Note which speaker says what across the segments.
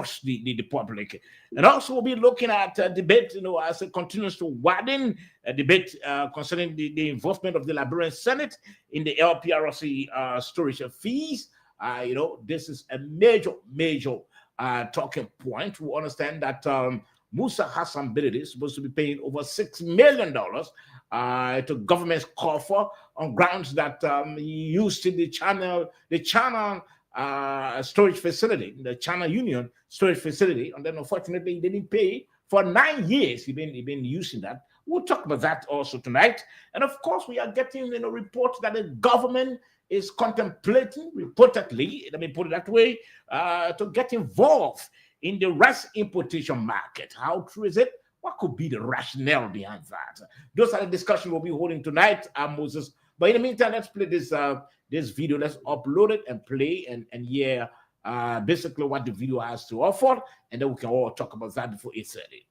Speaker 1: across the public. And also we'll be looking at debate, as it continues to widen a debate concerning the involvement of the Liberian Senate in the LPRC storage of fees. This is a major talking point. We understand that Musa Hassan Bilidi is supposed to be paying over $6 million to government's coffer on grounds that he used the channel storage facility, the Channel Union storage facility, and then unfortunately he didn't pay for 9 years. He's been using that. We'll talk about that also tonight. And of course, we are getting reports that the government is contemplating, reportedly, let me put it that way, to get involved in the rice importation market. How true is it? What could be the rationale behind that? Those are the discussions we'll be holding tonight, Moses. But in the meantime, let's play this video. Let's upload it and play and hear basically what the video has to offer, and then we can all talk about that before 8:30.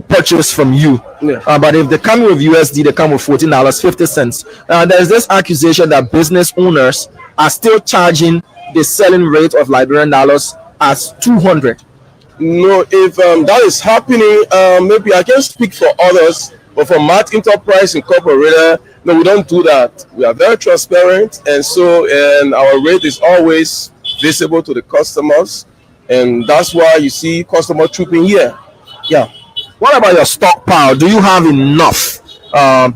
Speaker 2: Purchase from you, but if they come with USD, they come with $14.50. There's this accusation that business owners are still charging the selling rate of Liberian dollars as 200.
Speaker 3: No, if that is happening, maybe I can speak for others, but for Matt Enterprise Incorporated, no, we don't do that. We are very transparent, and our rate is always visible to the customers, and that's why you see customer trooping here.
Speaker 2: Yeah. What about your stockpile? Do you have enough?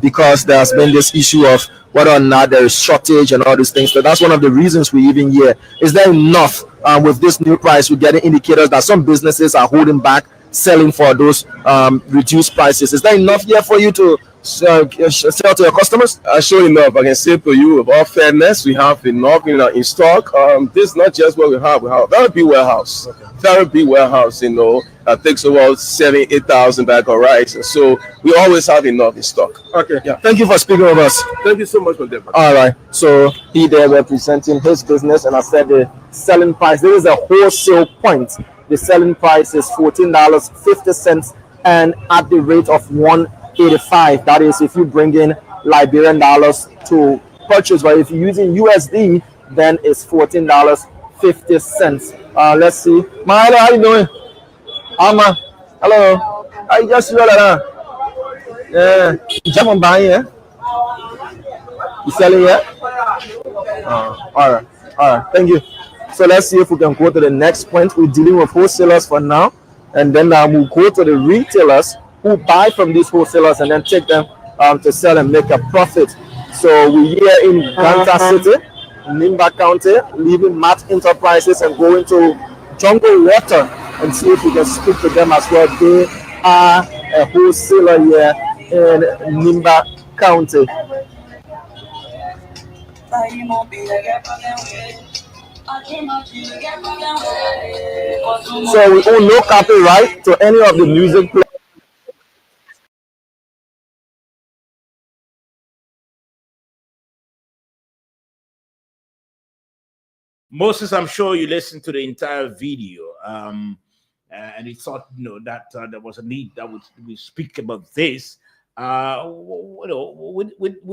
Speaker 2: Because there's been this issue of whether or not there is shortage and all these things. So that's one of the reasons we even hear. Is there enough with this new price? We're getting indicators that some businesses are holding back selling for those reduced prices. Is there enough here for you to sell to your customers?
Speaker 3: Sure enough. I can say to you, with all fairness, we have enough in stock. This is not just what we have. We have a very big warehouse. Okay. Very big warehouse, that takes about 7,000-8,000 bags of rice. And so we always have enough in stock.
Speaker 2: Okay. Yeah. Thank you for speaking with us.
Speaker 3: Thank you so much for that.
Speaker 2: All right. So he there representing his business, and I said the selling price. There is a wholesale point. The selling price is $14.50, and at the rate of 185. That is if you bring in Liberian dollars to purchase, but if you're using USD, then it's $14.50. Let's see. Milo, how you doing? Alma, hello. I just saw that. Yeah, jump on buying, yeah? You selling yet? All right. Thank you. So let's see if we can go to the next point. We're dealing with wholesalers for now, and then we'll go to the retailers who buy from these wholesalers and then take them to sell and make a profit. So we're here in Ganta City, Nimba County, leaving Matt Enterprises and going to Jungle Water and see if we can speak to them as well. They are a wholesaler here in Nimba County. So we own no copyright to any of the music players.
Speaker 1: Moses, I'm sure you listened to the entire video, and you thought, that there was a need that we speak about this. We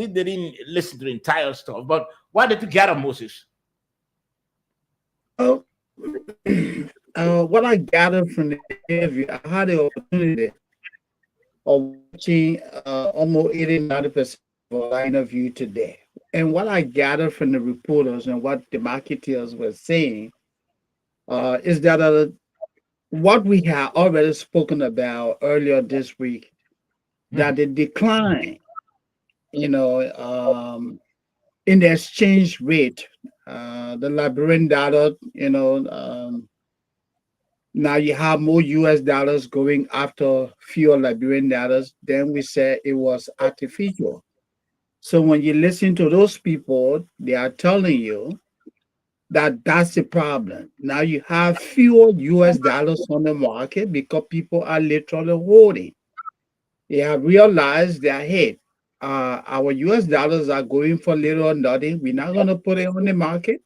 Speaker 1: didn't listen to the entire stuff, but why did you gather, Moses?
Speaker 4: What I gathered from the interview, I had the opportunity of watching almost 80-90% of the interview today. And what I gathered from the reporters and what the marketeers were saying is that what we had already spoken about earlier this week, that the decline, is in the exchange rate. The Liberian dollar, now you have more US dollars going after fewer Liberian dollars. Then we said it was artificial. So when you listen to those people, they are telling you that that's the problem. Now you have fewer US dollars on the market because people are literally holding. They have realized that, hey, our US dollars are going for little or nothing. We're not going to put it on the market.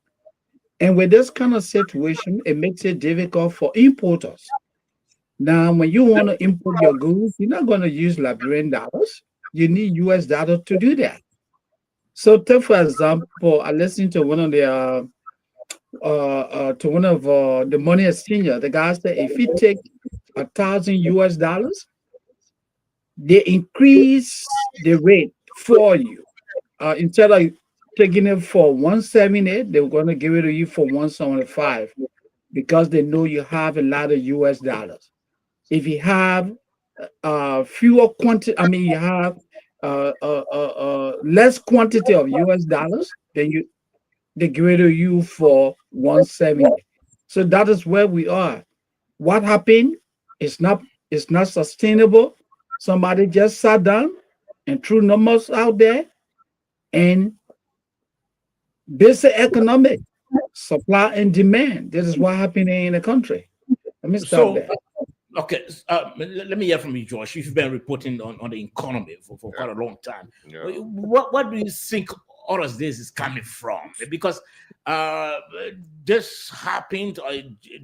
Speaker 4: And with this kind of situation, it makes it difficult for importers. Now, when you want to import your goods, you're not going to use Liberian dollars. You need US dollars to do that. So, take for example, I listened to one of the the money exchange. The guy said if you take 1,000 US dollars, they increase the rate for you. Instead of taking it for 178, they're going to give it to you for 175 because they know you have a lot of US dollars. If you have fewer quantity, I mean, you have less quantity of US dollars, then they give it to you for 170. So that is where we are. What happened? It's not sustainable. Somebody just sat down and threw numbers out there, and basic economic supply and demand. This is what happened in the country. Let me stop there.
Speaker 1: Okay, let me hear from you, Josh. You've been reporting on the economy for quite a long time. Yeah. What do you think all of this is coming from? Because this happened or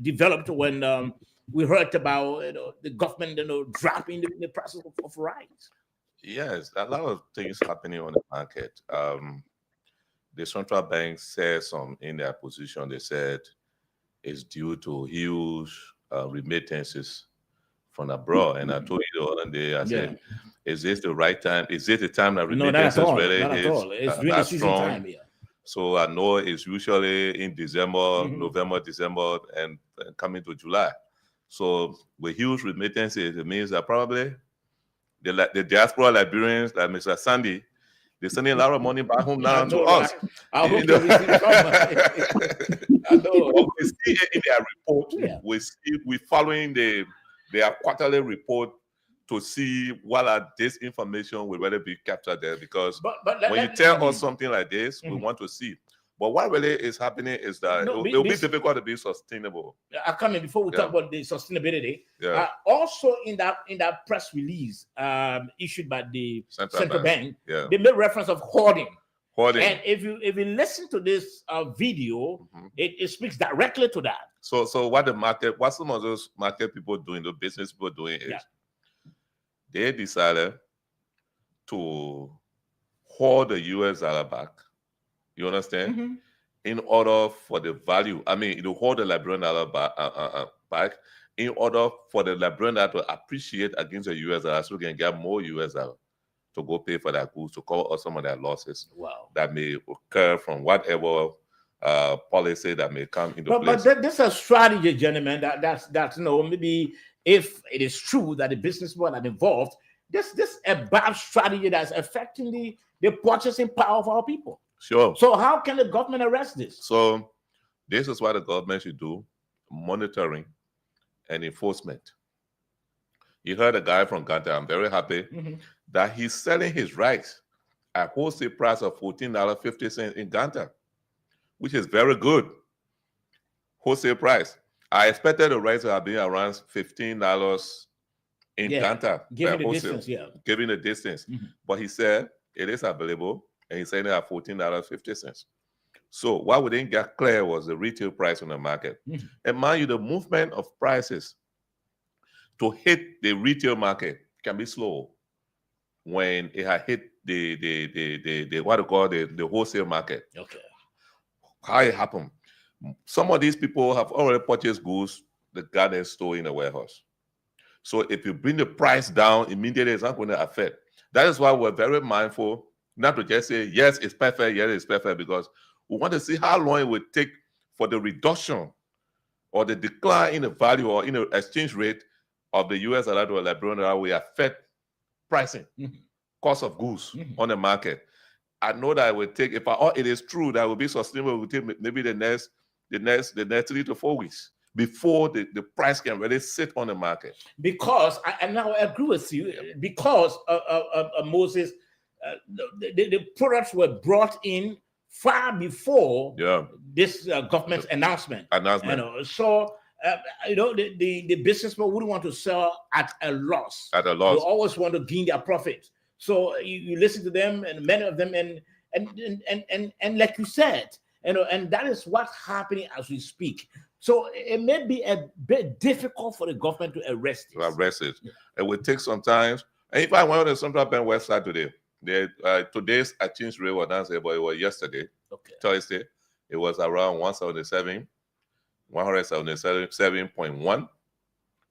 Speaker 1: developed when we heard about the government dropping the prices of rice.
Speaker 5: Yes, a lot of things happening on the market. The central bank said some in their position. They said it's due to huge remittances from abroad. And I told you the other day, I said, is this the right time? Is this the time that remittances really
Speaker 1: is really strong? Time, yeah.
Speaker 5: So I know it's usually in December, November, December, and coming to July. So with huge remittances, it means that probably the diaspora Liberians, like Mr. Sandy, they're sending a lot of money back home now to us.
Speaker 1: I hope they receive some money.
Speaker 5: I know. We see it in their report. Yeah. We're following their quarterly report to see what are this information will really be captured there. Because when you tell us something like this, we want to see. But what really is happening is that it will be difficult to be sustainable.
Speaker 1: I come in before we talk about the sustainability. Yeah. Also, in that press release issued by the central bank, they made reference of hoarding. And if you listen to this video, it speaks directly to that.
Speaker 5: So what some of those market people doing, the business people doing is they decided to hoard the US dollar back. You understand? In order for the value, I mean, to hold the Liberian dollar back, in order for the Liberian dollar to appreciate against the US dollar, so we can get more US dollar to go pay for their goods, to cover some of their losses that may occur from whatever policy that may come into place.
Speaker 1: But this is a strategy, gentlemen. That's maybe if it is true that the business people are involved, this a bad strategy that's affecting the purchasing power of our people.
Speaker 5: Sure.
Speaker 1: So how can the government arrest this?
Speaker 5: So this is what the government should do: monitoring and enforcement. You heard a guy from Ghana. I'm very happy that he's selling his rice at wholesale price of $14.50 in Ghana, which is very good. Wholesale price. I expected the rice to have been around $15 in Ghana.
Speaker 1: Given the distance,
Speaker 5: Given the distance. But he said it is available. And he's selling it at $14.50. So what we didn't get clear was the retail price on the market. And mind you, the movement of prices to hit the retail market can be slow when it had hit the what you call the wholesale market.
Speaker 1: Okay.
Speaker 5: How it happened? Some of these people have already purchased goods the garden store in the warehouse. So if you bring the price down immediately, it's not going to affect. That is why we're very mindful not to just say, yes, it's perfect, yes, it's perfect, because we want to see how long it would take for the reduction or the decline in the value or in the exchange rate of the US dollar to a Liberian dollar will affect pricing, cost of goods on the market. I know that it will take, if it is true that will be sustainable, it will take maybe the next 3 to 4 weeks before the price can really sit on the market.
Speaker 1: Because, and now I agree with you, because Moses, the products were brought in far before this government's announcement. So the businessmen wouldn't want to sell at a loss. They always want to gain their profit. So you listen to them, and many of them, and like you said, and that is what's happening as we speak. So it may be a bit difficult for the government to arrest it.
Speaker 5: It will take some time. And if I went on the Central Bank website today, today's exchange rate was not but it was yesterday, Thursday. It was around 177.1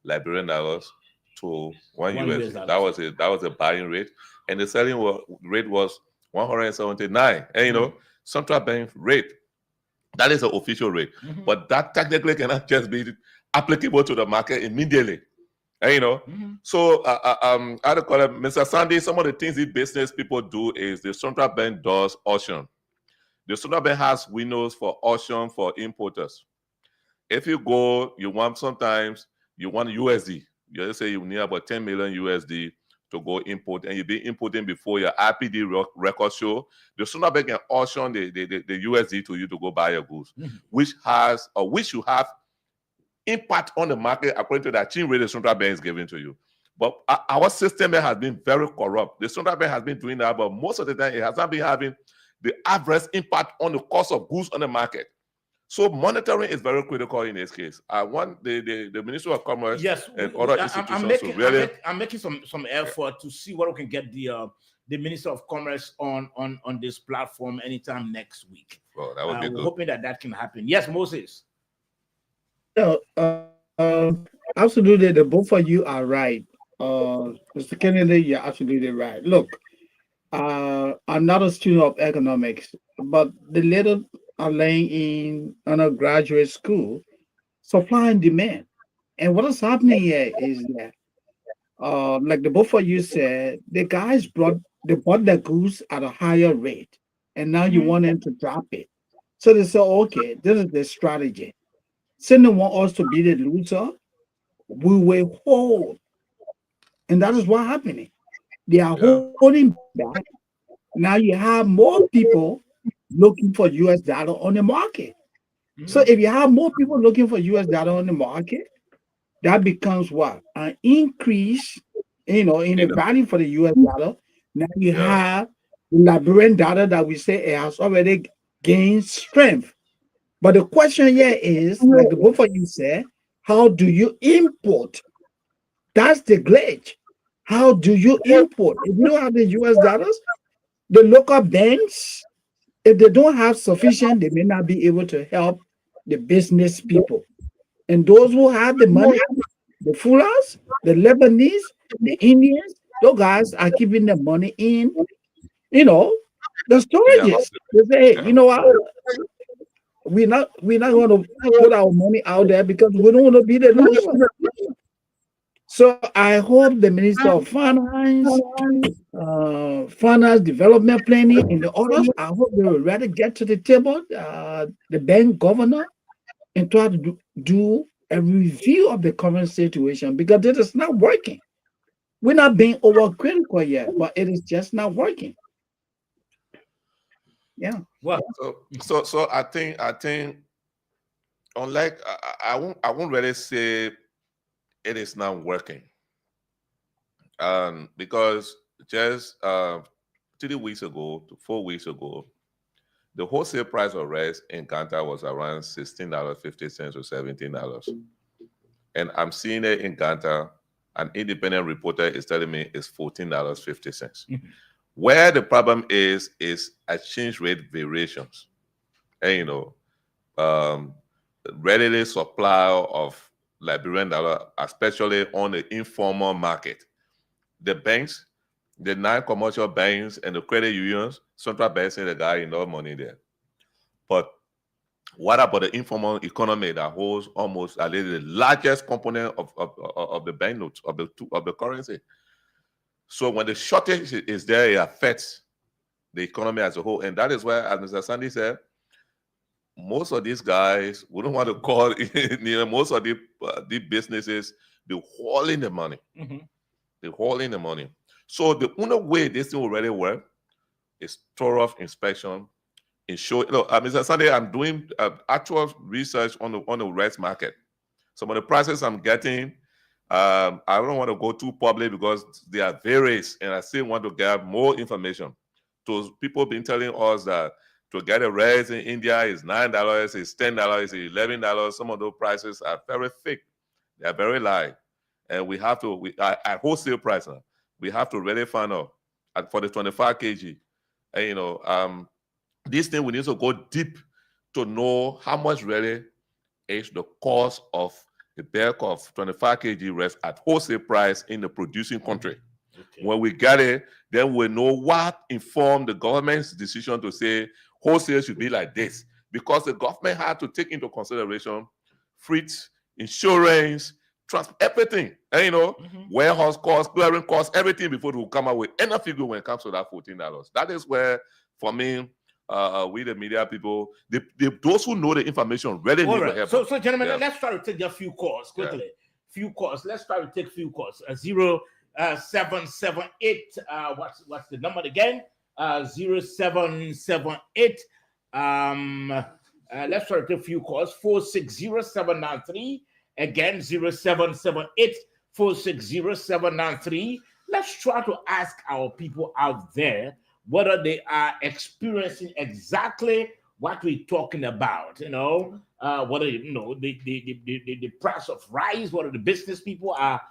Speaker 5: Liberian dollars to one US. That was a buying rate, and the selling rate was 179. And Central Bank rate, that is the official rate, but that technically cannot just be applicable to the market immediately. And, so I would call it, Mr. Sandy, some of the things these business people do is the Central Bank does auction. The Central Bank has windows for auction for importers. If you go, sometimes you want USD. You just say you need about 10 million USD to go import, and you've been importing before your RPD record show. The Central Bank can auction the USD to you to go buy your goods, which you have impact on the market according to the exchange rate the Central Bank is giving to you. But our system has been very corrupt. The Central Bank has been doing that, but most of the time it has not been having the average impact on the cost of goods on the market. So monitoring is very critical in this case. I want the Ministry of Commerce and other institutions to really.
Speaker 1: I'm making some effort to see what we can get the Minister of Commerce on this platform anytime next week.
Speaker 5: Well, that would be good.
Speaker 1: We're hoping that can happen. Yes, Moses.
Speaker 4: Absolutely, the both of you are right. Mr. Kennedy, you're absolutely right. Look, I'm not a student of economics, but the little I'm laying in undergraduate school, supply and demand. And what is happening here is that, like the both of you said, the guys bought the goods at a higher rate, and now you want them to drop it. So they say, okay, this is the strategy. Since they want us to be the loser, we will hold. And that is what's happening. They are holding back. Now you have more people looking for US dollar on the market. So if you have more people looking for US dollar on the market, that becomes what? An increase, in the value for the US dollar. Now you have the Liberian dollar that we say it has already gained strength. But the question here is, like the both of you said, how do you import? That's the glitch. How do you import? If you don't have the US dollars, the local banks, if they don't have sufficient, they may not be able to help the business people. And those who have the money, the Fullers, the Lebanese, the Indians, those guys are keeping the money in, the storages. They say, hey, you know what? We're not going to put our money out there because we don't want to be the loser. So I hope the Minister of Finance, Finance Development Planning, and the others, I hope they will rather get to the table, the bank governor, and try to do a review of the current situation because it is not working. We're not being overcritical yet, but it is just not working. Yeah.
Speaker 5: Well, so I think unlike I won't really say it is not working. Because just 3 weeks ago to 4 weeks ago, the wholesale price of rice in Ghana was around $16.50 or $17. And I'm seeing it in Ghana. An independent reporter is telling me it's $14.50. Where the problem is exchange rate variations. And readily supply of Liberian dollar, especially on the informal market. The banks, the non-commercial banks and the credit unions, central banks say they got enough money there. But what about the informal economy that holds almost the largest component of the banknotes, of the currency? So when the shortage is there, it affects the economy as a whole. And that is why, as Mr. Sandy said, most of these guys wouldn't want to call most of the businesses, they're hauling the money. They're hauling the money. So the only way this thing will really work is thorough inspection. Mr. Sunday, I'm doing actual research on the rice market. Some of the prices I'm getting, I don't want to go too public because they are various, and I still want to get more information. So people been telling us that to get a rice in India is $9, is $10, is $11. Some of those prices are very fake. They are very light. And we have to, at wholesale price, we have to really find out for the 25 kg. And, this thing we need to go deep to know how much really is the cost of the bag of 25 kg rice at wholesale price in the producing country. Okay. When we get it, then we know what informed the government's decision to say wholesale should be like this, because the government had to take into consideration freight, insurance, everything, and warehouse costs, clearing costs, everything before they will come out with any figure when it comes to that $14. That is where, for me, we the media people, those who know the information really need to help.
Speaker 1: So gentlemen, let's try to take a few calls quickly. Yeah. Few calls. Let's try to take few calls. 0778. What's the number again? 0778. Let's try to take a few calls. 460-793. Again, 0778 460-793. Let's try to ask our people out there whether they are experiencing exactly what we're talking about. Whether the price of rice, whether the business people are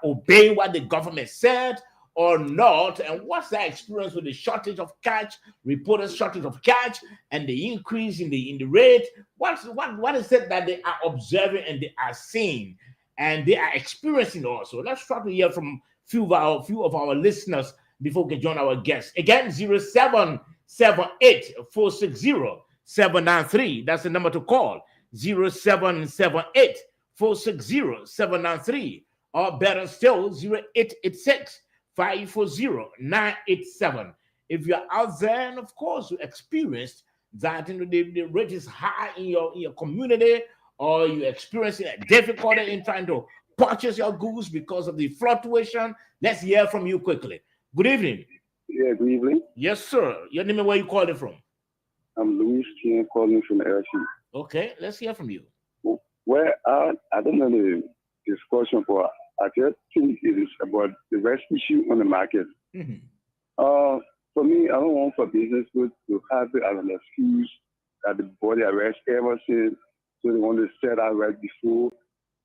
Speaker 1: obeying what the government said or not, and what's their experience with the shortage of cash, reported shortage of cash, and the increase in the rate. What is it that they are observing and they are seeing and they are experiencing also? Let's try to hear from few of our listeners before we can join our guests. Again, 0778 460-793. That's the number to call. 0778 460-793. Or better still, 0886 540-987. If you're out there and of course you experienced that the rate is high in your community, or you're experiencing a difficulty in trying to purchase your goods because of the fluctuation, let's hear from you quickly. Good evening.
Speaker 6: Yeah, good evening.
Speaker 1: Yes, sir. Your name and where you calling from?
Speaker 6: I'm Louis King, calling from the LC.
Speaker 1: Okay, let's hear from you.
Speaker 6: Well, I don't know the discussion, but I just think it is about the rest issue on the market. For me, I don't want for business to have it as an excuse that the body arrest ever since, so they want to set that right before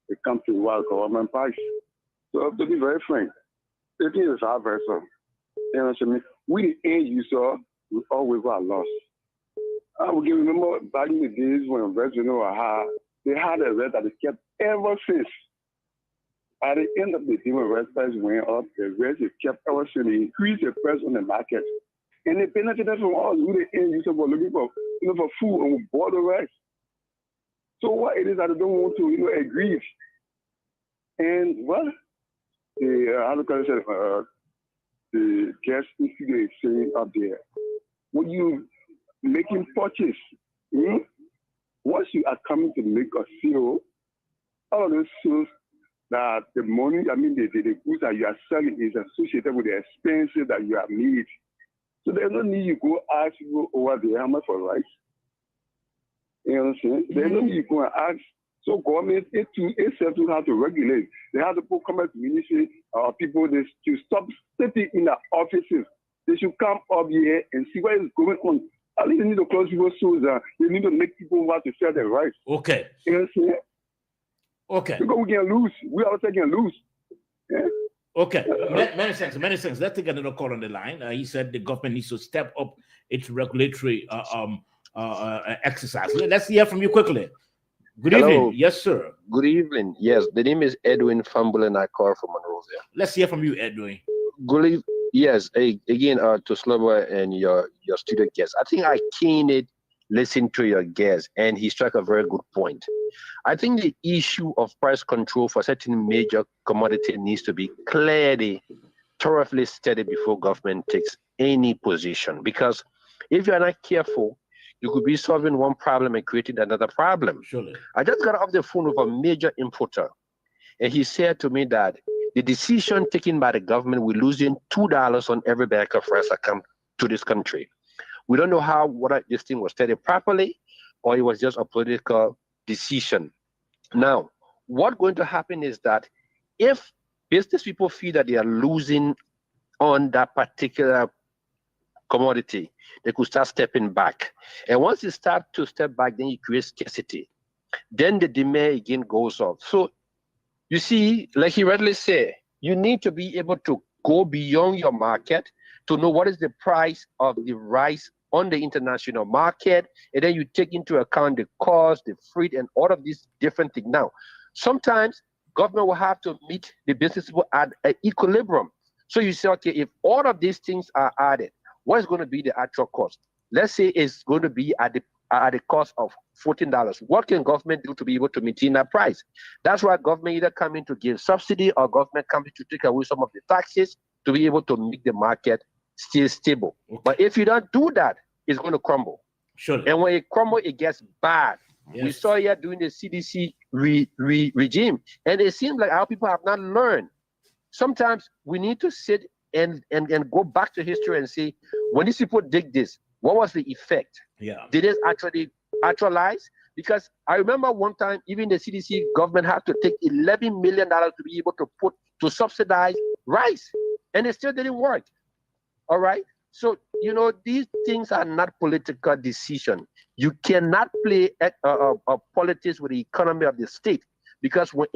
Speaker 6: they come to what government price. So to be very frank, the thing is our versa. You know what I mean? We the end user, we always got lost. We can remember back in the days when residents were high, they had a rate that they kept ever since. At the end of the day, when rice price went up, the rate is kept ever since. They increased the price on the market. And they benefited from us. We the end user were looking for, for food, and we bought the rice. So what it is that they don't want to, agree. And what the guest institute is saying up there, when you making purchase, once you are coming to make a sale, all of those sales that the money, the goods that you are selling is associated with the expenses that you have made. So there's no need you go ask people over there how much for rice. You know what I'm saying? There's no need you go and ask. So government itself to have to regulate. They have to put commerce ministry people to stop sitting in the offices. They should come up here and see what is going on. At least they need to close people's stores. They need to make people want to sell their rice.
Speaker 1: Okay.
Speaker 6: You know what I'm saying?
Speaker 1: Okay.
Speaker 6: Because we can lose. We are taking lose. Yeah?
Speaker 1: Okay. Many thanks. Let's take another call on the line. He said the government needs to step up its regulatory exercise. Let's hear from you quickly. Good evening. Yes, sir.
Speaker 2: Good evening. Yes, the name is Edwin Fambulen. I call from Monrovia.
Speaker 1: Let's hear from you, Edwin.
Speaker 2: Good evening. Yes, again, to Slobo and your studio guest. I think I keenly listened to your guest, and he struck a very good point. I think the issue of price control for certain major commodity needs to be clearly, thoroughly studied before government takes
Speaker 7: any position, because if you're not careful, you could be solving one problem and creating another problem.
Speaker 1: Surely.
Speaker 7: I just got off the phone with a major importer, and he said to me that the decision taken by the government, we're losing $2 on every bag of rice that come to this country. We don't know whether this thing was studied properly or it was just a political decision. Now, what's going to happen is that if business people feel that they are losing on that particular commodity, they could start stepping back. And once you start to step back, then you create scarcity. Then the demand again goes up. So you see, like he rightly said, you need to be able to go beyond your market to know what is the price of the rice on the international market. And then you take into account the cost, the freight, and all of these different things. Now, sometimes government will have to meet the business people at an equilibrium. So you say, okay, if all of these things are added, what is going to be the actual cost? Let's say it's going to be at the cost of $14. What can government do to be able to maintain that price? That's why government either come in to give subsidy or government comes to take away some of the taxes to be able to make the market still stable. Okay. But if you don't do that, it's going to crumble.
Speaker 1: Sure.
Speaker 7: And when it crumbles, it gets bad.
Speaker 1: Yes.
Speaker 7: We saw here during the CDC regime, and it seems like our people have not learned. Sometimes we need to sit and go back to history and see, when these people did this, what was the effect?
Speaker 1: Yeah.
Speaker 7: Did it actually actualize? Because I remember one time, even the CDC government had to take $11 million to be able to subsidize rice, and it still didn't work. All right. So, these things are not political decisions. You cannot play politics with the economy of the state, because when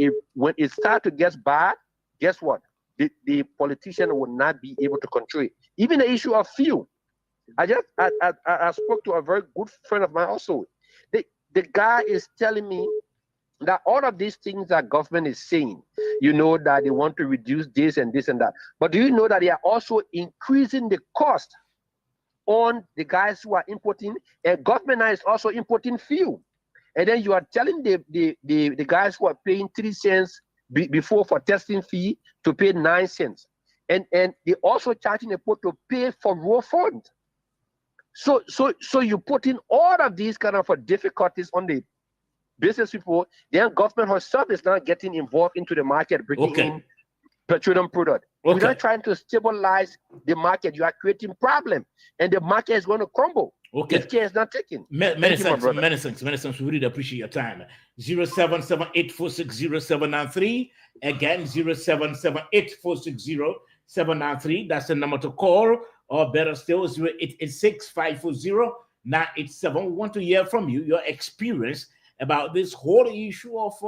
Speaker 7: it starts to get bad, guess what? The politician will not be able to control it. Even the issue of fuel. I spoke to a very good friend of mine also. The guy is telling me that all of these things that government is saying, that they want to reduce this and this and that. But do you know that they are also increasing the cost on the guys who are importing, and government is also importing fuel. And then you are telling the guys who are paying 3 cents before for testing fee to pay 9 cents. And they also charging the port to pay for raw fund. So you put in all of these kind of difficulties on the business people. Then government herself is not getting involved into the market, bringing in petroleum product. We're not trying to stabilize the market. You are creating problem, and the market is going to crumble. This care is not taken.
Speaker 1: Many thanks. We really appreciate your time. 0778460793. Again, 0778460793. That's the number to call, or better still, 0886-540-987. We want to hear from you, your experience about this whole issue of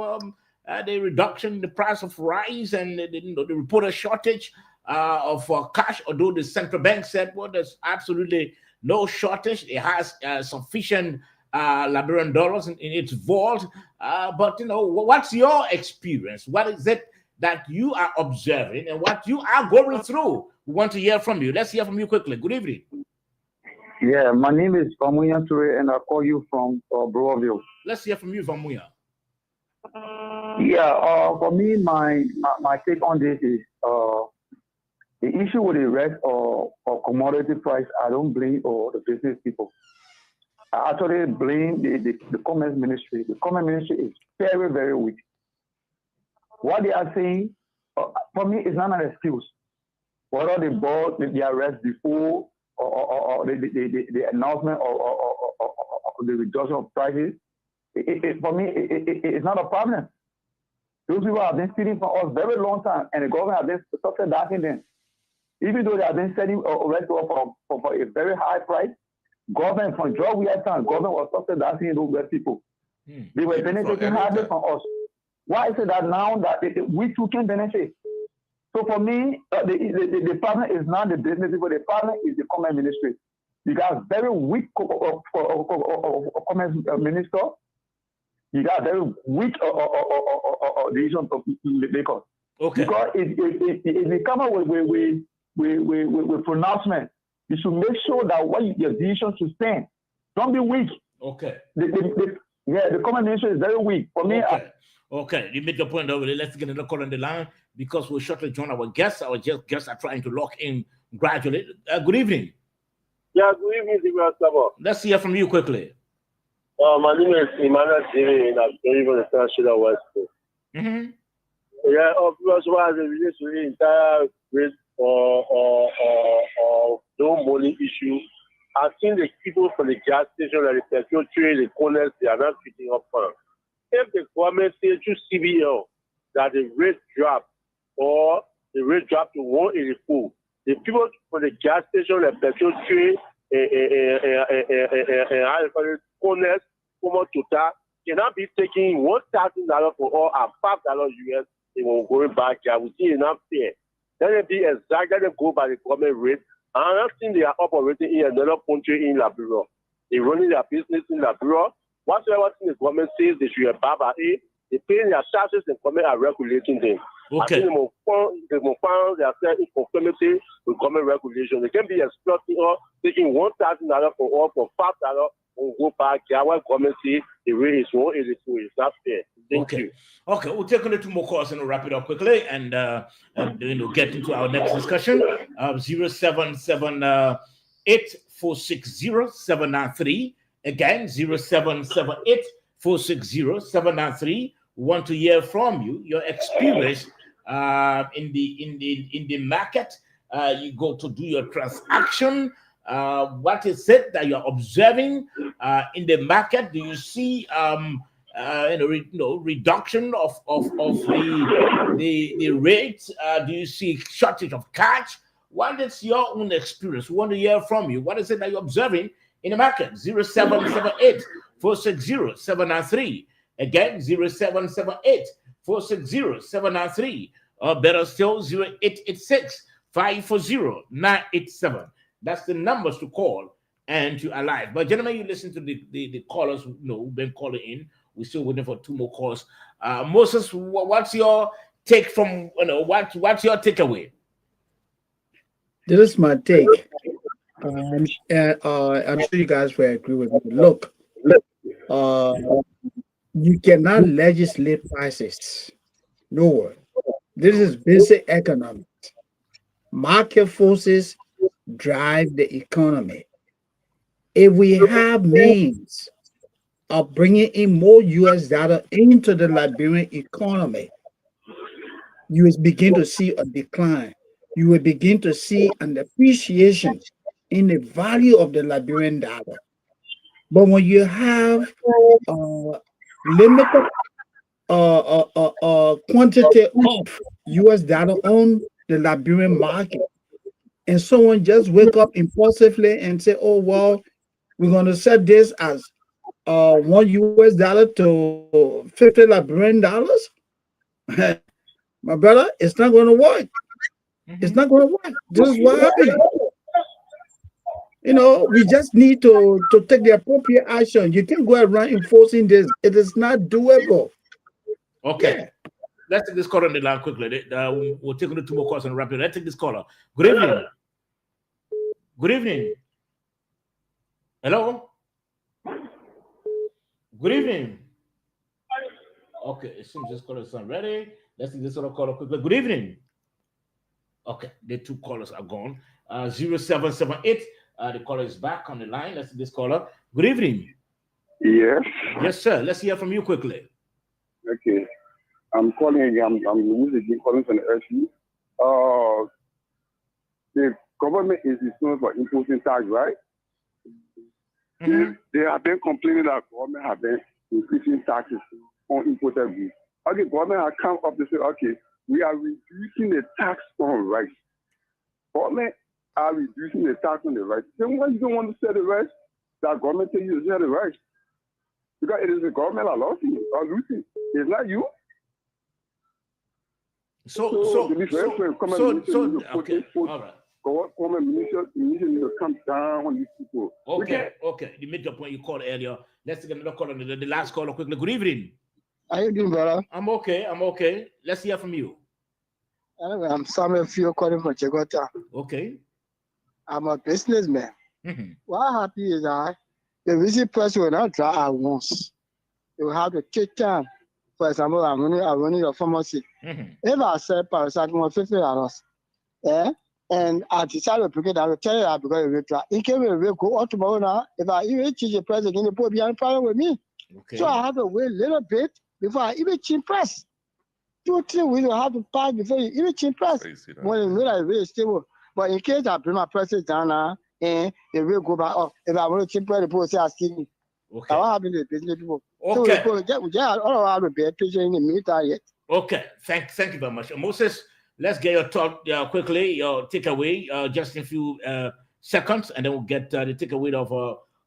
Speaker 1: the reduction in the price of rice and the reported shortage of cash, although the central bank said, well, there's absolutely no shortage. It has sufficient Liberian dollars in its vault. But, what's your experience? What is it that you are observing and what you are going through? We want to hear from you. Let's hear from you quickly. Good evening.
Speaker 8: Yeah, my name is Vamuya Ture, and I call you from Brewerville.
Speaker 1: Let's hear from you, Vamuya.
Speaker 8: Yeah, for me, my take on this is the issue with the rest of commodity price. I don't blame the business people. I actually blame the commerce ministry. The commerce ministry is very, very weak. What they are saying, for me, is not an excuse. Whether they bought the arrest before or the announcement or the reduction of prices, for me, it's not a problem. Those people have been stealing from us very long time, and the government has been subsidizing them. Even though they have been selling arrest for a very high price, government from George Weah time, government was subsidizing those West people. They were benefiting hardly from us. Why is it that now that we too can benefit? So for me, the problem is not the business people. The problem is the commerce ministry. You got very weak commerce minister. You got very weak division of Lagos.
Speaker 1: Okay.
Speaker 8: Because if you come up with pronouncement, you should make sure that what your decision should stand. Don't be weak.
Speaker 1: Okay.
Speaker 8: The commerce ministry is very weak. For me,
Speaker 1: okay, you make your point over there. Let's get another call on the line because we'll shortly join our guests. Our guests are trying to lock in gradually. Good evening.
Speaker 9: Yeah, good evening, Sabo.
Speaker 1: Let's hear from you quickly.
Speaker 9: My name is Emmanuel Siri, and I'm even a International West Coast. Yeah, because as it relates to the entire race or no money issue, I think the people from the gas station and the petrol trade, the corners, they are not picking up on. If the government says to CBL that the rate drop or the rate drop to 184, the people from the gas station and petrol trade how you call it, corners, Total, cannot be taking $1,000 for all and $5 US. They will go back here. We see enough there. Then it be exactly they go by the government rate. Another thing, they are operating in another country in Liberia. They're running their business in Liberia. Whatever thing the government says they should abide by it, they pay their taxes and government are regulating them.
Speaker 1: Okay.
Speaker 9: I think they will find themselves in conformity with government regulations. They can be exploiting or taking $1,000 for all for $5. We'll go back here. What government say the rate is 182. It's not fair. Thank you.
Speaker 1: Okay, we'll take on 2 more calls and we'll wrap it up quickly and get into our next discussion. 0778-460-793. Again, 0778-460-793. We want to hear from you, your experience in the market. You go to do your transaction. What is it that you're observing in the market? Do you see reduction of the rates? Do you see shortage of cash? What is your own experience? We want to hear from you. What is it that you're observing in the market? 0778-460-793. Again, 0778-460-793. Or better still, 0886-540-987. That's the numbers to call and to alive. But gentlemen, you listen to the callers who've been calling in. We're still waiting for 2 more calls. Moses, what's your take from what's your takeaway?
Speaker 4: This is my take. I'm sure you guys will agree with me. Look, you cannot legislate prices. No. This is basic economics. Market forces drive the economy. If we have means of bringing in more US dollar into the Liberian economy, you will begin to see a decline. You will begin to see an appreciation in the value of the Liberian dollar. But when you have limited quantity of US dollar on the Liberian market, and someone just wake up impulsively and say, oh, well, we're going to set this as $1 US to 50 Liberian dollars. My brother, it's not going to work. It's not going to work. This is what happened. We just need to take the appropriate action. You can't go around enforcing this. It is not doable.
Speaker 1: Okay. Yeah. Let's take this caller on the line quickly. We'll take on 2 more calls and wrap it. Let's take this caller. Good evening. Good evening. Hello. Good evening. Okay, it seems this caller is not ready. Let's take this other caller quickly. Good evening. Okay, the 2 callers are gone. 0778. The caller is back on the line. Let's take this caller. Good evening.
Speaker 6: Yes.
Speaker 1: Yes, sir. Let's hear from you quickly.
Speaker 6: Okay. I'm calling again. I'm calling from the SU. The government is known for imposing tax, right? They have been complaining that government have been increasing taxes on imported goods. Okay, government has come up to say, okay, we are reducing the tax on rice. Government are reducing the tax on the rice. Then why you don't want to sell the rice? That government tell you to sell the rice. Because it is the government that lost it or losing. It's not you.
Speaker 1: Okay, all right.
Speaker 6: Government minister need to come down on these people.
Speaker 1: Okay. You made your point you called earlier. Let's take another call on the last caller quickly. Good evening.
Speaker 10: How you doing, brother?
Speaker 1: I'm okay. Let's hear from you.
Speaker 10: Anyway, I'm Samuel Fio calling from Chegota.
Speaker 1: Okay.
Speaker 10: I'm a businessman. What happens is that the visit price will not drop at once. You will have to take time. For example, I'm running a pharmacy. If I sell paracetamol $50, And I decided to pick it. I will tell you that because it will try. It came with a go out tomorrow now. If I even change the price again, it will be a problem with me.
Speaker 1: Okay.
Speaker 10: So I have to wait a little bit before I even change price. 2-3 weeks will have to pass before you even change price. When you know that it's really stable. But in case I bring my prices down now, and it will go back up. If I want to change price, the people say I see.
Speaker 1: Okay.
Speaker 10: I won't have any business people.
Speaker 1: Okay.
Speaker 10: So we just all have to be patient in the meantime yet.
Speaker 1: Okay. Thank you very much. Moses, let's get your thought quickly, your takeaway, just a few seconds, and then we'll get the takeaway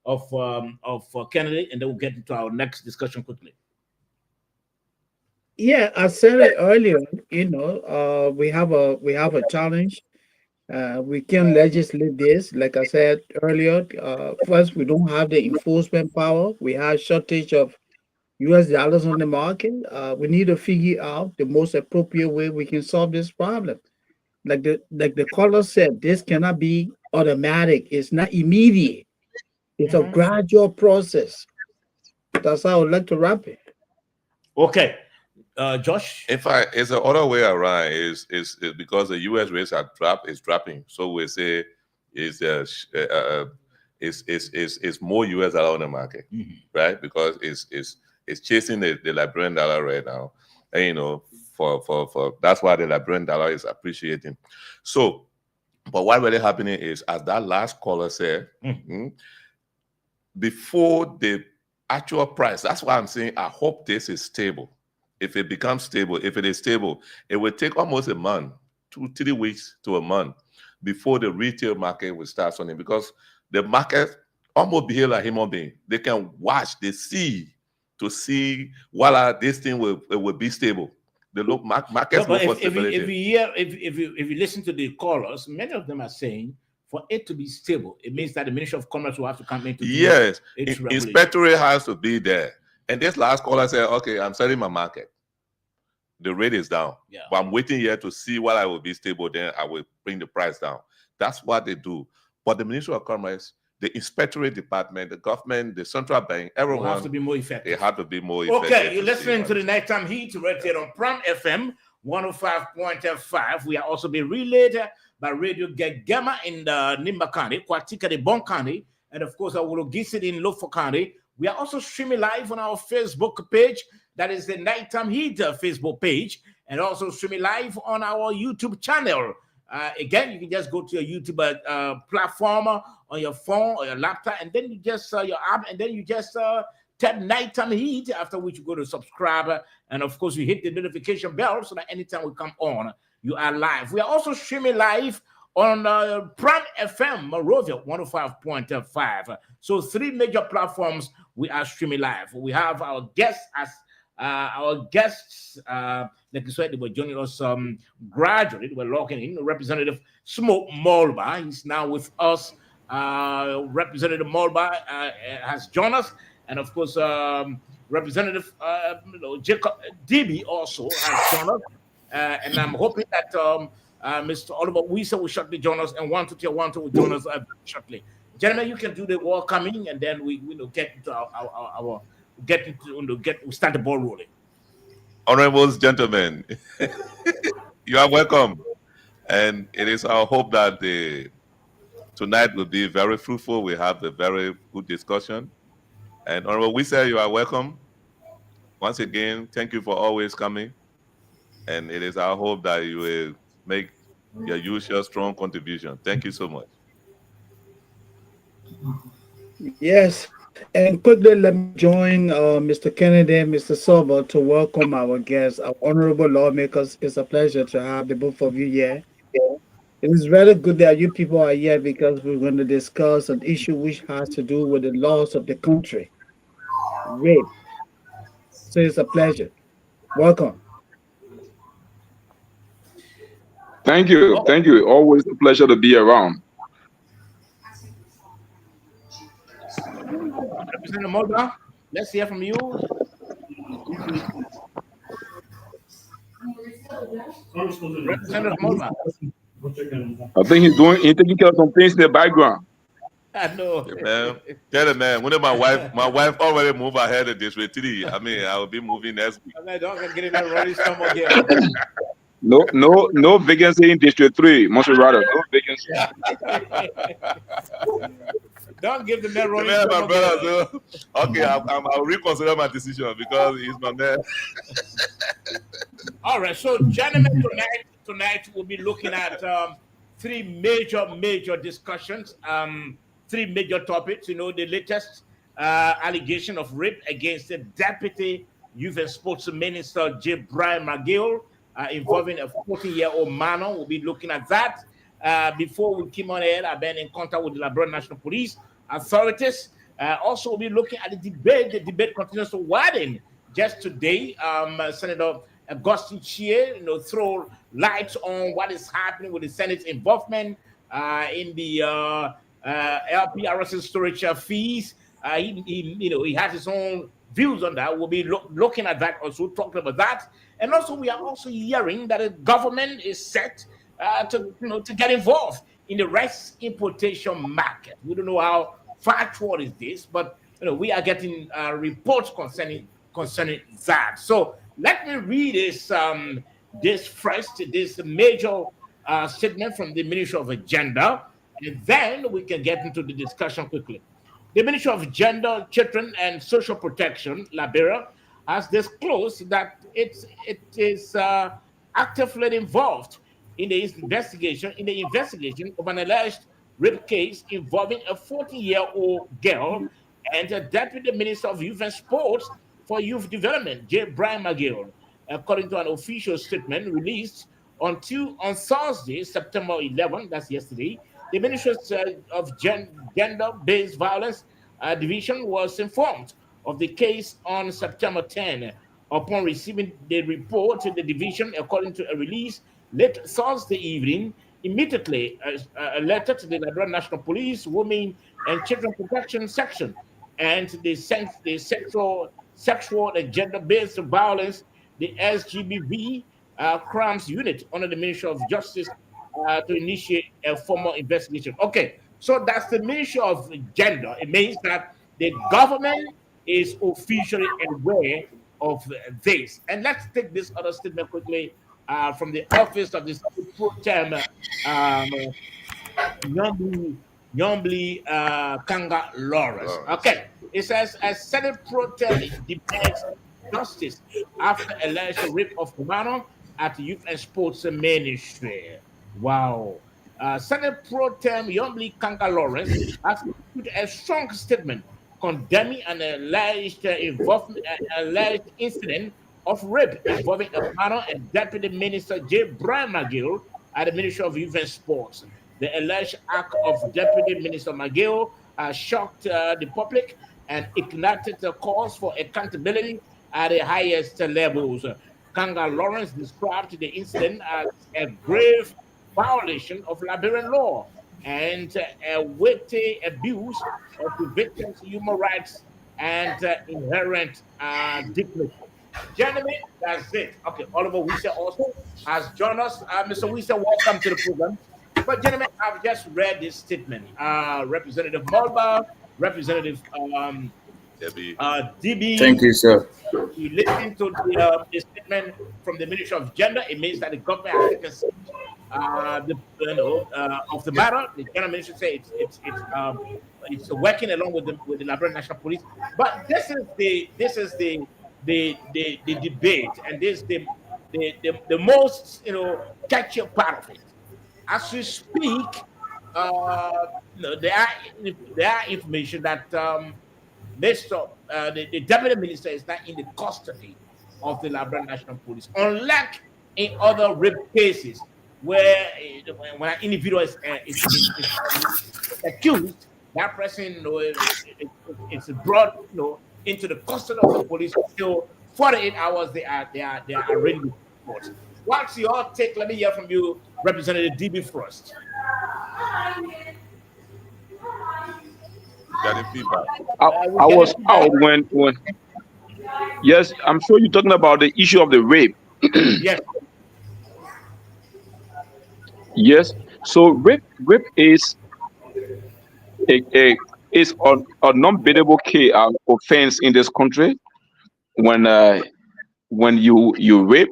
Speaker 1: of Kennedy, and then we'll get into our next discussion quickly.
Speaker 4: Yeah, I said it earlier. We have a challenge. We can legislate this. Like I said earlier, first, we don't have the enforcement power. We have shortage of US dollars on the market. We need to figure out the most appropriate way we can solve this problem. Like the caller said, this cannot be automatic. It's not immediate. It's a gradual process. That's how I would like to wrap it.
Speaker 1: Okay. Josh?
Speaker 5: In fact, it's the other way around. Is because the U.S. rates are dropping. So we say is more U.S. dollar on the market, right? Because it's chasing the Liberian dollar right now, and for that's why the Liberian dollar is appreciating. So, but what really happening is, as that last caller said, before the actual price. That's why I'm saying I hope this is stable. If it becomes stable, if it is stable, it will take almost a month, 2-3 weeks to a month before the retail market will start something, because the market almost behave like human being. They can watch, they see to see whether this thing will be stable. The markets look for stability.
Speaker 1: If you listen to the callers, many of them are saying for it to be stable, it means that the Ministry of Commerce will have to come into
Speaker 5: yes, inspectorate has to be there. And this last caller said, okay, I'm selling my market. The rate is down. Yeah. But I'm waiting here to see what I will be stable. Then I will bring the price down. That's what they do. But the Ministry of Commerce, the inspectorate department, the government, the central bank, everyone
Speaker 1: have to be more effective.
Speaker 5: They have to be more effective.
Speaker 1: Okay, you're listening to the Nighttime Heat right here on Pram FM 105.5. We are also being relayed by Radio Gegema in the Nimba County, Kwatika de Bon County, and of course, I will get it in Lofo County. We are also streaming live on our Facebook page. That is the Nighttime Heat Facebook page, and also streaming live on our YouTube channel. Again, you can just go to your YouTube platform on your phone or your laptop, and then you just your app, and then you just tap Nighttime Heat, after which you go to subscribe, and of course you hit the notification bell so that anytime we come on, you are live. We are also streaming live on Pram FM Monrovia 105.5. So 3 major platforms we are streaming live. We have our guests as like you said, they were joining us gradually. They were logging in. Representative Smoke Molba, he's now with us. Representative Molba has joined us, and of course, Representative Jacob Dibi also has joined us. And I'm hoping that Mr. Oliver Weiser will shortly join us, and 122 will join us shortly. Gentlemen, you can do the welcoming, and then we get into our start the ball rolling.
Speaker 5: Honorable gentlemen, you are welcome, and it is our hope that tonight will be very fruitful. We have a very good discussion, and Honorable Weiser, you are welcome. Once again, thank you for always coming, and it is our hope that you will make your usual strong contribution. Thank you so much.
Speaker 4: Yes, and quickly let me join Mr. Kennedy and Mr. Silver to welcome our guests, our honorable lawmakers. It's a pleasure to have the both of you here. It is very good that you people are here, because we're going to discuss an issue which has to do with the laws of the country. Rape. So it's a pleasure. Welcome.
Speaker 11: Thank you. Thank you. Always a pleasure to be around.
Speaker 1: Representative Molba, let's hear from you. Representative Molba.
Speaker 11: I think he's taking care of some things in the background.
Speaker 1: I know.
Speaker 5: Tell him, man. When my wife already moved ahead of this with 3. I mean, I will be moving next week.
Speaker 1: I don't get in that running stomach here.
Speaker 11: No vacancy in District 3, Monserrato. No vacancy.
Speaker 1: Don't give the man rolling.
Speaker 5: My brother, so, okay, I'll reconsider my decision because he's my man.
Speaker 1: All right, so gentlemen, tonight we'll be looking at three major discussions, three major topics. You know, the latest allegation of rape against the Deputy Youth and Sports Minister J. Brian McGill, involving a 14-year-old minor. We'll be looking at that. Before we came on air, I've been in contact with the Liberia National Police authorities. Also, we'll be looking at the debate. The debate continues to widen. Just today, Senator Augustine Chie, throw lights on what is happening with the Senate's involvement in the LPRS storage fees. He has his own views on that. We'll be looking at that also, talking about that. And also, we are also hearing that the government is set to get involved in the rice importation market. We don't know how factual is this, but we are getting reports concerning that. So let me read this major statement from the Ministry of Gender, and then we can get into the discussion quickly. The Ministry of Gender, Children and Social Protection, Liberia, has disclosed that it is actively involved in the investigation of an alleged rape case involving a 14-year-old girl and a Deputy Minister of Youth and Sports for Youth Development, J. Brian McGill. According to an official statement released on Thursday, September 11, that's yesterday, the Ministry of Gender-Based Violence Division was informed of the case on September 10. Upon receiving the report, the division, according to a release late Thursday evening, immediately alerted the Liberia National Police Women and Children Protection Section and the Sexual and Gender-Based Violence, the SGBV Crimes Unit under the Ministry of Justice to initiate a formal investigation. Okay, so that's the Ministry of Gender. It means that the government is officially aware of this. And let's take this other statement quickly from the office of the Pro Tem Nyombli Kanga Lawrence. Okay, it says, as Senate Pro Tem demands justice after alleged rape of minor at Youth and Sports Ministry. Wow. Senate Pro Tem Nyombli Kanga Lawrence has issued a strong statement condemning an alleged incident of rape involving a minor and Deputy Minister J. Brian McGill at the Ministry of Youth and Sports. The alleged act of Deputy Minister McGill shocked the public and ignited the calls for accountability at the highest levels. Kanga Lawrence described the incident as a grave violation of Liberian law and a weighty abuse of the victim's human rights and inherent dignity. Gentlemen, that's it. Okay, Oliver Wisa also has joined us. Mr. Wisa, welcome to the program. But gentlemen, I've just read this statement. Representative Mulba, Representative DB.
Speaker 11: Thank you, sir.
Speaker 1: You listen to the statement from the Ministry of Gender. It means that the government has taken of the matter. The General Minister say it's working along with the Liberian National Police. But this is the debate, and this is the most catchy part of it. As we speak, there are information that the Deputy Minister is not in the custody of the Liberian National Police, unlike in other rape cases where when an individual is accused, that person is brought into the custody of the police until 48 hours they are arraigned. What's your take? Let me hear from you, Representative DB first.
Speaker 5: Got feedback.
Speaker 11: I was out when yes, I'm sure you're talking about the issue of the rape.
Speaker 1: Yes.
Speaker 11: Yes. So rape is a non-biddable offense in this country. When you rape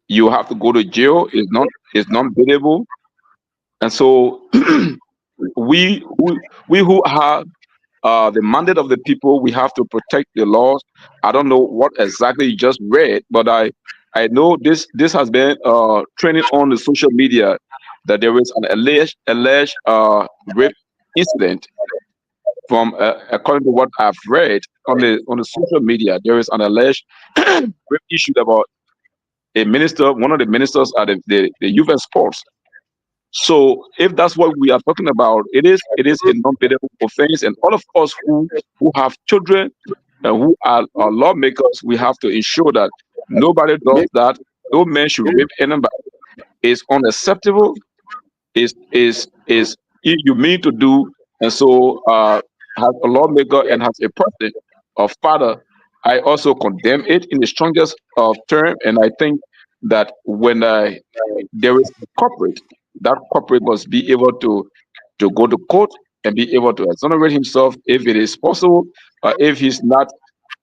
Speaker 11: you have to go to jail. It's not biddable. And so we who have the mandate of the people, we have to protect the laws. I don't know what exactly you just read, but I know this has been trending on the social media that there is an alleged rape incident. From according to what I've read on the social media, there is an alleged rape issue about a minister, one of the ministers at the youth and sports. So if that's what we are talking about, it is a non-biddable offense, and all of us who have children and who are lawmakers, we have to ensure that nobody does that. No man should rape anybody. It's unacceptable. Is inhumane to do, and so as a lawmaker and as a person or father, I also condemn it in the strongest term. And I think that when there is a culprit, that corporate must be able to go to court and be able to exonerate himself if it is possible. If he's not,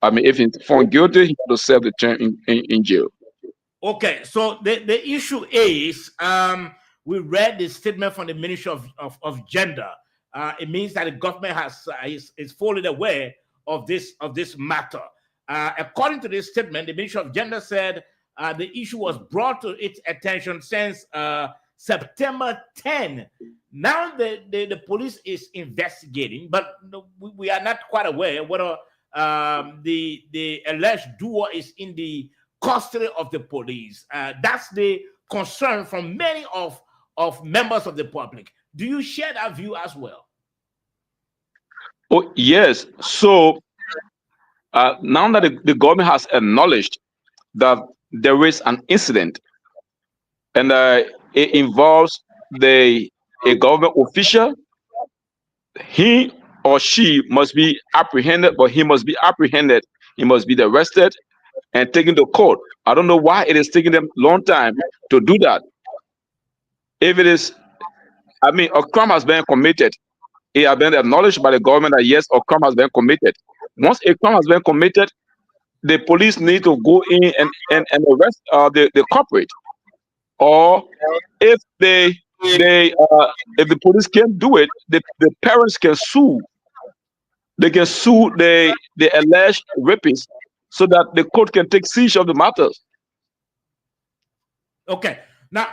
Speaker 11: if he's found guilty, he has to serve the term in jail.
Speaker 1: Okay, so the issue is, we read the statement from the Ministry of Gender. It means that the government is fully aware of this matter. According to this statement, the Ministry of Gender said the issue was brought to its attention since September 10. Now the police is investigating, but we are not quite aware whether the alleged doer is in the custody of the police. That's the concern from many of members of the public. Do you share that view as well?
Speaker 11: Oh, yes. So now that the government has acknowledged that there is an incident, and it involves a government official, he or she must be apprehended, but he must be apprehended. He must be arrested and taken to court. I don't know why it is taking them a long time to do that. If it is, a crime has been committed, it has been acknowledged by the government that yes, a crime has been committed. Once a crime has been committed, the police need to go in and arrest the culprit. Or if the police can't do it, the parents can sue. They can sue the alleged rapist so that the court can take siege of the matters.
Speaker 1: Okay. Now,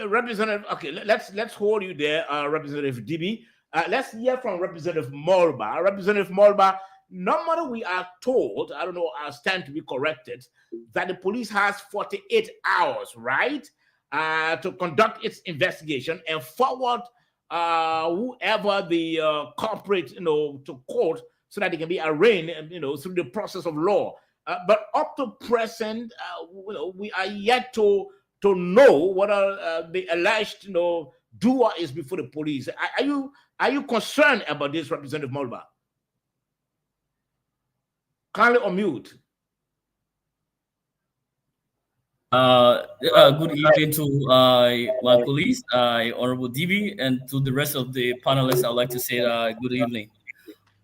Speaker 1: Representative, okay, let's hold you there, Representative DB. Let's hear from Representative Molba. Representative Molba, normally we are told, I don't know, I stand to be corrected, that the police has 48 hours, right, to conduct its investigation and forward whoever the culprit, to court so that they can be arraigned, through the process of law. But up to present, we are yet to know whether the alleged, doer is before the police. Are you concerned about this, Representative Molba? Kindly unmute.
Speaker 12: Good evening to my colleagues, Honorable DB, and to the rest of the panelists. I'd like to say good evening.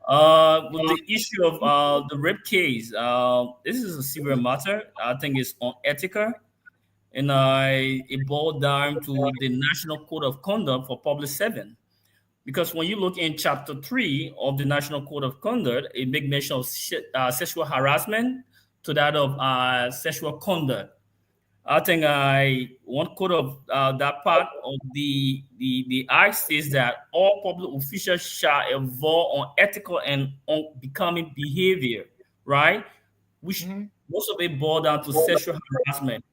Speaker 12: With the issue of the rape case, this is a severe matter. I think it's unethical, and it boiled down to the National Code of Conduct for Public Servant. Because when you look in Chapter 3 of the National Code of Conduct, it makes mention of sexual harassment to that of sexual conduct. I think one code of that part of the Act says that all public officials shall evolve on ethical and unbecoming behavior, right? Which most of it boils down to sexual harassment.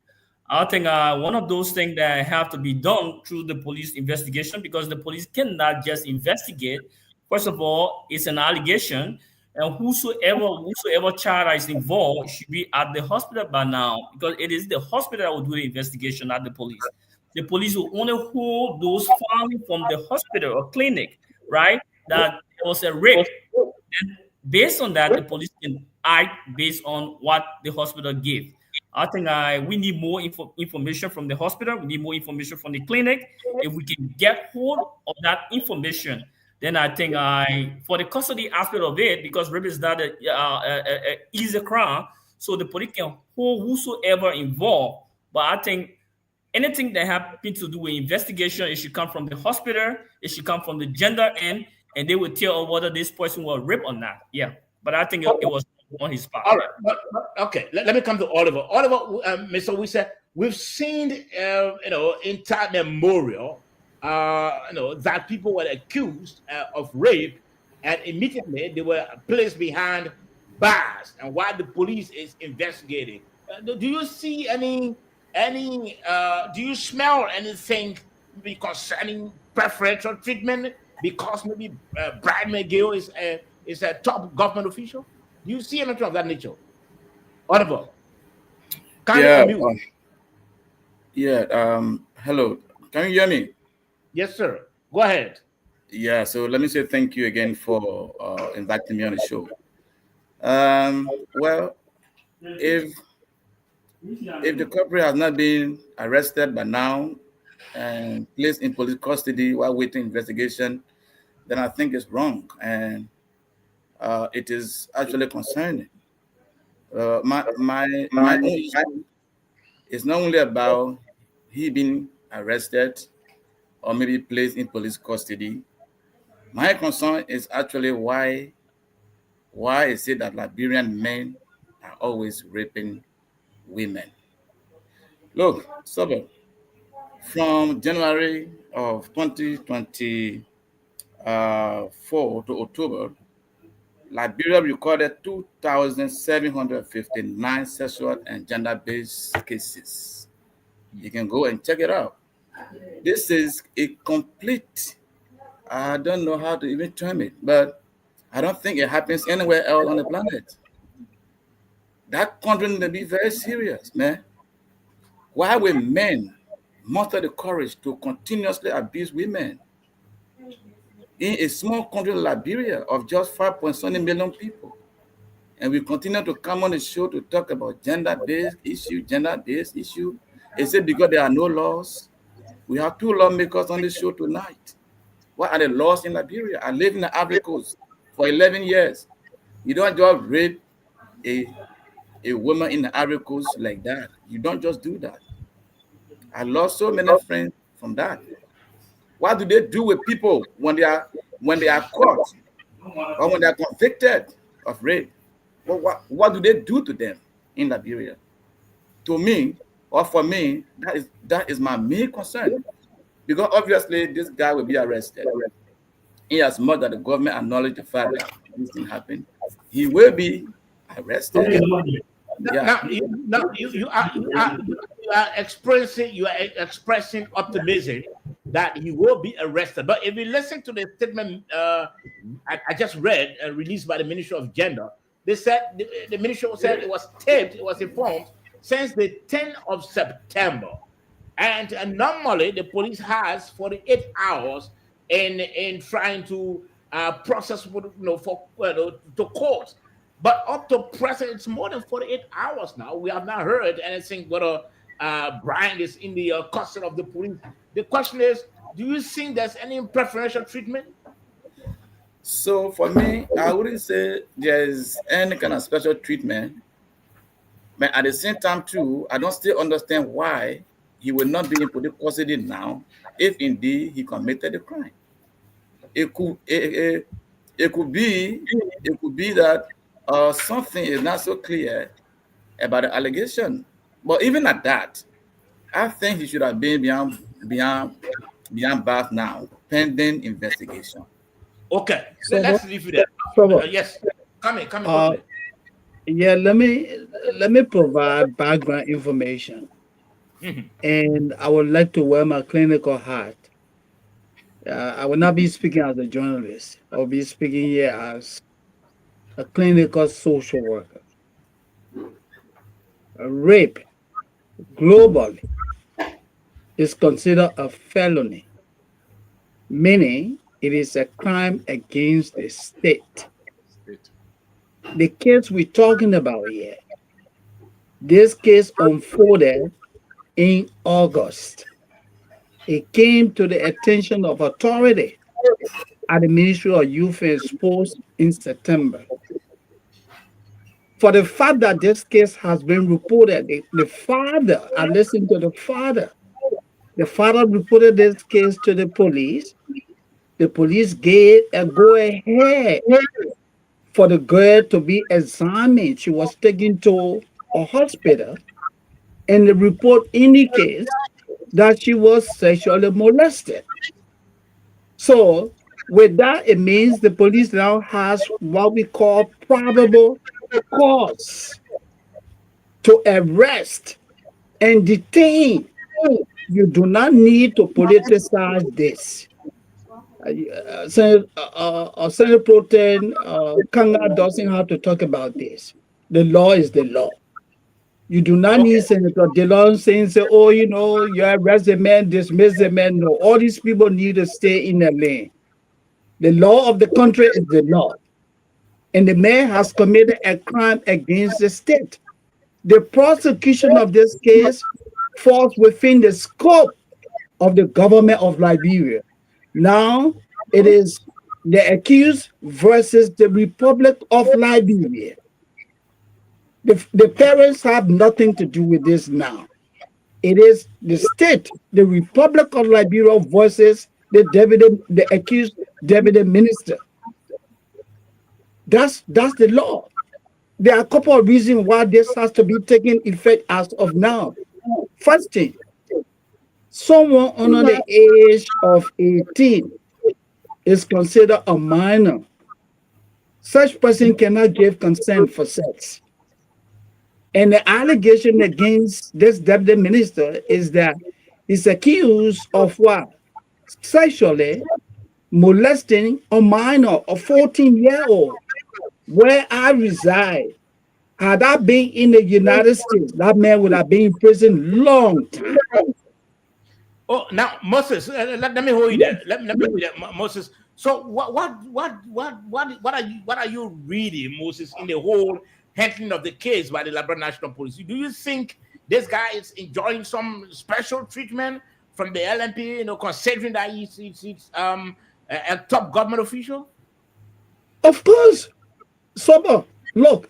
Speaker 12: I think one of those things that have to be done through the police investigation, because the police cannot just investigate. First of all, it's an allegation, and whosoever child is involved should be at the hospital by now, because it is the hospital that will do the investigation, not the police. The police will only hold those found from the hospital or clinic, right? That there was a rape. And based on that, the police can act based on what the hospital gave. I think we need more information from the hospital. We need more information from the clinic. If we can get hold of that information, then I think for the custody aspect of it, because rape is not an easy crime, so the police can hold whosoever involved But I think anything that happens to do with investigation, it should come from the hospital, it should come from the gender end, and they would tell whether this person was raped or not. Yeah, but I think it was on his part.
Speaker 1: All right, but okay. Let me come to Oliver. Oliver, Mr. We said we've seen, in time memorial, that people were accused of rape, and immediately they were placed behind bars, and while the police is investigating. Do you see any? Do you smell anything concerning preferential treatment because maybe Brian McGill is a top government official? Do you see anything of that nature? Oliver,
Speaker 13: hello. Can you hear me?
Speaker 1: Yes, sir. Go ahead.
Speaker 13: Yeah. So let me say thank you again for inviting me on the show. Well, if the culprit has not been arrested by now and placed in police custody while waiting investigation, then I think it's wrong, and it is actually concerning. My own issue is not only about he being arrested or maybe placed in police custody. My concern is actually why is it that Liberian men are always raping women? Look, Sober, from January of 2024 to October, Liberia recorded 2,759 sexual and gender-based cases. You can go and check it out. This is a complete, I don't know how to even term it, but I don't think it happens anywhere else on the planet. That country needs to be very serious, man. Why will men muster the courage to continuously abuse women? In a small country like Liberia of just 5.7 million people, and we continue to come on the show to talk about gender-based issue. Is it because there are no laws? We have 2 lawmakers on the show tonight. What are the laws in Liberia? I live in the Ivory Coast for 11 years. You don't just rape a woman in the Ivory Coast like that. You don't just do that. I lost so many friends from that. What do they do with people when they are caught or when they are convicted of rape? What do they do to them in Liberia? To me, or for me, that is my main concern, because obviously this guy will be arrested. In as much as the government acknowledge the fact that this thing happened, he will be arrested.
Speaker 1: Okay. Now you are expressing optimism that he will be arrested. But if you listen to the statement I just read, released by the Ministry of Gender, they said the ministry said it was taped, it was informed since the 10th of September, and normally the police has 48 hours in trying to process to court. But up to present, it's more than 48 hours now. We have not heard anything whether Brian is in the custody of the police. The question is, do you think there's any preferential treatment?
Speaker 13: So for me, I wouldn't say there's any kind of special treatment. But at the same time, too, I don't still understand why he will not be in police custody now if indeed he committed the crime. It could be that something is not so clear about the allegation. But even at that, I think he should have been beyond bars now, pending investigation.
Speaker 1: Okay,
Speaker 4: so
Speaker 1: let's leave it there. Yes, come in.
Speaker 4: Yeah, let me provide background information, and I would like to wear my clinical hat. I will not be speaking as a journalist. I will be speaking here as a clinical social worker. Rape globally is considered a felony, meaning it is a crime against the state. The case we're talking about here, this case unfolded in August. It came to the attention of authority at the Ministry of Youth and Sports in September. for the fact that this case has been reported. The father, I listened to the father. The father reported this case to the police. The police gave a go-ahead for the girl to be examined. She was taken to a hospital, and the report indicates that she was sexually molested. So with that, it means the police now has what we call probable cause to arrest and detain. You do not need to politicize this. Senator Protein Kanga doesn't have to talk about this. The law is the law. You do not need Senator Dillon saying, oh, you know, you arrest the man, dismiss the man. No, all these people need to stay in their lane. The law of the country is the law. And the man has committed a crime against the state. The prosecution of this case falls within the scope of the government of Liberia. Now, it is the accused versus the Republic of Liberia. The parents have nothing to do with this now. It is the state, the Republic of Liberia versus the accused deputy minister. That's the law. There are a couple of reasons why this has to be taken effect as of now. First thing, someone under the age of 18 is considered a minor. Such person cannot give consent for sex. And the allegation against this deputy minister is that he's accused of what? Sexually molesting a minor, a 14-year-old. Where I reside, had I been in the United States, that man would have been in prison long time.
Speaker 1: Oh, now Moses, let me hold you there. Let me hold you there, Moses. So what are you reading, Moses, in the whole handling of the case by the Liberia National Police? Do you think this guy is enjoying some special treatment from the LNP? You know, considering that he's a top government official.
Speaker 4: Of course. So, look,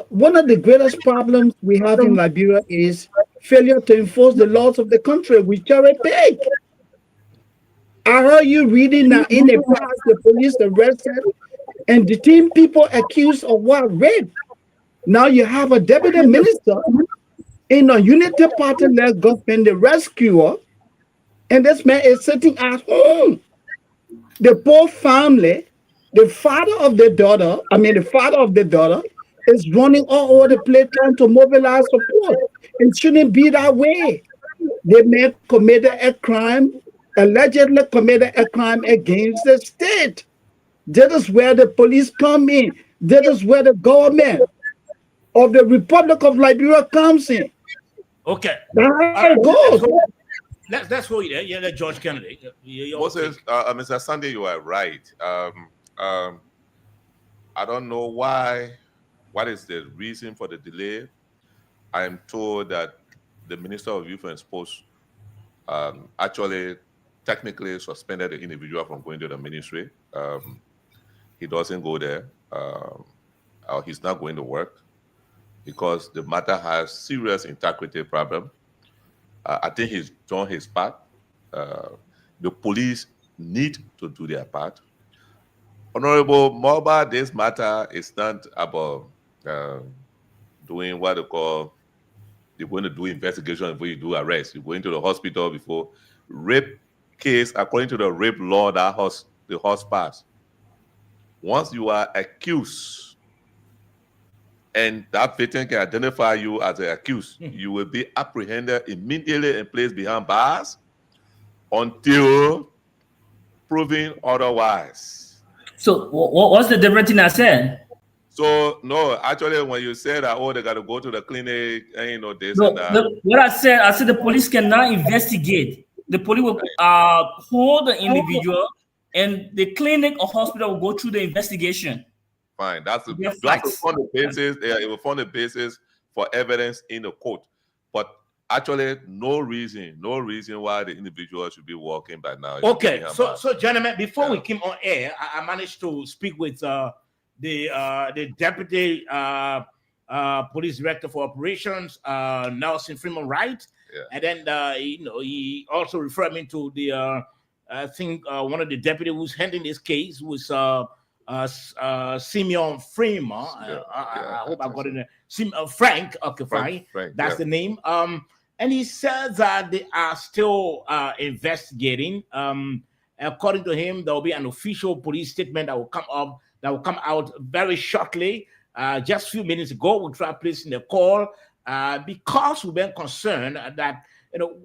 Speaker 4: one of the greatest problems we have in Liberia is failure to enforce the laws of the country. We cherry pick. I heard you reading that in the past, the police arrested and detained people accused of what? Rape. Now you have a deputy minister in a unity party-led government, the rescuer, and this man is sitting at home. The poor family, the father of the daughter is running all over the place trying to mobilize support. It shouldn't be that way. The man committed a crime, allegedly committed a crime against the state. That is where the police come in. That is where the government of the Republic of Liberia comes in.
Speaker 1: Okay.
Speaker 4: That's how it goes.
Speaker 1: Let's hold you there. Yeah, George Kennedy.
Speaker 5: Moses, Mr. Sunday, you are right. I don't know what is the reason for the delay. I am told that the Minister of Youth and Sports actually technically suspended the individual from going to the ministry. He doesn't go there. He's not going to work because the matter has serious integrity problem. I think he's done his part. The police need to do their part. Honorable Moba, this matter is not about doing what they call, they're going to do investigation before you do arrest. You go into the hospital before rape case, according to the rape law, the horse pass. Once you are accused and that victim can identify you as an accused, you will be apprehended immediately and placed behind bars until proven otherwise.
Speaker 12: So what's the difference in I said?
Speaker 5: So no, actually, when you said that, oh, they got to go to the clinic, and you know this
Speaker 12: No,
Speaker 5: and that.
Speaker 12: what I said the police cannot investigate. The police will hold the individual, and the clinic or hospital will go through the investigation.
Speaker 5: Fine, that's will form the basis. It will form the basis for evidence in the court. But actually, no reason why the individual should be walking by now.
Speaker 1: Okay, so gentlemen, before we came on air, I managed to speak with the deputy police director for operations, Nelson Freeman Wright.
Speaker 5: Yeah.
Speaker 1: And then, he also referred me to the, I think one of the deputies who's handling this case was Simeon Freeman. I hope I got it there. Frank, okay, fine.
Speaker 5: Frank,
Speaker 1: that's the name. And he says that they are still investigating. According to him, there will be an official police statement that will come out very shortly. Just a few minutes ago, we tried placing the call because we've been concerned that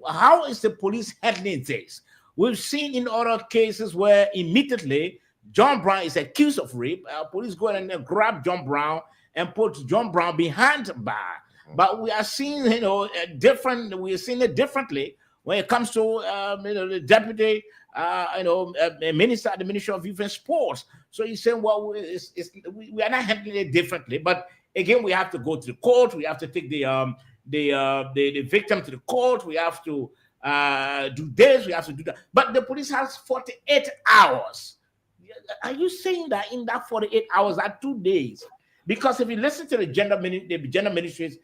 Speaker 1: how is the police handling this? We've seen in other cases where immediately John Brown is accused of rape. Police go in and grab John Brown and put John Brown behind bar. But we are seeing, different. We are seeing it differently when it comes to, the deputy, minister at the Ministry of Youth and Sports. So he's saying, well, we are not handling it differently. But again, we have to go to the court. We have to take the victim to the court. We have to do this. We have to do that. But the police has 48 hours. Are you saying that in that 48 hours are 2 days? Because if you listen to the gender ministry's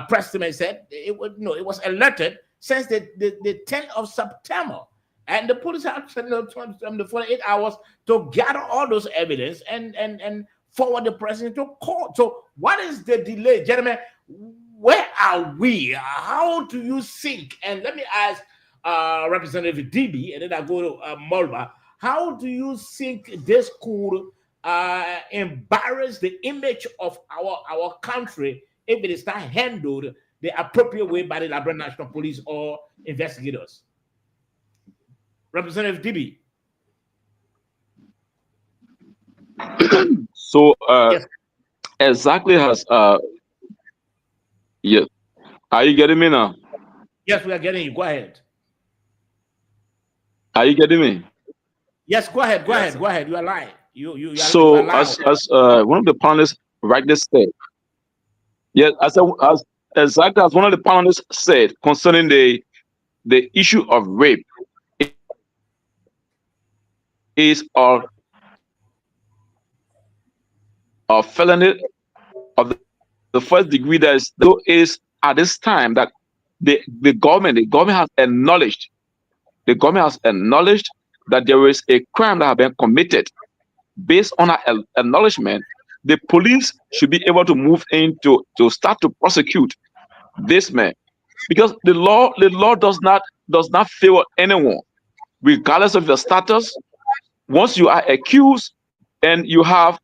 Speaker 1: press statement, said it was alerted since the 10th of September, and the police have the 48 hours to gather all those evidence and forward the president to court. So what is the delay, gentlemen? Where are we? How do you think? And let me ask Representative DB, and then I go to Mulba. How do you think this could embarrass the image of our country if it is not handled the appropriate way by the Liberia National Police or investigators? Representative DB.
Speaker 11: So
Speaker 1: yes.
Speaker 11: Exactly has yeah. Are you getting me now?
Speaker 1: Yes, we are getting you. Go ahead.
Speaker 11: Are you getting me?
Speaker 1: Yes, go ahead. Go ahead. You are lying. You are
Speaker 11: so
Speaker 1: lying.
Speaker 11: as one of the panelists rightly said, yes, as exactly as one of the panelists said concerning the issue of rape is a felony of the first degree that is at this time that the government has acknowledged that there is a crime that has been committed. Based on our acknowledgement, the police should be able to move in to start to prosecute this man, because the law does not favor anyone, regardless of your status. Once you are accused and you have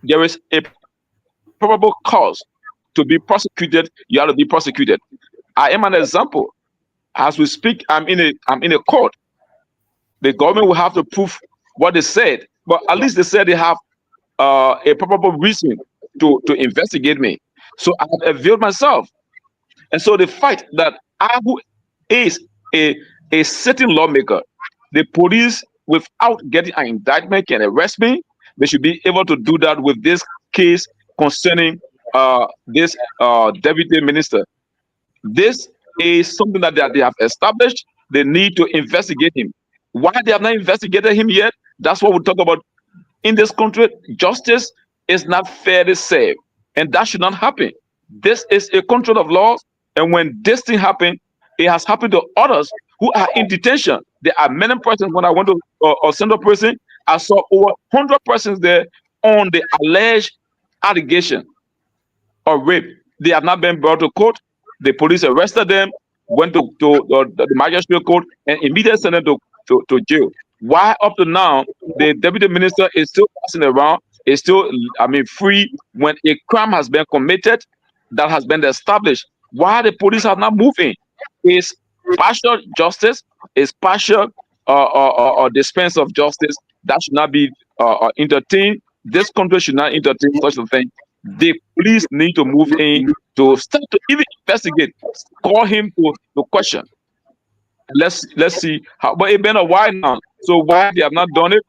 Speaker 11: there is a probable cause to be prosecuted, you have to be prosecuted. I am an example. As we speak, I'm in a court. The government will have to prove what they said, but at least they said they have a probable reason to investigate me. So I have availed myself. And so the fact that I, who is a sitting lawmaker, the police, without getting an indictment, can arrest me. They should be able to do that with this case concerning this deputy minister. This is something that they have established. They need to investigate him. Why they have not investigated him yet? That's what we talk about. In this country, justice is not fairly served, and that should not happen. This is a control of laws, and when this thing happened, it has happened to others who are in detention. There are many persons. When I went to Central Prison, I saw over 100 persons there on the alleged allegation of rape. They have not been brought to court. The police arrested them, went to the magistrate court, and immediately sent them to jail. Why up to now the deputy minister is still passing around, is still free when a crime has been committed that has been established? Why the police are not moving? Is partial justice, is partial or dispense of justice that should not be entertained. This country should not entertain such a thing. The police need to move in to start to even investigate, call him to question. Let's see how. But it's been a while now, so why they have not done it?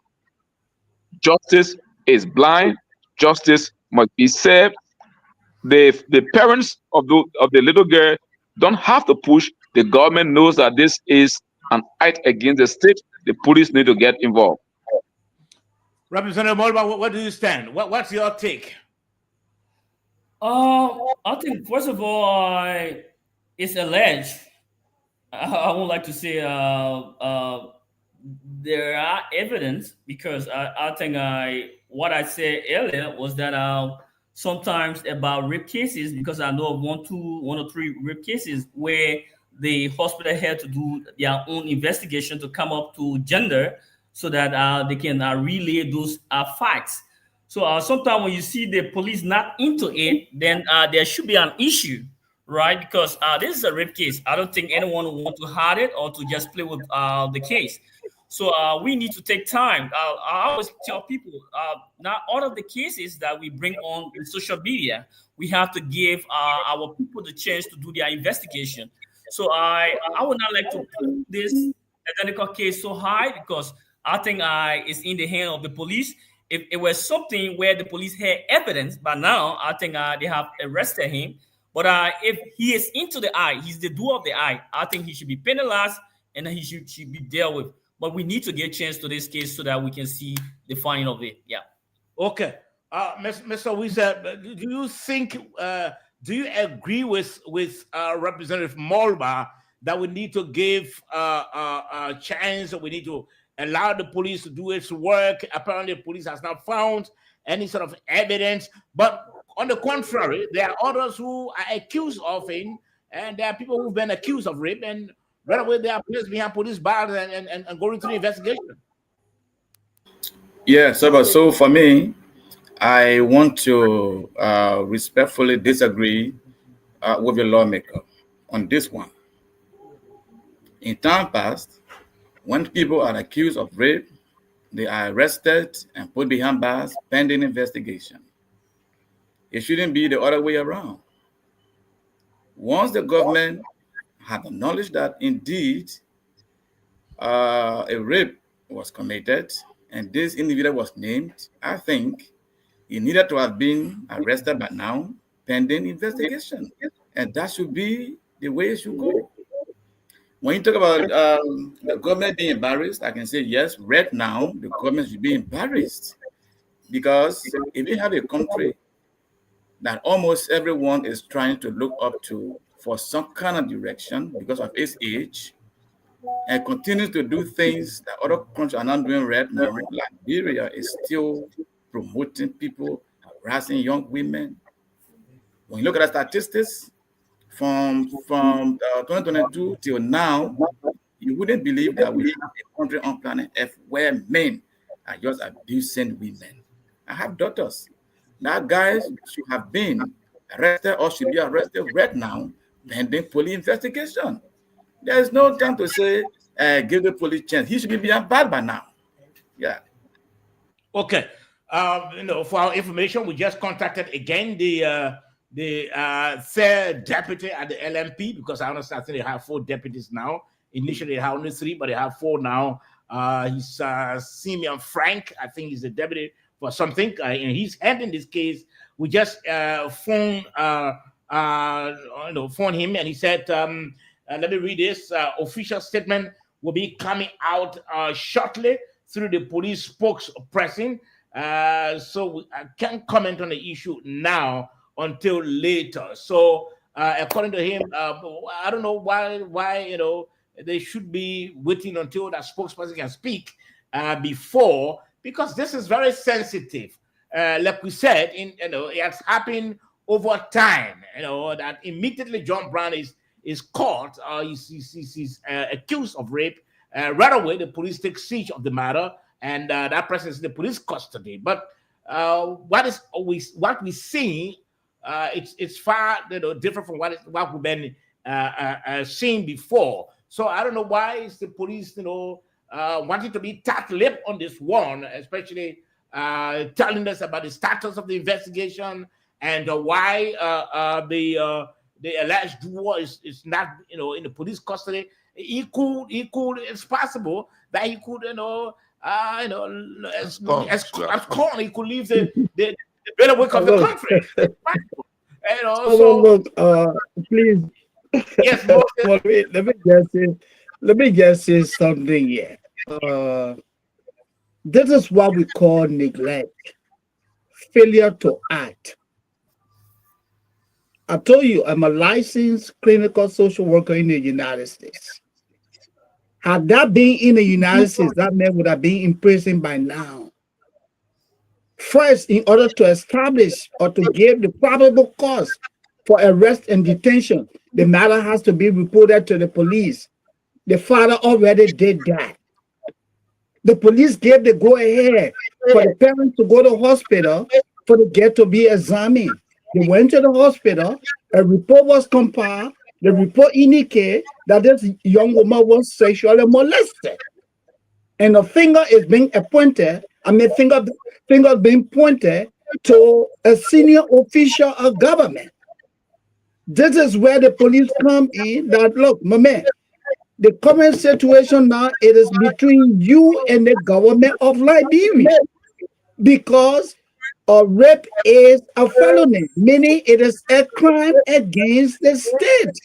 Speaker 11: Justice is blind. Justice must be served. The parents of the little girl don't have to push. The government knows that this is an act against the state. The police need to get involved.
Speaker 1: Representative Mulba, where do you stand? What's your take?
Speaker 12: I think first of all, it's alleged. I would like to say there are evidence because I think what I said earlier was that sometimes about rape cases, because I know of one or three rape cases where the hospital had to do their own investigation to come up to gender so that they can relay those facts. So sometimes when you see the police not into it, then there should be an issue, right? Because this is a rape case. I don't think anyone will want to hide it or to just play with the case. So we need to take time. I always tell people, not all of the cases that we bring on in social media, we have to give our people the chance to do their investigation. So I would not like to put this identical case so high because I think it's in the hand of the police. If it was something where the police had evidence, but now I think they have arrested him. But if he is into the eye, he's the doer of the eye, I think he should be penalized and he should be dealt with. But we need to get a chance to this case so that we can see the finding of it. Yeah.
Speaker 1: Okay. Mr. Wisa, do you think, do you agree with Representative Mulbar that we need to give a chance, or we need to allow the police to do its work? Apparently, the police has not found any sort of evidence. But on the contrary, there are others who are accused of it, and there are people who've been accused of rape, and right away they are placed behind police bars and going through the investigation.
Speaker 13: Yeah, so for me, I want to respectfully disagree with the lawmaker on this one. In time past, when people are accused of rape, they are arrested and put behind bars pending investigation. It shouldn't be the other way around. Once the government had acknowledged that indeed a rape was committed and this individual was named, I think he needed to have been arrested by now, pending investigation. And that should be the way it should go. When you talk about the government being embarrassed, I can say yes, right now, the government should be embarrassed. Because if you have a country that almost everyone is trying to look up to for some kind of direction because of its age, and continues to do things that other countries are not doing right now, Liberia is still promoting people, harassing young women. When you look at the statistics from 2022 till now, you wouldn't believe that we have a country on planet Earth where men are just abusing women. I have daughters. That guys should have been arrested or should be arrested right now, pending police investigation. There is no time to say, give the police chance. He should be being bad by now. Yeah.
Speaker 1: Okay. For our information, we just contacted again the third deputy at the LMP, because I understand they have 4 deputies now. Initially, they had only 3, but they have 4 now. He's Simeon Frank. I think he's the deputy for something, and he's handling this case. We just phoned him, and he said, let me read this. Official statement will be coming out shortly through the police spokesperson. So I can't comment on the issue now until later. So according to him, I don't know why they should be waiting until that spokesperson can speak before, because this is very sensitive. Like we said, it has happened over time. That immediately John Brown is caught, he's accused of rape. Right away, the police take siege of the matter, and that person is in the police custody. But what we see, it's far different from what we've been seeing before. So I don't know why is the police wanting to be tight-lipped on this one, especially telling us about the status of the investigation and why the alleged doer is not in the police custody. It's possible that he could as corn, he could leave the better work of the country.
Speaker 4: Please.
Speaker 1: Yes,
Speaker 4: let me just say something here. This is what we call neglect, failure to act. I told you, I'm a licensed clinical social worker in the United States. Had that been in the United States, that man would have been in prison by now. First, in order to establish or to give the probable cause for arrest and detention, the matter has to be reported to the police. The father already did that. The police gave the go-ahead for the parents to go to the hospital for the girl to be examined. They went to the hospital, a report was compiled, the report indicated that this young woman was sexually molested. And a finger is being pointed, finger being pointed to a senior official of government. This is where the police come in that, look, my man, the current situation now, it is between you and the government of Liberia, because a rape is a felony, meaning it is a crime against the state.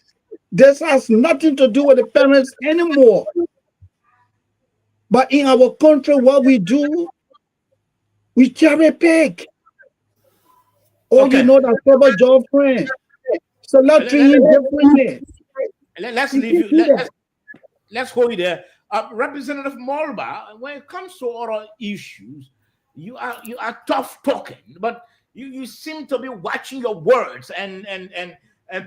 Speaker 4: This has nothing to do with the parents anymore. But in our country, what we do, we cherry pick. Oh, okay. You know that Trevor Joe friend. So let's treat him differently.
Speaker 1: Let's leave you. Let's hold you there. Representative Mulbar, when it comes to other issues, you are tough talking, but you seem to be watching your words and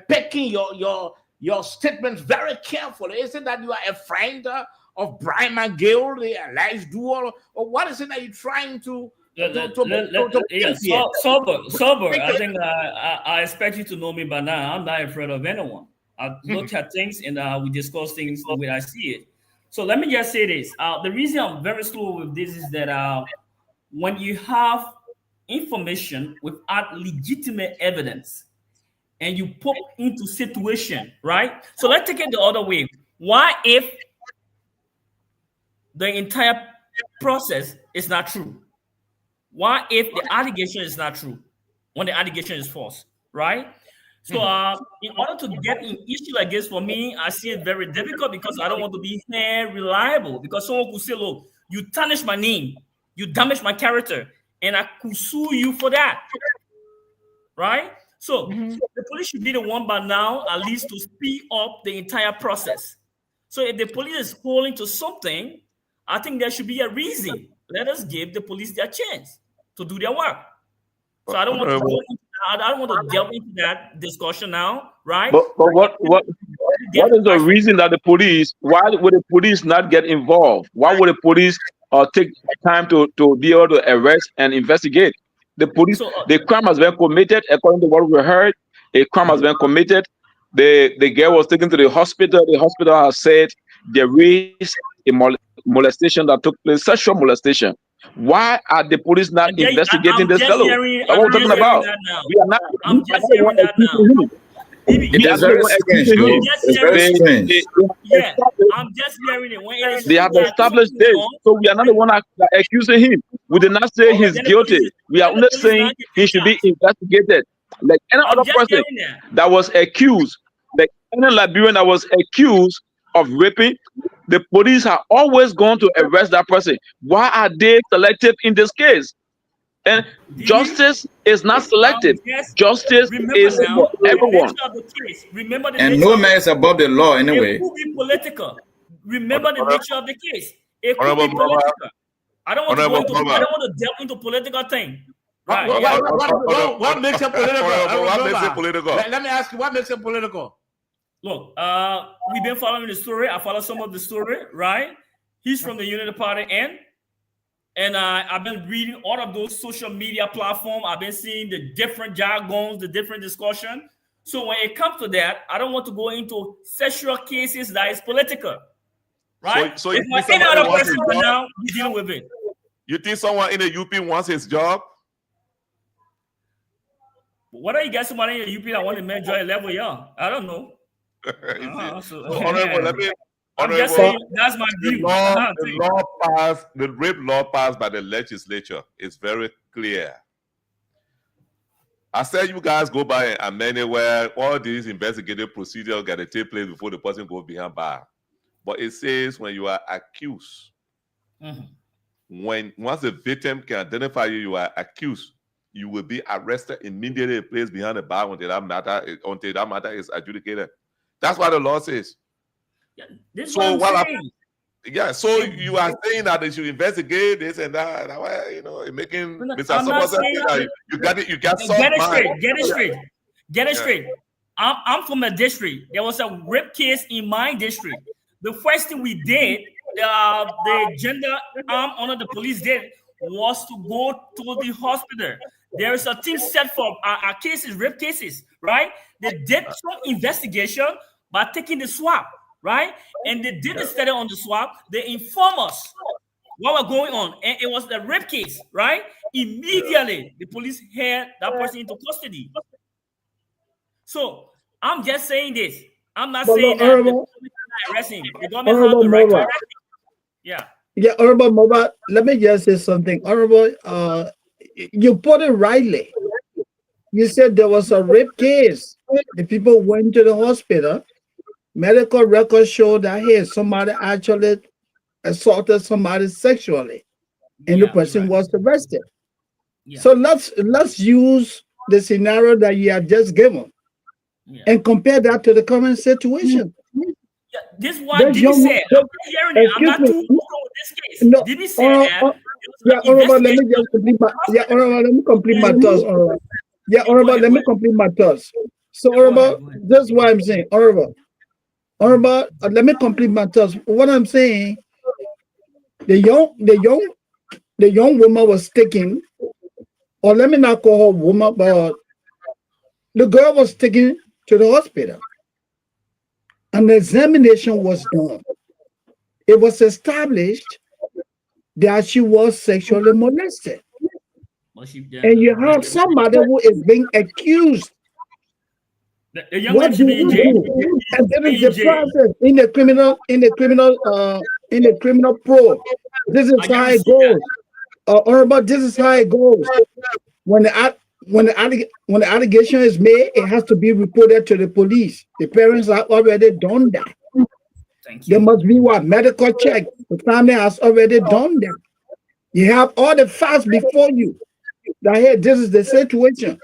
Speaker 1: picking your statements very carefully. Is it that you are a friend of Brian McGill, the alleged duo, or what is it that you're trying to?
Speaker 12: Sober. I think I expect you to know me by now. I'm not afraid of anyone. I look at things and we discuss things the way I see it. So let me just say this. The reason I'm very slow with this is that when you have information without legitimate evidence and you put into situation, right? So let's take it the other way. Why if the entire process is not true? Why if the allegation is not true when the allegation is false, right? So in order to get an issue like this, for me, I see it very difficult because I don't want to be reliable. Because someone could say, look, you tarnish my name, you damage my character, and I could sue you for that, right? So the police should be the one by now, at least, to speed up the entire process. So if the police is holding to something, I think there should be a reason. Let us give the police their chance to do their work. So I don't want to go into I don't want to delve into that discussion now, right?
Speaker 11: But what is the reason that the police? Why would the police not get involved? Why would the police take time to be able to arrest and investigate? The police, the crime has been committed according to what we heard. A crime has been committed. The girl was taken to the hospital. The hospital has said there is a molestation that took place, sexual molestation. Why are the police not investigating this fellow? That's what we're talking about. We are not.
Speaker 12: I'm just hearing that now.
Speaker 11: It is very strange.
Speaker 12: Yeah, I'm just hearing it.
Speaker 11: They have established this, so we are not the one accusing him. We did not say he's guilty. We are only saying he should be investigated, like any other person that was accused, like any Liberian that was accused of raping. The police are always going to arrest that person. Why are they selective in this case? And justice is not selective. Justice is for everyone.
Speaker 13: And no man is above the law anyway.
Speaker 12: It could be political. Remember the nature of the case. It could be political. I don't want to delve into political thing. Right.
Speaker 1: What makes it political? What makes it political? Let me ask you, what makes it political?
Speaker 12: Look, we've been following the story. I follow some of the story, right? He's from the Unity Party and I've been reading all of those social media platforms. I've been seeing the different jargons, the different discussion. So when it comes to that, I don't want to go into sexual cases that is political, right?
Speaker 5: So
Speaker 12: if my any other person right now, we deal with it.
Speaker 5: You think someone in the UP wants his job?
Speaker 12: What are you guys somebody in the UP that want to major level young? I don't know.
Speaker 5: Honorable,
Speaker 12: I'm just saying that's my view.
Speaker 5: The rape law passed by the legislature is very clear. I said you guys go by and amend where all these investigative procedures got to take place before the person goes behind bar. But it says when you are accused, once the victim can identify you, you are accused. you will be arrested immediately, placed behind the bar until that matter is adjudicated. That's what the law says.
Speaker 12: Yeah, this
Speaker 5: so
Speaker 12: what I'm saying.
Speaker 5: Yeah, so you are saying that they should investigate this and that. You know, making Mr. Somerset say that you got it. You got soft
Speaker 12: Get it
Speaker 5: mind.
Speaker 12: straight. Get it straight. Get it straight. I'm from a district. There was a rape case in my district. The first thing we did, the gender arm under the police did, was to go to the hospital. There is a team set for our cases, rape cases, right? They did some investigation by taking the swab, right? And they did a study on the swab. They inform us what was going on. And it was the rape case, right? Immediately, the police had that person into custody. So I'm just saying this. I'm not saying that the police are not arresting. The government has the right to arrest him. Yeah.
Speaker 4: Yeah, Honorable Moba, let me just say something. Honorable, you put it rightly. You said there was a rape case. The people went to the hospital. Medical records show that hey, somebody actually assaulted somebody sexually, and the person was arrested. So let's use the scenario that you have just given and compare that to the current situation.
Speaker 12: Yeah, this is what Diddy said. I'm not hearing it. I'm not too with this case.
Speaker 4: No,
Speaker 12: Diddy said that.
Speaker 4: Yeah, Honorable, let me just complete my. Yeah, Honorable, let me complete my thoughts. Honorable. Yeah, Honorable, let me complete my thoughts. So, Honorable, that's what I'm saying. Honorable, let me complete my thoughts. What I'm saying, the young woman was taken, or let me not call her woman, but the girl was taken to the hospital. An examination was done. It was established that she was sexually molested. And you have somebody who is being accused.
Speaker 12: The young man should be in jail.
Speaker 4: And there is the process in the criminal probe. This is how it goes. Honorable, this is how it goes. When the allegation is made, it has to be reported to the police. The parents have already done that. There must be what? Medical check. The family has already done that. You have all the facts before you. That hey, this is the situation.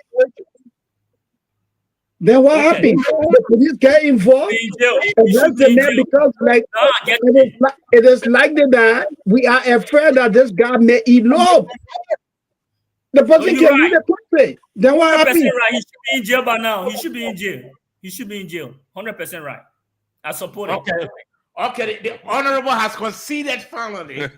Speaker 4: Then what happened? The police get involved. Arrest the man because it is likely that we are afraid that this guy may elope. The person can leave the country. Then what happened?
Speaker 12: Right. He should be in jail by now. He should be in jail. He should be in jail. 100% right. I support it.
Speaker 1: Okay, the Honorable has conceded finally.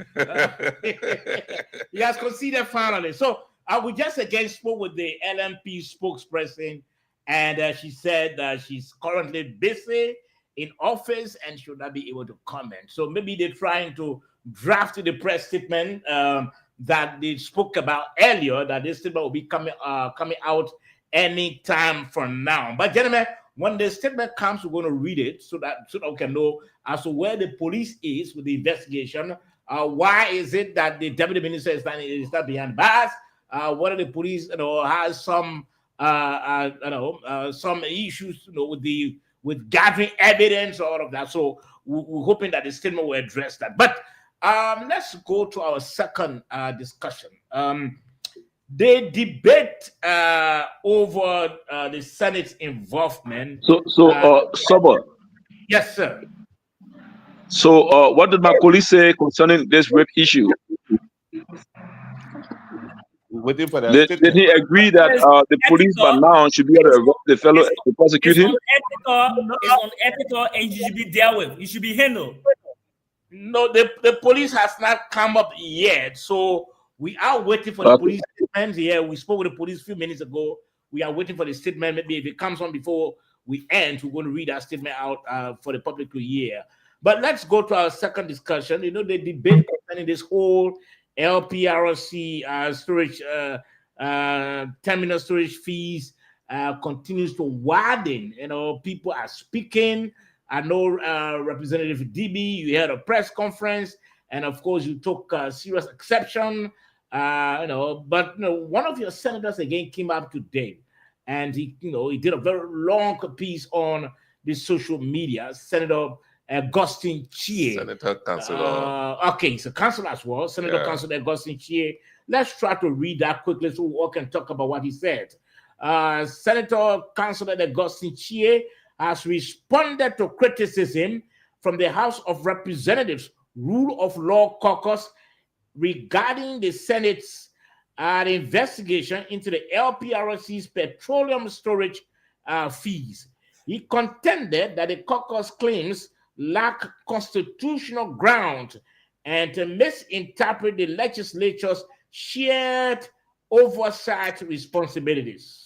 Speaker 1: He has conceded finally. So we just again spoke with the LMP spokesperson, and she said that she's currently busy in office and should not be able to comment. So maybe they're trying to draft the press statement that they spoke about earlier, that this statement will be coming out any time from now. But gentlemen, when the statement comes, we're going to read it so that we can know as to where the police is with the investigation. Why is it that the deputy minister is not behind bars? What are the police, has some, some issues, with gathering evidence, all of that. So we're hoping that the statement will address that. But let's go to our second discussion. They debate over the Senate's involvement.
Speaker 11: So, Sober.
Speaker 1: Yes, sir.
Speaker 11: So, what did Macaulay say concerning this rape issue? Did he agree that the police by now should be able to arrest the fellow to prosecute him?
Speaker 12: It's unethical and you should be dealt with. It should be handled.
Speaker 1: No, the police has not come up yet. So we are waiting for the police statement. Yeah, we spoke with the police a few minutes ago. We are waiting for the statement. Maybe if it comes on before we end, we're going to read our statement out for the public to hear. But let's go to our second discussion. The debate concerning this whole LPRC storage, terminal storage fees continues to widen. People are speaking. I know Representative DB, you had a press conference, and of course you took serious exception. But one of your senators again came up today, and he did a very long piece on the social media. Senator Augustine Chie.
Speaker 5: Senator Councilor.
Speaker 1: Okay, he's a councilor as well. Senator Councilor Augustine Chie Let's try to read that quickly so we all can talk about what he said. Senator Councilor Augustine Chie has responded to criticism from the House of Representatives Rule of Law Caucus regarding the Senate's investigation into the LPRC's petroleum storage fees. He contended that the caucus claims lack constitutional ground and to misinterpret the legislature's shared oversight responsibilities.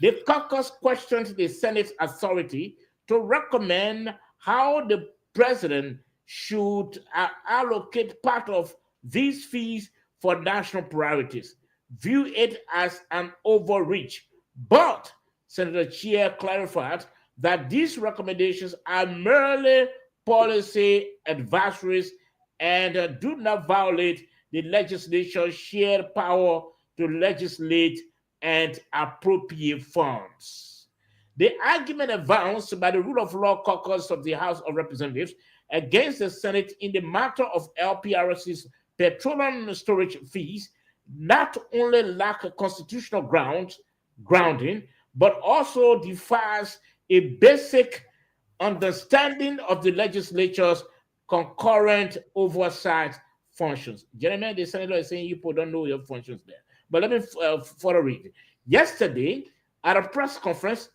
Speaker 1: The caucus questioned the Senate's authority to recommend how the president should allocate part of these fees for national priorities, view it as an overreach. But Senator Chie clarified that these recommendations are merely policy advisories and do not violate the legislature's shared power to legislate and appropriate funds. The argument advanced by the Rule of Law Caucus of the House of Representatives against the Senate in the matter of LPRC's petroleum storage fees not only lack a constitutional grounding, but also defies a basic understanding of the legislature's concurrent oversight functions. Gentlemen, the senator is saying you people don't know your functions there. But let me further read. Yesterday, at a press conference,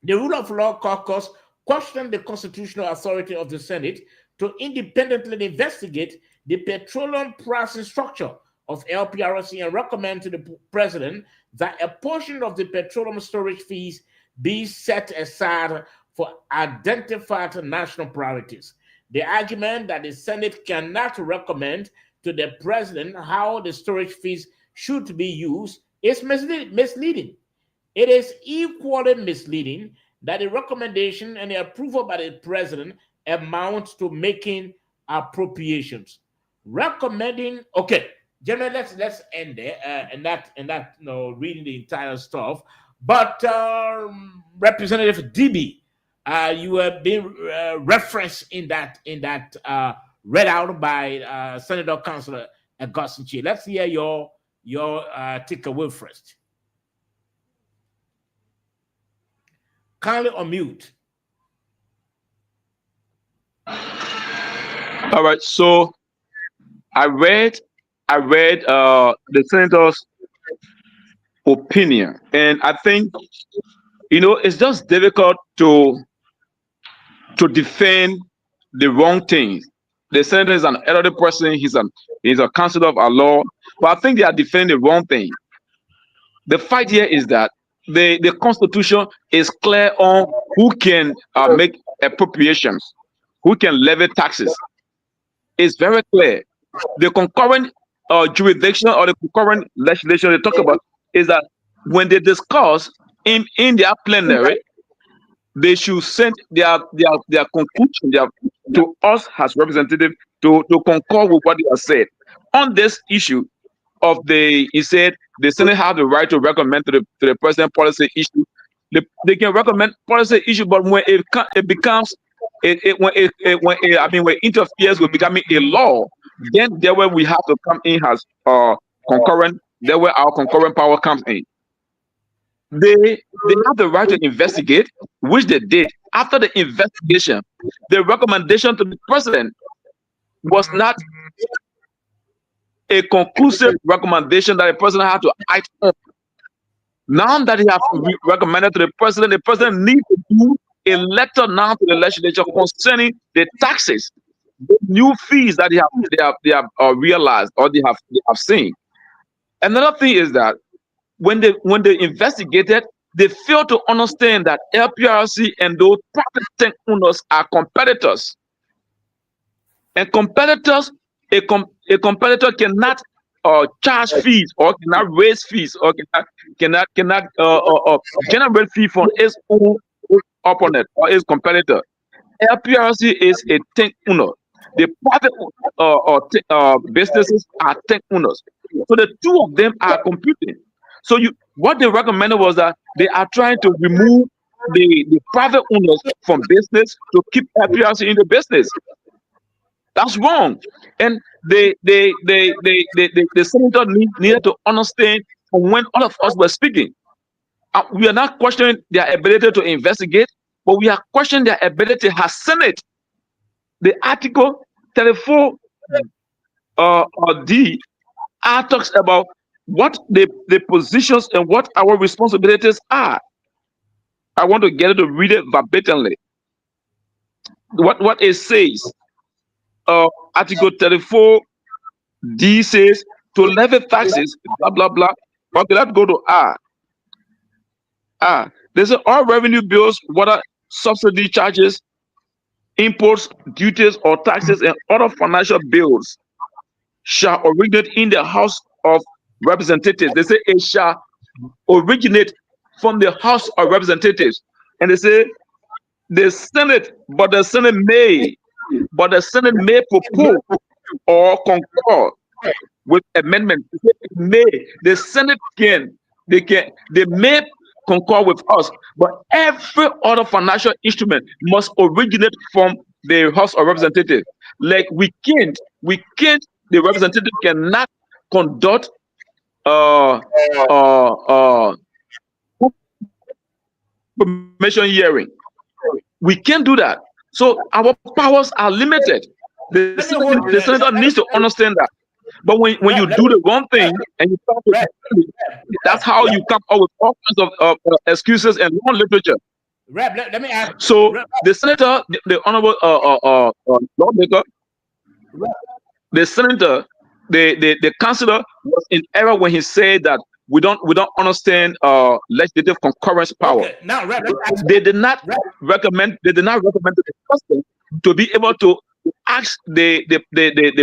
Speaker 1: the Rule of Law Caucus questioned the constitutional authority of the Senate to independently investigate the petroleum pricing structure of LPRC and recommend to the president that a portion of the petroleum storage fees be set aside for identified national priorities. The argument that the Senate cannot recommend to the president how the storage fees should be used is misleading. It is equally misleading that the recommendation and the approval by the president amounts to making appropriations. Recommending, okay, gentlemen, let's end there and that reading the entire stuff. But Representative DB, you have been referenced in that read out by Senator Councilor Augustine Chie. Let's hear your takeaway first. Kindly unmute.
Speaker 11: All right, so I read the senator's opinion, and I think it's just difficult to defend the wrong things. The senator is an elderly person; he's a counselor of our law, but I think they are defending the wrong thing. The fight here is that the Constitution is clear on who can make appropriations, who can levy taxes. It's very clear. The concurrent jurisdiction or the concurrent legislation they talk about is that when they discuss in their plenary, they should send their conclusion to us as representatives to concur with what they have said. On this issue of he said the Senate have the right to recommend to the president policy issue. They can recommend policy issue, but when it becomes when it interferes with becoming a law, then there where we have to come in as concurrent. There where our concurrent power comes in. They have the right to investigate, which they did. After the investigation, the recommendation to the president was not a conclusive recommendation that the president had to act on. Now that he has recommended to the president needs to do a letter now to the legislature concerning the taxes, the new fees that they have realized or they have seen. Another thing is that when they investigated, they failed to understand that LPRC and those private tank owners are competitors. And competitors, a competitor cannot charge fees or cannot raise fees or cannot generate fee from its own opponent or its competitor. LPRC is a tank owner. The private businesses are tank owners. So the two of them are competing. So what they recommended was that they are trying to remove the private owners from business to keep LPRC in the business. That's wrong. And the senator needed to understand when all of us were speaking. We are not questioning their ability to investigate, but we are questioning their ability as Senate. The Article 34 D talks about what the positions and what our responsibilities are. I want to get it to read it verbatimly. What it says. Article 34 D says to levy taxes, blah blah blah. Okay, let's go to R. They say all revenue bills, whether subsidy charges, imports, duties, or taxes, and other financial bills shall originate in the House of Representatives. They say it shall originate from the House of Representatives. And they say the Senate may propose or concur with amendment. The Senate they may concur with us, but every other financial instrument must originate from the House of Representatives. Like we can't, the representative cannot conduct information hearing. We can't do that. So our powers are limited. The senator needs to understand that. But when you do the wrong thing and you start to, that's how you come up with all kinds of excuses and wrong literature.
Speaker 1: Let me ask.
Speaker 11: So the senator, the honorable lawmaker, the senator, the councillor was in error when he said that we don't understand legislative concurrence power.
Speaker 1: Okay. Now,
Speaker 11: they did not recommend to the president to be able to ask the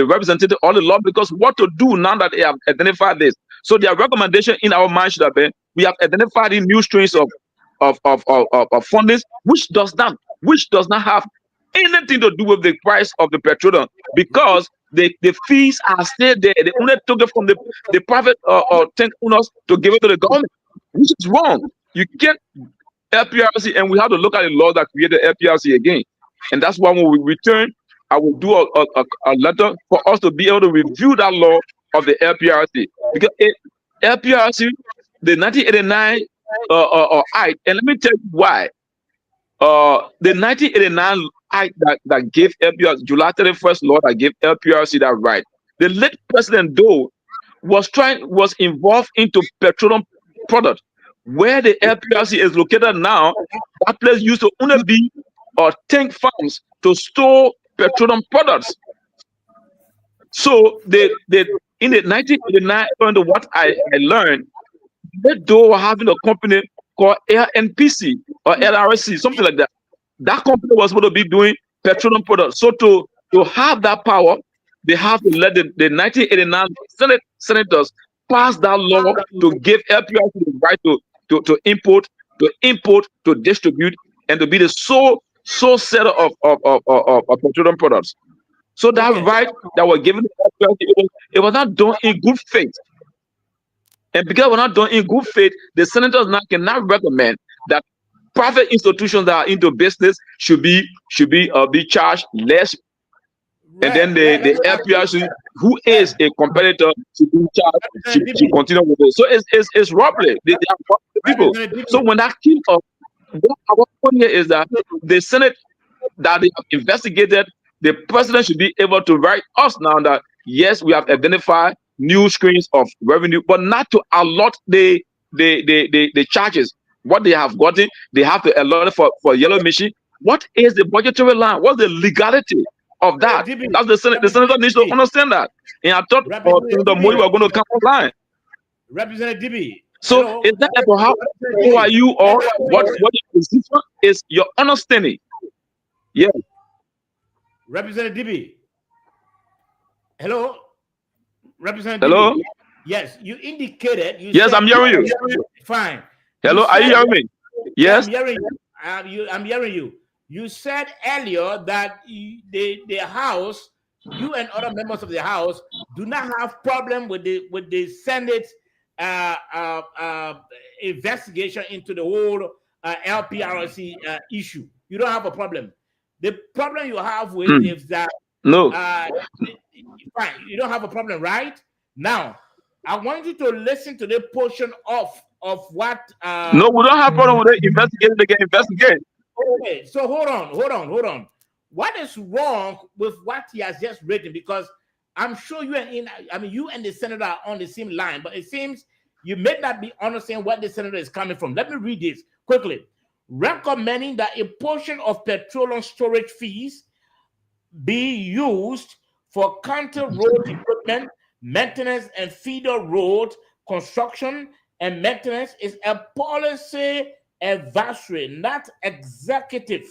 Speaker 11: representative or the law, because what to do now that they have identified this. So their recommendation in our mind should have been, we have identified in new streams of fundings, which does not have anything to do with the price of the petroleum, because the fees are still there. They only took it from the private tank owners to give it to the government, which is wrong. You can't LPRC, and we have to look at the law that created LPRC again. And that's why when we return, I will do a letter for us to be able to review that law of the LPRC, because LPRC, the 1989 Act, and let me tell you why. The 1989 Act that gave LPRC, July 31st law that gave LPRC that right. The late President Doe was involved into petroleum product. Where the LPRC is located now, that place used to only be tank farms to store petroleum products. So in the 1989, according to what I learned, they were having a company called LNPC or LRC, something like that. That company was supposed to be doing petroleum products. So to have that power, they have to let the 1989 senators pass that law to give LPRC the right to import, to distribute, and to be the sole seller of petroleum products. So that right that was given to LPRC, it was not done in good faith. And because we're not done in good faith, the senators now cannot recommend that private institutions that are into business should be charged less, and then the LPRC, who is a competitor, should be charged, should continue with it. So it's robbery. They are robbing people. So when that came up, what our point here is that the Senate that they have investigated, the president should be able to write us now that yes, we have identified new streams of revenue, but not to allot the charges. What they have gotten, they have to allot it for yellow machine. What is the budgetary line? What's the legality of that? That's the Senate. The senator needs to understand that. And I thought the money were going to come online.
Speaker 1: Representative Dibby.
Speaker 11: So is that about who are you, or what your position is, your understanding? Yeah.
Speaker 1: Representative Dibby. Hello. Representative.
Speaker 11: Hello.
Speaker 1: Dibby. Yes, you indicated.
Speaker 11: Yes, I'm hearing you.
Speaker 1: Fine.
Speaker 11: Hello, are you hearing me? Yes.
Speaker 1: I'm hearing you. You said earlier that the House, you and other members of the House, do not have problem with the Senate investigation into the whole LPRC issue. You don't have a problem. The problem you have with is that
Speaker 11: No.
Speaker 1: Fine, you don't have a problem, right? Now, I want you to listen to the portion of what.
Speaker 11: No, we don't have problem with it. Investigate again. Investigate.
Speaker 1: Okay, so hold on. What is wrong with what he has just written? Because I'm sure you and the senator are on the same line, but it seems you may not be understanding what the senator is coming from. Let me read this quickly. Recommending that a portion of petroleum storage fees be used for county road equipment, maintenance, and feeder road construction and maintenance is a policy advisory, not executive.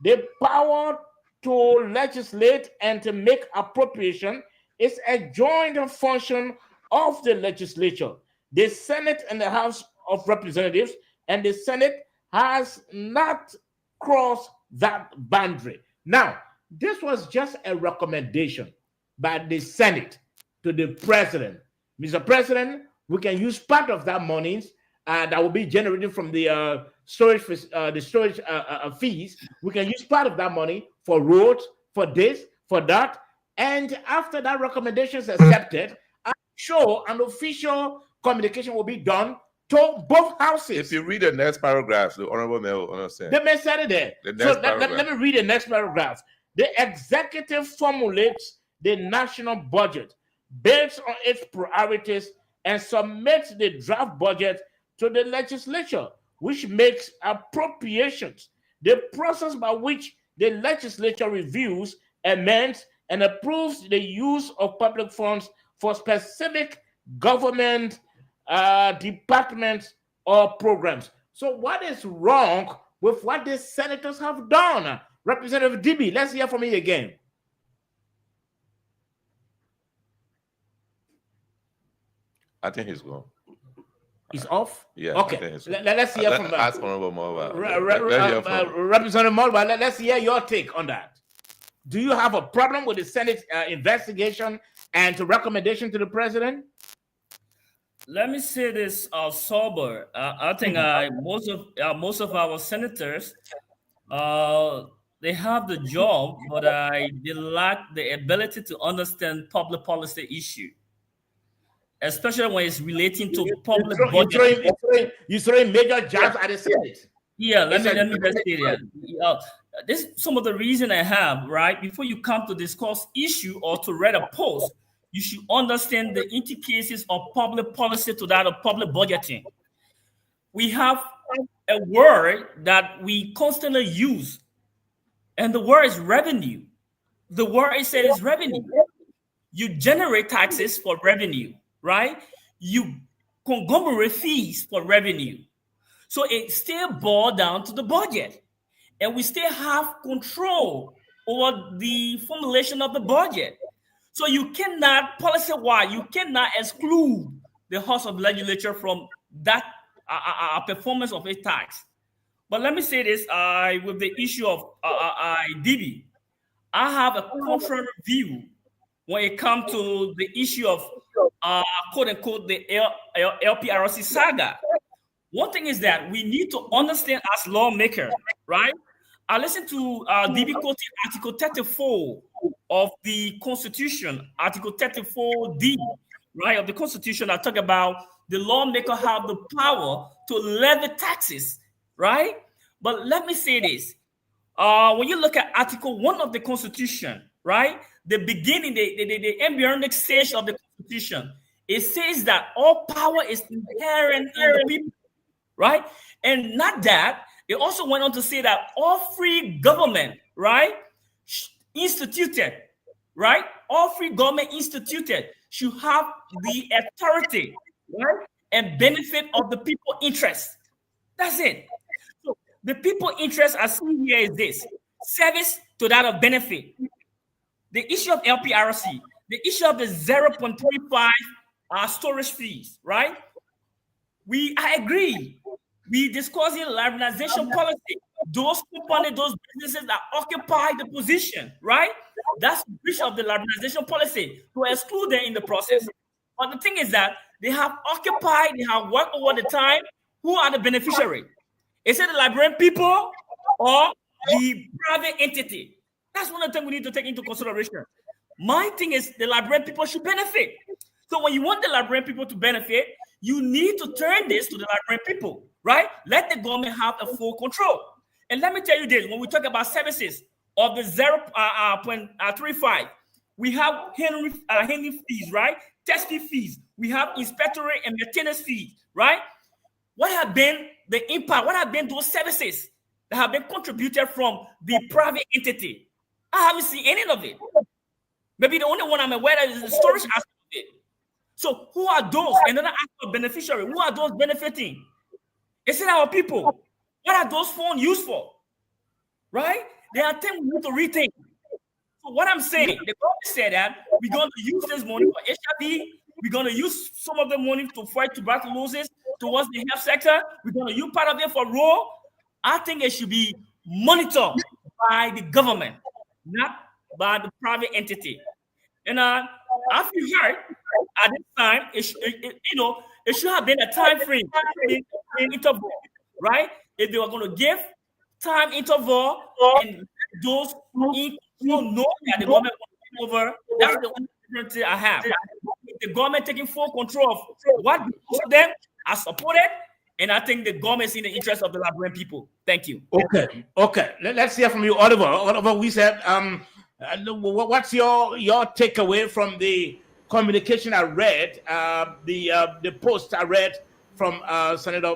Speaker 1: The power to legislate and to make appropriation is a joint function of the legislature. The Senate and the House of Representatives and the Senate has not crossed that boundary. Now, this was just a recommendation by the Senate to the president. Mr. President, we can use part of that money that will be generated from the storage fees. We can use part of that money for roads, for this, for that. And after that recommendation is accepted, I'm sure an official communication will be done to both houses.
Speaker 5: If you read the next paragraph, the Honorable Mayor will understand.
Speaker 1: They may say it there. Let me read the next paragraph. The executive formulates the national budget based on its priorities and submits the draft budget to the legislature, which makes appropriations. The process by which the legislature reviews, amends, and approves the use of public funds for specific government departments or programs. So what is wrong with what the senators have done? Representative DB, let's hear from you again.
Speaker 5: I think he's gone.
Speaker 1: He's off?
Speaker 5: Yeah.
Speaker 1: Okay. Let's hear from
Speaker 5: ask Honorable Morba.
Speaker 1: Representative Morba, let's hear your take on that. Do you have a problem with the Senate investigation and the recommendation to the president?
Speaker 12: Let me say this sober. I think most of our senators, they have the job, but they lack the ability to understand public policy issue, especially when it's relating to public budget.
Speaker 1: You're throwing major jabs at the Senate.
Speaker 12: Yeah, let me just say that. This is some of the reason I have, right? Before you come to discuss issue or to read a post, you should understand the intricacies of public policy to that of public budgeting. We have a word that we constantly use, and the word is revenue. The word is said is revenue. You generate taxes for revenue, right? You conglomerate fees for revenue. So it still boils down to the budget. And we still have control over the formulation of the budget. So you cannot, policy-wise, you cannot exclude the House of Legislature from that performance of a tax. But let me say this, with the issue of DB, I have a contrary view when it comes to the issue of, quote-unquote, the LPRC saga. One thing is that we need to understand as lawmakers, right? I listened to DB quoting Article 34 of the Constitution, Article 34D, right, of the Constitution. I talk about the lawmaker have the power to levy taxes, right? But let me say this. When you look at Article 1 of the Constitution, right, the beginning, the embryonic stage of the Constitution, it says that all power is inherent in the people, right? And not that, it also went on to say that all free government, right, instituted, right, all free government instituted should have the authority, right, and benefit of the people interest. That's it. So the people interest I see here is this: service to that of benefit. The issue of LPRC, the issue of the 0.35 storage fees, right? I agree. We discussing liberalization policy. Those companies, those businesses that occupy the position, right? That's the breach of the liberalization policy to exclude them in the process. But the thing is that they have occupied, they have worked over the time. Who are the beneficiaries? Is it the Liberian people or the private entity? That's one of the things we need to take into consideration. My thing is the Liberian people should benefit. So when you want the Liberian people to benefit, you need to turn this to the Liberian people, right? Let the government have a full control. And let me tell you this, when we talk about services of the 0.35, we have handling fees, right? Testing fees. We have inspectorate and maintenance fees, right? What have been the impact? What have been those services that have been contributed from the private entity? I haven't seen any of it. Maybe the only one I'm aware of is the storage aspect of it. So who are those? Another aspect of beneficiary. Who are those benefiting? Is it our people? What are those funds used for? Right? There are things we need to rethink. So what I'm saying, the government said that we're going to use this money for HIV. We're going to use some of the money to fight tuberculosis towards the health sector. We're going to use part of it for rural. I think it should be monitored by the government, not by the private entity. And I feel hurt at this time. It should have been a time frame in interval, right? If they were going to give time interval and those in control know that the government will take over, that's the only difference I have. If the government taking full control of what belongs to them, I support it. And I think the government is in the interest of the Liberian people. Thank you.
Speaker 1: Okay. Let's hear from you, Oliver. Oliver, we said, what's your takeaway from the communication I read, the post I read from Senator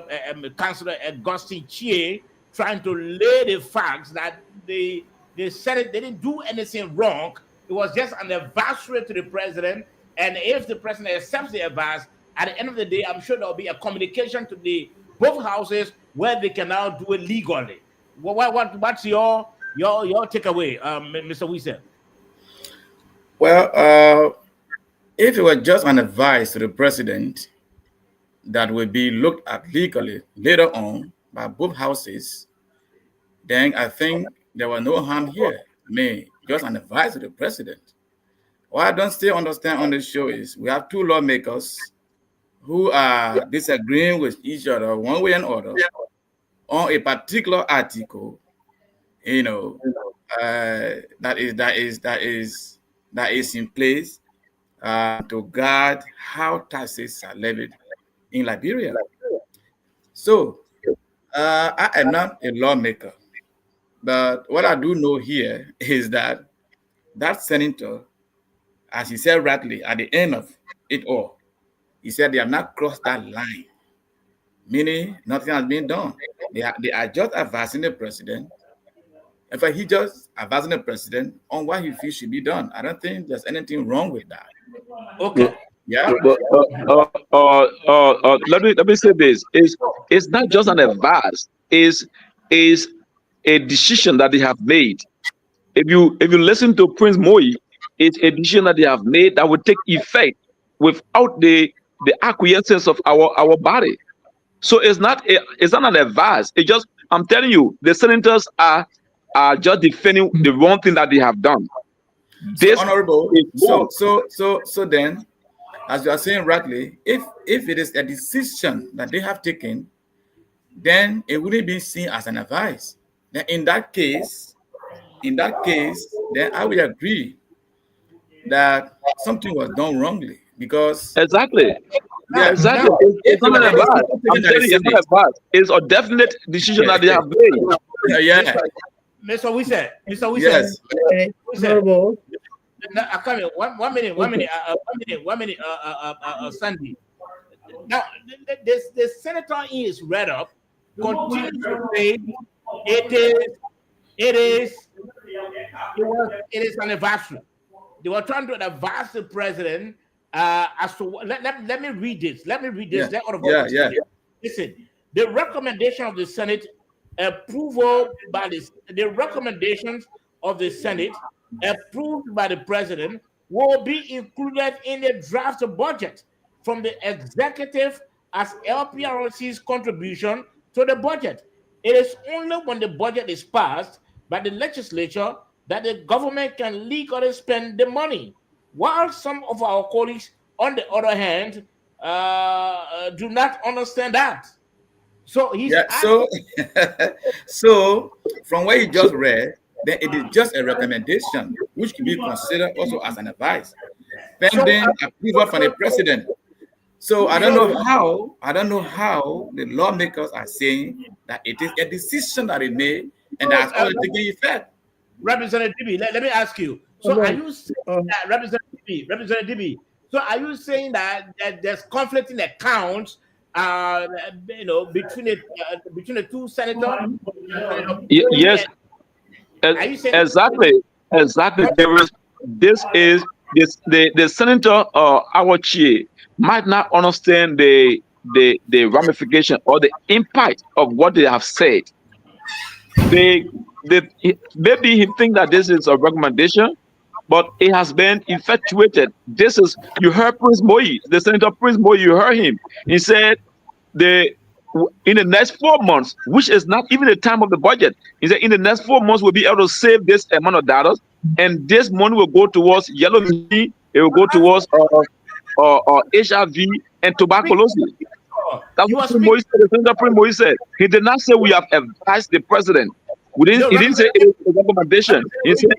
Speaker 1: Councillor Augustine Chie, trying to lay the facts that the Senate, they didn't do anything wrong. It was just an advisory to the president. And if the president accepts the advice, at the end of the day, I'm sure there'll be a communication to the both houses where they can now do it legally. What's your takeaway, Mr. Wiese?
Speaker 13: Well, if it were just an advice to the president that will be looked at legally later on by both houses, then I think there was no harm here. I mean, just an advice to the president. What I don't still understand on this show is we have two lawmakers who are disagreeing with each other one way and other on a particular article, that is in place to guard how taxes are levied in Liberia. So I am not a lawmaker, but what I do know here is that senator, as he said rightly at the end of it all, he said they have not crossed that line, meaning nothing has been done. They are just advising the president. In fact, he just advising the president on what he feels should be done. I don't think there's anything wrong with that.
Speaker 1: Okay.
Speaker 13: Yeah.
Speaker 11: Let me say this: it's not just an advice; is a decision that they have made. If you listen to Prince Moi, it's a decision that they have made that will take effect without the acquiescence of our body. So it's not an advice. It just, I'm telling you, the senators are just defending the wrong thing that they have done.
Speaker 13: This honorable. So then, as you are saying rightly, if it is a decision that they have taken, then it wouldn't be seen as an advice. Then in that case, then I will agree that something was done wrongly, because
Speaker 11: exactly. Yeah, exactly. It's not an advice. I'm telling you, it's not advice. It's a definite decision that they have made.
Speaker 13: Yeah.
Speaker 1: Mr. Wiese.
Speaker 13: Yes.
Speaker 1: I come here. One minute, Sandy. Now, the senator is read up, continues to say it is an advisory. They were trying to advise the president as to let me read this.
Speaker 13: Yeah.
Speaker 1: Listen, the recommendation of the Senate approval by the recommendations of the Senate approved by the president will be included in the draft budget from the executive as LPRC's contribution to the budget. It is only when the budget is passed by the legislature that the government can legally spend the money, while some of our colleagues, on the other hand, do not understand that. So he's
Speaker 13: so from what you just read, then it is just a recommendation, which can be considered also as an advice, pending approval from the president. So I don't know how the lawmakers are saying that it is a decision that they made and that's already taking effect.
Speaker 1: Representative Dibi, let me ask you. So are you saying that, Representative Dibi, so are you saying that there's conflicting accounts, between the two senators?
Speaker 11: Yes, exactly. The senator Awachie might not understand the ramification or the impact of what they have said. Maybe he think that this is a recommendation, but it has been effectuated. You heard Prince Moyi, the Senator Prince Moyi, you heard him. He said in the next 4 months, which is not even the time of the budget, he said in the next 4 months we'll be able to save this amount of dollars, and this money will go towards yellow meat, it will go towards HIV and tuberculosis. That's what Senator Prince Moyi said. He did not say we have advised the president. He didn't say it was a recommendation. He said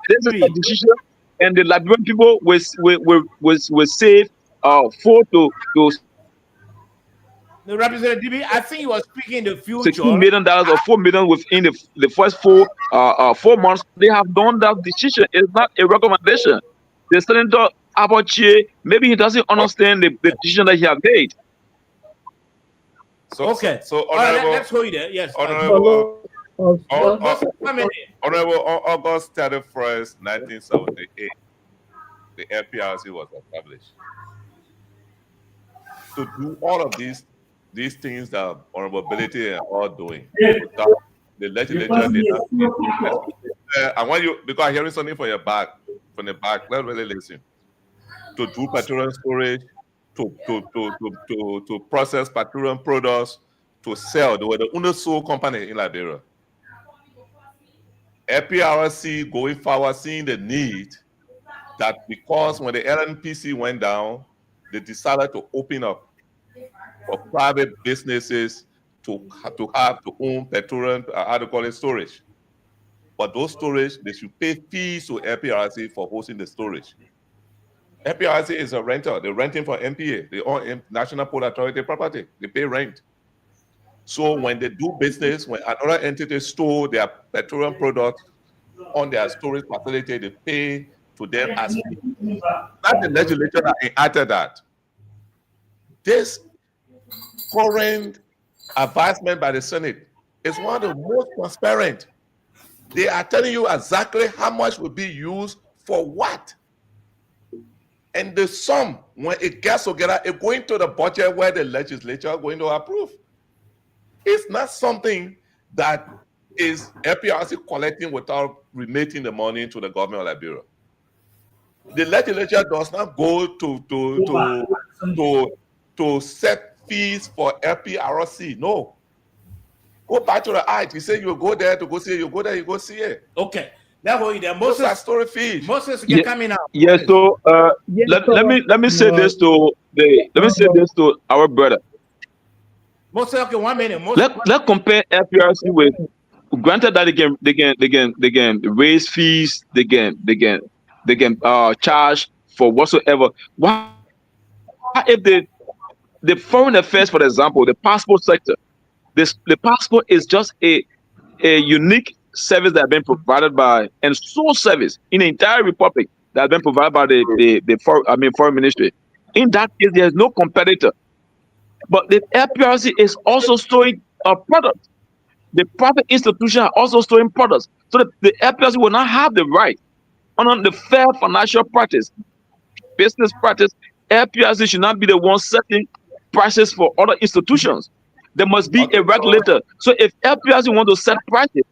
Speaker 11: this is a decision, and the Liberian people will save 4 to
Speaker 1: the Representative, I think you were speaking in the future.
Speaker 11: $16 million or $4 million within the first 4 months. They have done that decision. It's not a recommendation. The Senator Awachie, maybe he doesn't understand the decision that he has made.
Speaker 5: So
Speaker 1: Honorable, let's go there. Yes.
Speaker 5: Honorable August 31st, 1978, the FPRC was established. To do all of these things that Honorable Ability are all doing, the legislature did not. I want you, because I'm hearing something from the back, let's really listen. To do petroleum storage, to process petroleum products, to sell. They were the only sole company in Liberia. FPRC going forward, seeing the need that because when the LNPC went down, they decided to open up for private businesses to own petroleum, storage. But those storage, they should pay fees to FPRC for hosting the storage. FPRC is a renter. They're renting for NPA. They own National Port Authority property. They pay rent. So when they do business, when another entity store their petroleum products on their storage facility, they pay to them as fee. That's the legislature that enacted that. This current advancement by the Senate is one of the most transparent. They are telling you exactly how much will be used for what. And the sum, when it gets together, it's going to the budget where the legislature are going to approve. It's not something that is FPRC collecting without remitting the money to the government of Liberia. The legislature does not go to set fees for FPRC. No. Go back to the Act. He said you go there to go see it. You go there, you go see it.
Speaker 1: Okay. Now go there. Moses
Speaker 5: are story fees.
Speaker 1: Moses is coming out.
Speaker 11: Yes. So let me say this to our brother.
Speaker 1: Moses, okay, 1 minute.
Speaker 11: Let's compare FPRC with. Granted that they can raise fees, they can charge for whatsoever. Why if the foreign affairs, for example, the passport sector, the passport is just a unique service that has been provided by, and sole service in the entire republic that has been provided by the foreign ministry. In that case, there is no competitor. But the FPRC is also storing a product. The private institutions are also storing products. So the FPRC will not have the right on the fair financial practice, business practice. FPRC should not be the one setting prices for other institutions. There must be a regulator. So if FPRC want to set prices,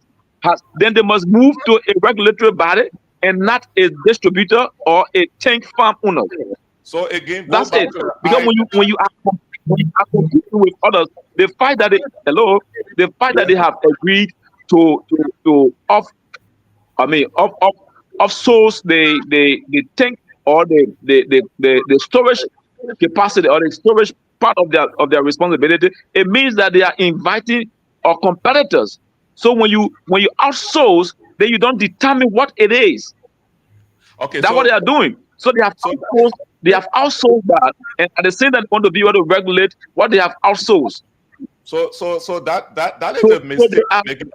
Speaker 11: then they must move to a regulatory body and not a distributor or a tank farm owner.
Speaker 5: So again,
Speaker 11: that's it. Because when you are competing with others, the fact that they have agreed to outsource the tank or the storage capacity or the storage part of their responsibility, it means that they are inviting our competitors. So when you outsource, then you don't determine what it is.
Speaker 5: Okay,
Speaker 11: that's
Speaker 5: so,
Speaker 11: what they are doing. So they have outsourced that, and at the same time they want to be able to regulate what they have outsourced.
Speaker 5: So that is a mistake you're making.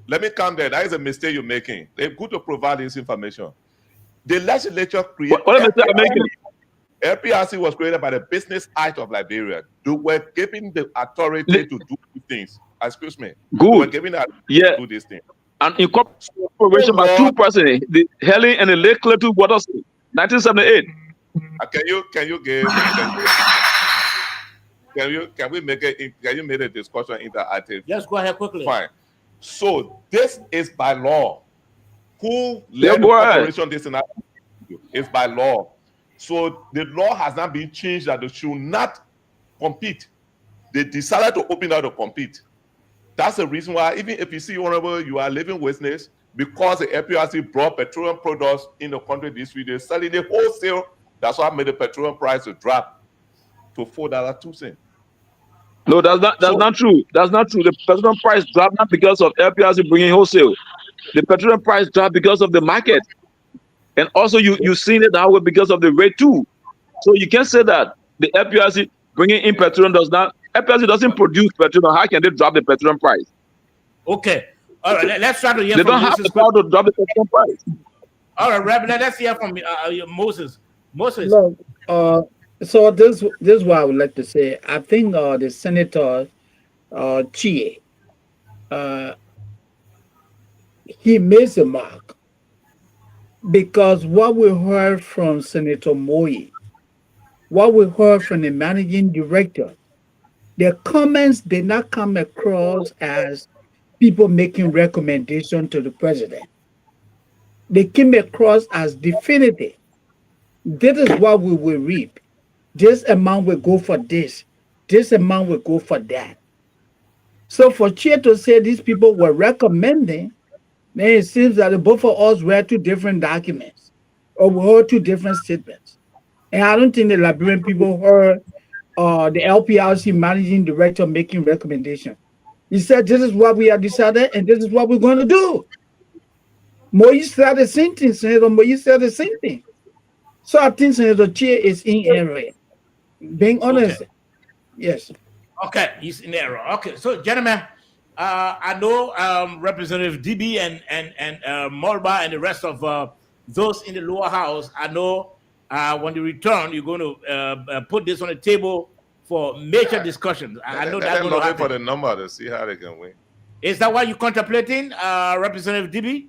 Speaker 5: Let me come there. That is a mistake you're making. They're good to provide this information. The legislature created LPRC was created by the Business Act of Liberia. They were given the authority to do these things. Excuse me.
Speaker 11: Good.
Speaker 5: They were given the authority to do these things.
Speaker 11: And incorporation by two persons, the Helen and the Lake Clayton Waters, 1978.
Speaker 5: Can we make it? Can you make a discussion interactive?
Speaker 1: Yes, go ahead quickly.
Speaker 5: Fine. So this is by law. Who led the corporation? This and that is by law. So the law has not been changed that they should not compete. They decided to open out to compete. That's the reason why, even if you see, Honorable, you are living witness, because the LPRC brought petroleum products in the country this week, they're selling the wholesale. That's why I made the petroleum price to drop to $4.02.
Speaker 11: No, that's not true. That's not true. The petroleum price dropped not because of LPRC bringing wholesale. The petroleum price dropped because of the market. And also you've seen it that way because of the rate too. So you can't say that the LPRC bringing in petroleum LPRC doesn't produce petroleum. How can they drop the petroleum price?
Speaker 1: Okay. All right, let's try to hear
Speaker 11: they
Speaker 1: from
Speaker 11: don't have the power to drop the petroleum price.
Speaker 1: All right, Reverend, let's hear from Moses.
Speaker 4: Look, so this is what I would like to say. I think the Senator Chie, he missed the mark, because what we heard from Senator Moi, what we heard from the managing director, their comments did not come across as people making recommendations to the president. They came across as definitive. This is what we will reap. This amount will go for this. This amount will go for that. So for Chair to say these people were recommending, then it seems that both of us read two different documents, or we heard two different statements. And I don't think the Liberian people heard the LPRC managing director making recommendation. He said, this is what we have decided, and this is what we're going to do. Moise said the same thing. Senator Moise said the same thing. So I think Senator Chair is in error. Being honest, okay. Yes.
Speaker 1: Okay, he's in error. Okay, so gentlemen, I know Representative DB and Morba and the rest of those in the lower house. I know when you return, you're going to put this on the table for major discussions. I know that's going to happen.
Speaker 5: For the number to see how they can win.
Speaker 1: Is that what you're contemplating, Representative DB?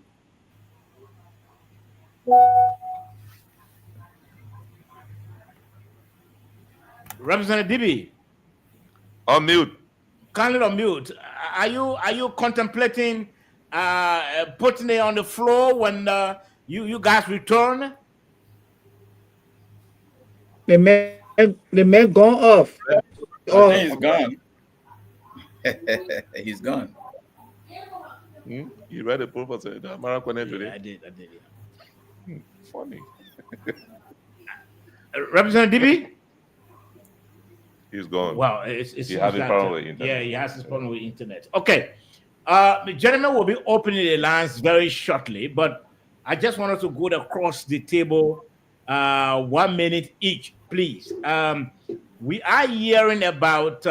Speaker 1: Representative DB.
Speaker 5: On mute.
Speaker 1: Kindly on mute. Are you contemplating putting it on the floor when you guys return?
Speaker 4: The man gone off.
Speaker 13: Oh, he's gone. He's gone.
Speaker 5: You read the purpose of the American today?
Speaker 1: I did.
Speaker 5: Yeah. Funny.
Speaker 1: Representative DB?
Speaker 5: He's gone.
Speaker 1: Wow, it's
Speaker 5: he has a problem with internet.
Speaker 1: Yeah, he has a problem with internet. Okay, the gentleman will be opening the lines very shortly, but I just wanted to go across the table 1 minute each, please. We are hearing about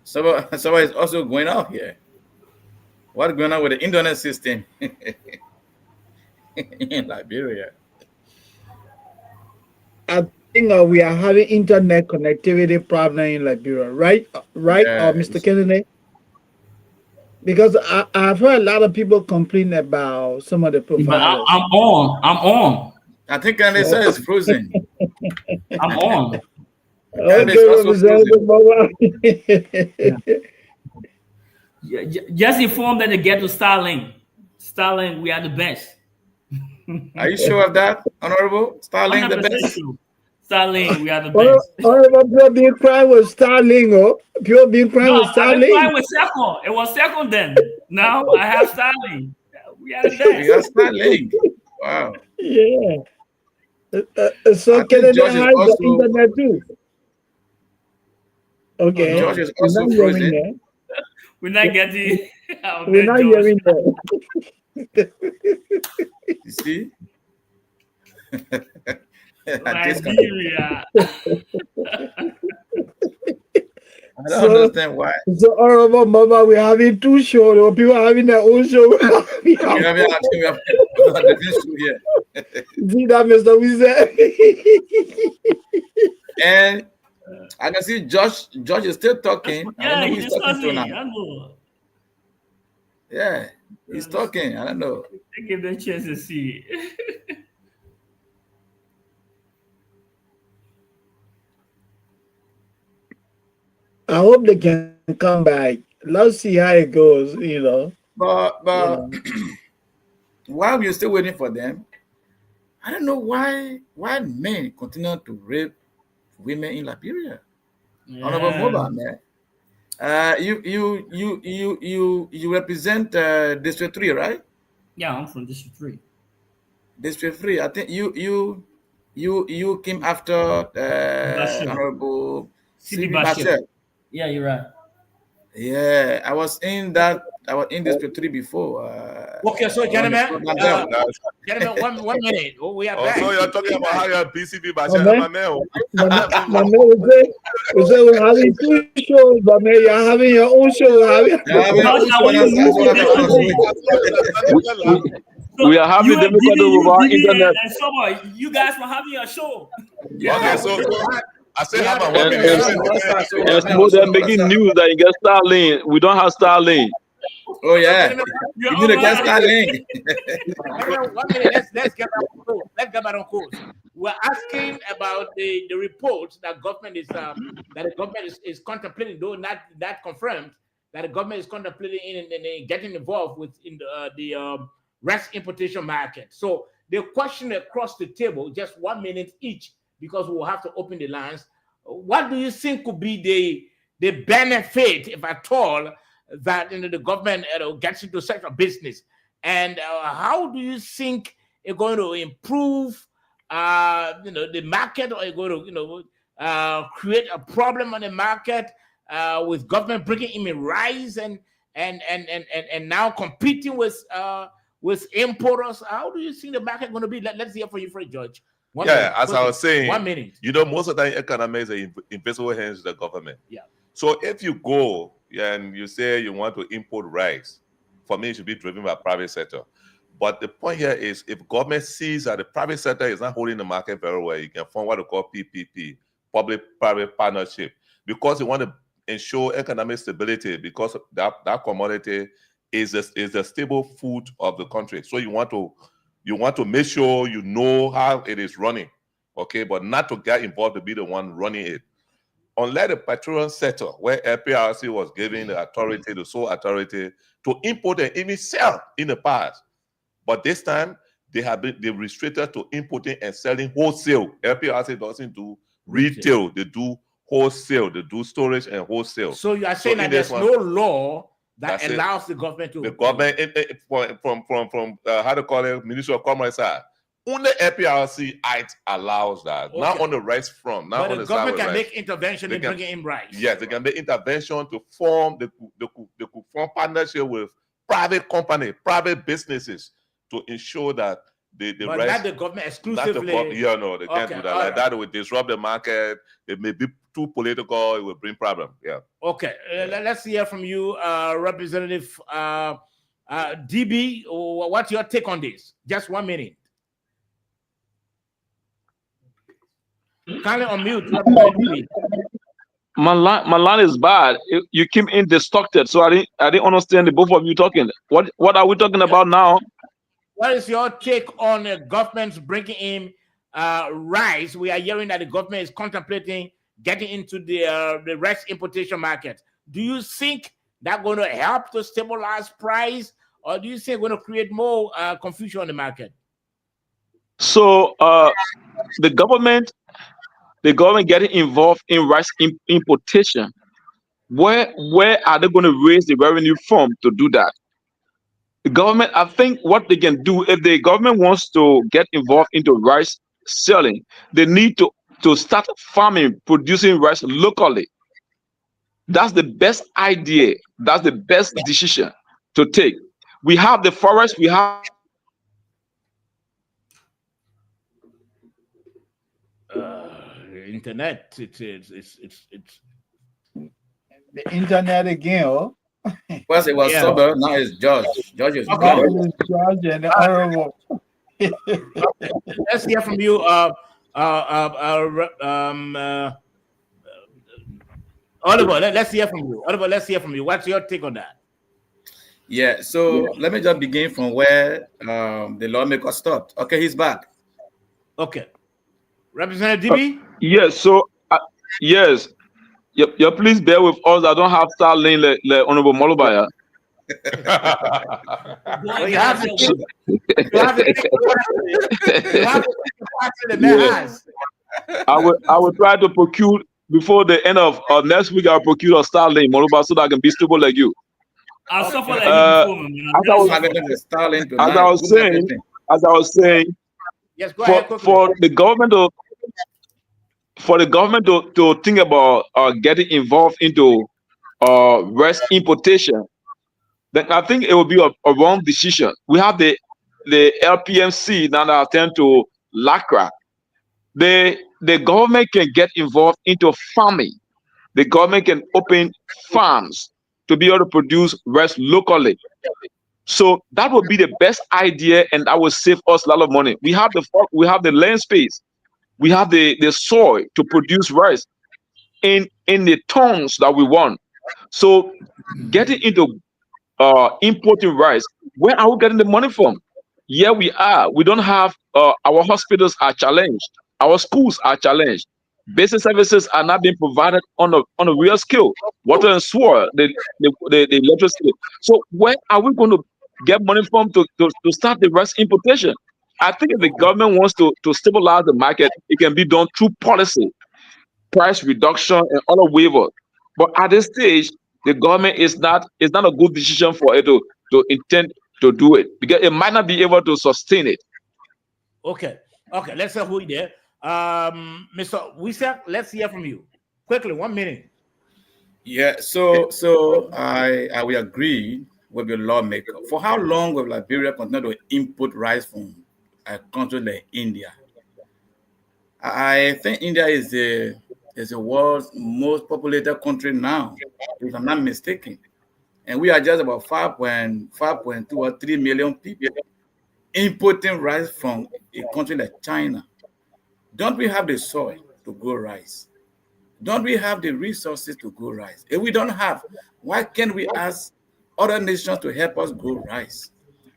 Speaker 13: somebody is also going out here. What's going on with the internet system in Liberia?
Speaker 4: I think we are having internet connectivity problem in Liberia, right? Yes. Mr. Kennedy? Because I've heard a lot of people complain about some of the providers.
Speaker 12: I'm on.
Speaker 13: I think Kennedy said it's frozen.
Speaker 12: I'm on. Just inform them to get to Starlink. Starlink, we are the best.
Speaker 13: Are you sure of that, Honorable? Starlink the best?
Speaker 12: Sure. Starlink, we are the best.
Speaker 4: People being crying with Starlink, oh? People being crying with Starlink.
Speaker 12: Crying with Second. It was Second then. Now I have Starlink. We are the best.
Speaker 13: We got Starlink. Wow.
Speaker 4: Yeah. So Kennedy has the internet too. Okay.
Speaker 13: George is also frozen.
Speaker 12: We're not getting.
Speaker 4: We're not hearing that.
Speaker 13: You see?
Speaker 12: Nigeria.
Speaker 13: I don't understand why.
Speaker 4: So, Honorable Mama, we're having two shows, or people are having their own show. We have
Speaker 13: a different show here.
Speaker 4: See that, Mr. Wizard?
Speaker 13: And I can see Josh is still talking. I don't know who he's talking to now. Yeah, he's talking. I don't know.
Speaker 12: Give them a chance to see.
Speaker 4: I hope they can come back. Let's see how it goes,
Speaker 13: But while we're still waiting for them, I don't know why men continue to rape women in Liberia.
Speaker 12: Yeah.
Speaker 13: Honorable Mobile, man. You represent District 3, right?
Speaker 12: Yeah, I'm from District 3.
Speaker 13: District 3. I think you came after Honorable
Speaker 12: C.B.
Speaker 13: Bashir.
Speaker 12: Yeah, you're right.
Speaker 13: Yeah, I was in District 3 before.
Speaker 1: Okay, so gentlemen, 1 minute. Oh, we are back.
Speaker 5: So you're talking about how you're PCB Bashir.
Speaker 4: My man we say we're having two shows, but man, you're having your own show.
Speaker 11: We are having difficulty with our internet.
Speaker 12: And somebody, you guys were having a show.
Speaker 5: Yeah. Okay, so I still have a 1 minute.
Speaker 11: And they're making news that you get Starlink. We don't have Starlink.
Speaker 13: Oh yeah, you need to get Starlink.
Speaker 1: 1 minute. Let's get back on course. We're asking about the reports that government is is contemplating, though not confirmed, that the government is contemplating in getting involved with the rice importation market. So the question across the table, just 1 minute each, because we'll have to open the lines. What do you think could be the benefit, if at all, that the government gets into such a business, and how do you think it's going to improve the market, or going to create a problem on the market with government bringing in rice and now competing with importers? How do you think the market going to be? Let's hear from you, Fred George.
Speaker 5: As I was saying,
Speaker 1: 1 minute.
Speaker 5: Most of the time economics are invisible hands of the government.
Speaker 1: Yeah.
Speaker 5: So if you go and you say you want to import rice, for me, it should be driven by private sector. But the point here is, if government sees that the private sector is not holding the market very well, you can form what we call PPP, public-private partnership, because you want to ensure economic stability, because that commodity is the stable food of the country. So you want to make sure you know how it is running, okay, but not to get involved to be the one running it. Unlike the petroleum sector, where LPRC was given the authority, the sole authority, to import and even sell in the past. But this time, they restricted to importing and selling wholesale. LPRC doesn't do retail, they do wholesale, they do storage and wholesale.
Speaker 1: So you are saying that there's no law that allows the government to...
Speaker 5: The government, from how to call it, Ministry of Commerce, only LPRC Act allows that. Okay. Not on the rice front. Not
Speaker 1: but
Speaker 5: on
Speaker 1: the
Speaker 5: the
Speaker 1: government can
Speaker 5: rice.
Speaker 1: Make intervention in bringing in rice.
Speaker 5: Yes, they can make intervention to form, they could form partnership with private company, private businesses to ensure that the
Speaker 1: but
Speaker 5: rice...
Speaker 1: not the government exclusively.
Speaker 5: They can't do that. Like that, it would disrupt the market. It may be too political. It will bring problem. Yeah.
Speaker 1: Okay. Let's hear from you, Representative DB. What's your take on this? Just 1 minute. Kindly unmute.
Speaker 11: My line is bad. You came in distracted, so I didn't understand the both of you talking. What are we talking about now?
Speaker 1: What is your take on the government's bringing in rice? We are hearing that the government is contemplating getting into the rice importation market. Do you think that's going to help to stabilize price, or do you think it's going to create more confusion on the market?
Speaker 11: So the government getting involved in rice importation. Where are they going to raise the revenue from to do that? The government, I think what they can do, if the government wants to get involved into rice selling, they need to start farming, producing rice locally. That's the best idea. That's the best decision to take. We have the forest. We have
Speaker 1: internet. It's
Speaker 4: the internet again. Oh.
Speaker 13: First it was Sober, now it's George. George is
Speaker 4: gone. George and Honorable.
Speaker 1: Let's hear from you. Oliver, let's hear from you. Oliver, let's hear from you. What's your take on that?
Speaker 13: Yeah, so let me just begin from where the lawmaker stopped. Okay, he's back.
Speaker 1: Okay. Representative DB?
Speaker 11: Yes, so yes. Yeah, please bear with us. I don't have Starlink like Honorable Molobaya.
Speaker 1: Well, you have to yes.
Speaker 11: I will try to procure before the end of next week. I'll procure a Starlink Molobaya so that I can be stable like you.
Speaker 12: I'll suffer like you
Speaker 11: before, as I was saying,
Speaker 1: yes, go ahead,
Speaker 11: for the government to think about getting involved into rice importation, then I think it will be a wrong decision. We have the LPMC now that attend to LACRA. The government can get involved into farming. The government can open farms to be able to produce rice locally. So that would be the best idea, and that will save us a lot of money. We have the land space. We have the soil to produce rice in the tons that we want. So getting into importing rice, where are we getting the money from? Yeah, we are. We don't have our hospitals are challenged. Our schools are challenged. Basic services are not being provided on a real scale. Water and sewer, the electricity. So where are we going to get money from to start the rice importation? I think if the government wants to stabilize the market, it can be done through policy, price reduction, and other waivers. But at this stage, the government is not a good decision for it to intend to do it because it might not be able to sustain it.
Speaker 1: Okay, let's say who is there. Mr. Wisak, let's hear from you quickly. 1 minute.
Speaker 13: Yeah, so I will agree with the lawmaker. For how long will Liberia continue to import rice from a country like India? I think India is the world's most populated country now, if I'm not mistaken. And we are just about 5.2 or 3 million people importing rice from a country like China. Don't we have the soil to grow rice? Don't we have the resources to grow rice? If we don't have, why can't we ask other nations to help us grow rice?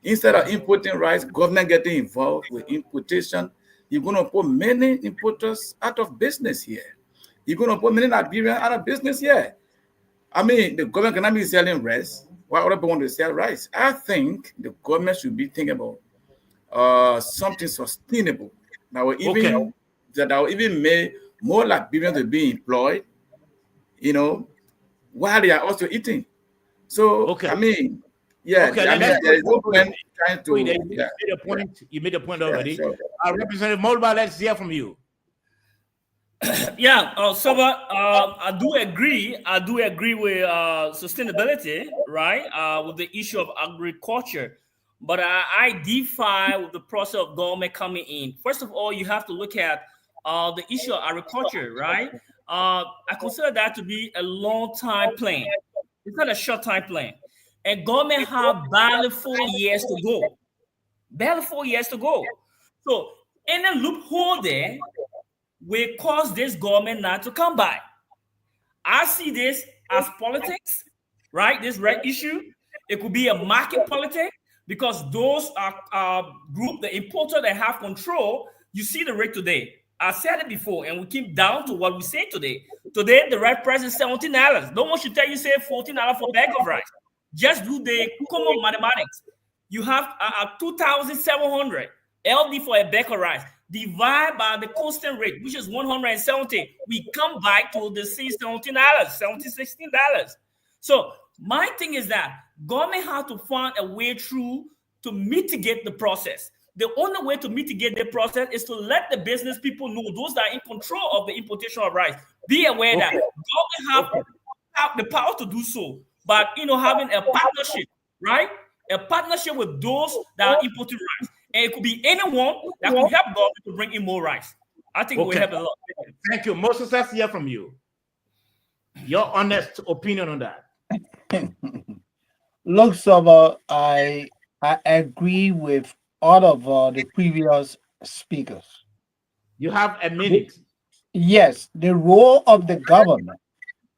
Speaker 13: Instead of importing rice, government getting involved with importation, you're going to put many importers out of business here. You're going to put many Liberians out of business here. I mean, the government cannot be selling rice while other people want to sell rice. I think the government should be thinking about something sustainable that will even make more Liberians to be employed, while they are also eating. So, I mean, yeah, there is no point trying to.
Speaker 1: You made a point already.
Speaker 13: Yeah, sure.
Speaker 1: Representative Molba, let's hear from you.
Speaker 12: Yeah, I do agree. I do agree with sustainability, right? With the issue of agriculture, but I defy with the process of government coming in. First of all, you have to look at the issue of agriculture, right? I consider that to be a long-time plan. It's not a short-time plan. And government have barely 4 years to go. Barely 4 years to go. So any loophole there will cause this government not to come by. I see this as politics, right? This red issue. It could be a market politics because those are group, the importer that have control. You see the rate today. I said it before, and we keep down to what we say today. Today, the right price is $17. No one should tell you, say $14 for a bag of rice. Just do the common mathematics. You have 2,700 LD for a bag of rice. Divide by the constant rate, which is 170. We come back to the $17, $16. So my thing is that government has to find a way through to mitigate the process. The only way to mitigate the process is to let the business people know, those that are in control of the importation of rice, be aware that government have the power to do so, but having a partnership, right? A partnership with those that are importing rice, and it could be anyone that could help government to bring in more rice. I think we have a lot.
Speaker 1: Thank you, Moses. Let's hear from you. Your honest opinion on that.
Speaker 4: Look, Saba, I agree with all of the previous speakers.
Speaker 1: You have a minute.
Speaker 4: Yes, the role of the government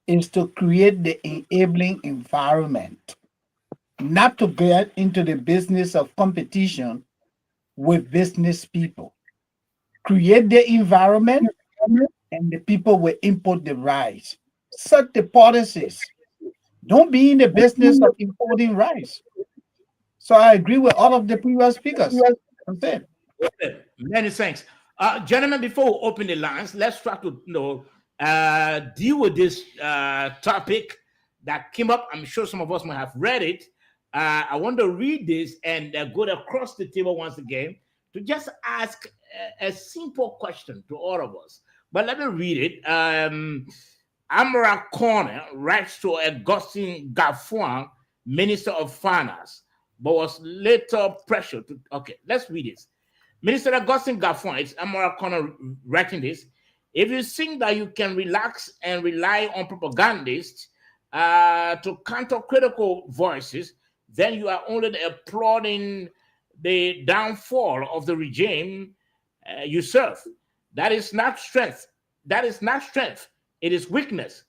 Speaker 4: is to create the enabling environment, not to get into the business of competition with business people. Create the environment, and the people will import the rice. Set the policies. Don't be in the business of importing rice. So I agree with all of the previous speakers. That's it.
Speaker 1: Many thanks. Gentlemen, before we open the lines, let's try to deal with this topic that came up. I'm sure some of us might have read it. I want to read this and go across the table once again to just ask a simple question to all of us. But let me read it. Amara Corner writes to Augustine Gafuan, Minister of Finance, but was later pressured to. Okay, let's read this. Minister Augustine Gafuan, it's Amara Corner writing this. If you think that you can relax and rely on propagandists to counter critical voices, then you are only applauding the downfall of the regime you serve. That is not strength. That is not strength. It is weakness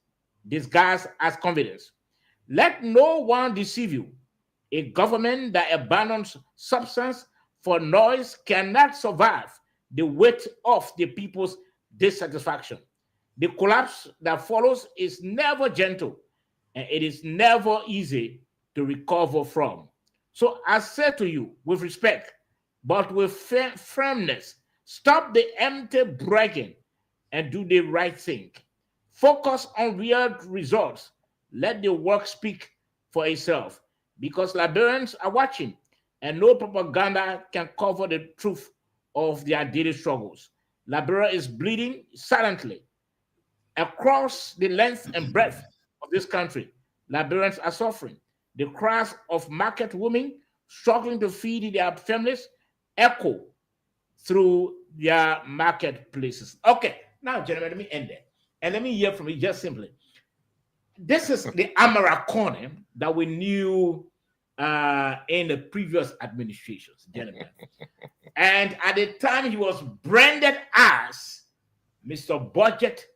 Speaker 1: disguised as confidence. Let no one deceive you. A government that abandons substance for noise cannot survive the weight of the people's dissatisfaction. The collapse that follows is never gentle, and it is never easy to recover from. So I say to you with respect, but with firmness, stop the empty bragging and do the right thing. Focus on real results. Let the work speak for itself, because Liberians are watching, and no propaganda can cover the truth of their daily struggles. Liberia is bleeding silently across the length and breadth of this country. Liberians are suffering. The cries of market women struggling to feed their families echo through their marketplaces. Okay, now, gentlemen, let me end there. And let me hear from you just simply. This is the Amara Corner that we knew in the previous administrations, gentlemen. And at the time, he was branded as Mr. Budget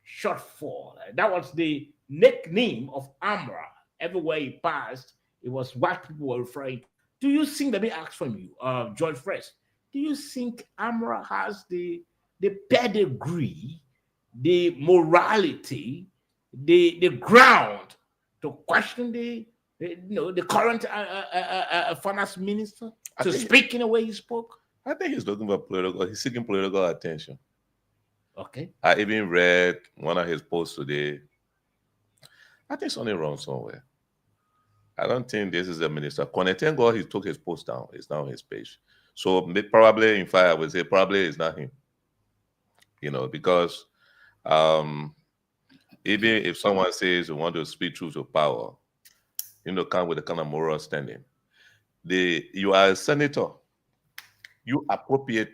Speaker 1: Shortfall. That was the nickname of Amara. Everywhere he passed, it was what people were referring to. Do you think, let me ask from you, George Fresh, do you think Amara has the pedigree, the morality, the ground to question the current finance minister to speak in the way he spoke?
Speaker 5: I think he's looking for political. He's seeking political attention.
Speaker 1: Okay.
Speaker 5: I even read one of his posts today. I think something wrong somewhere. I don't think this is the minister. Thank God he took his post down. It's now on his page. So probably, in fact, I would say probably it's not him. Because even if someone says you want to speak truth to power, come with a kind of moral standing. You are a senator. You appropriate.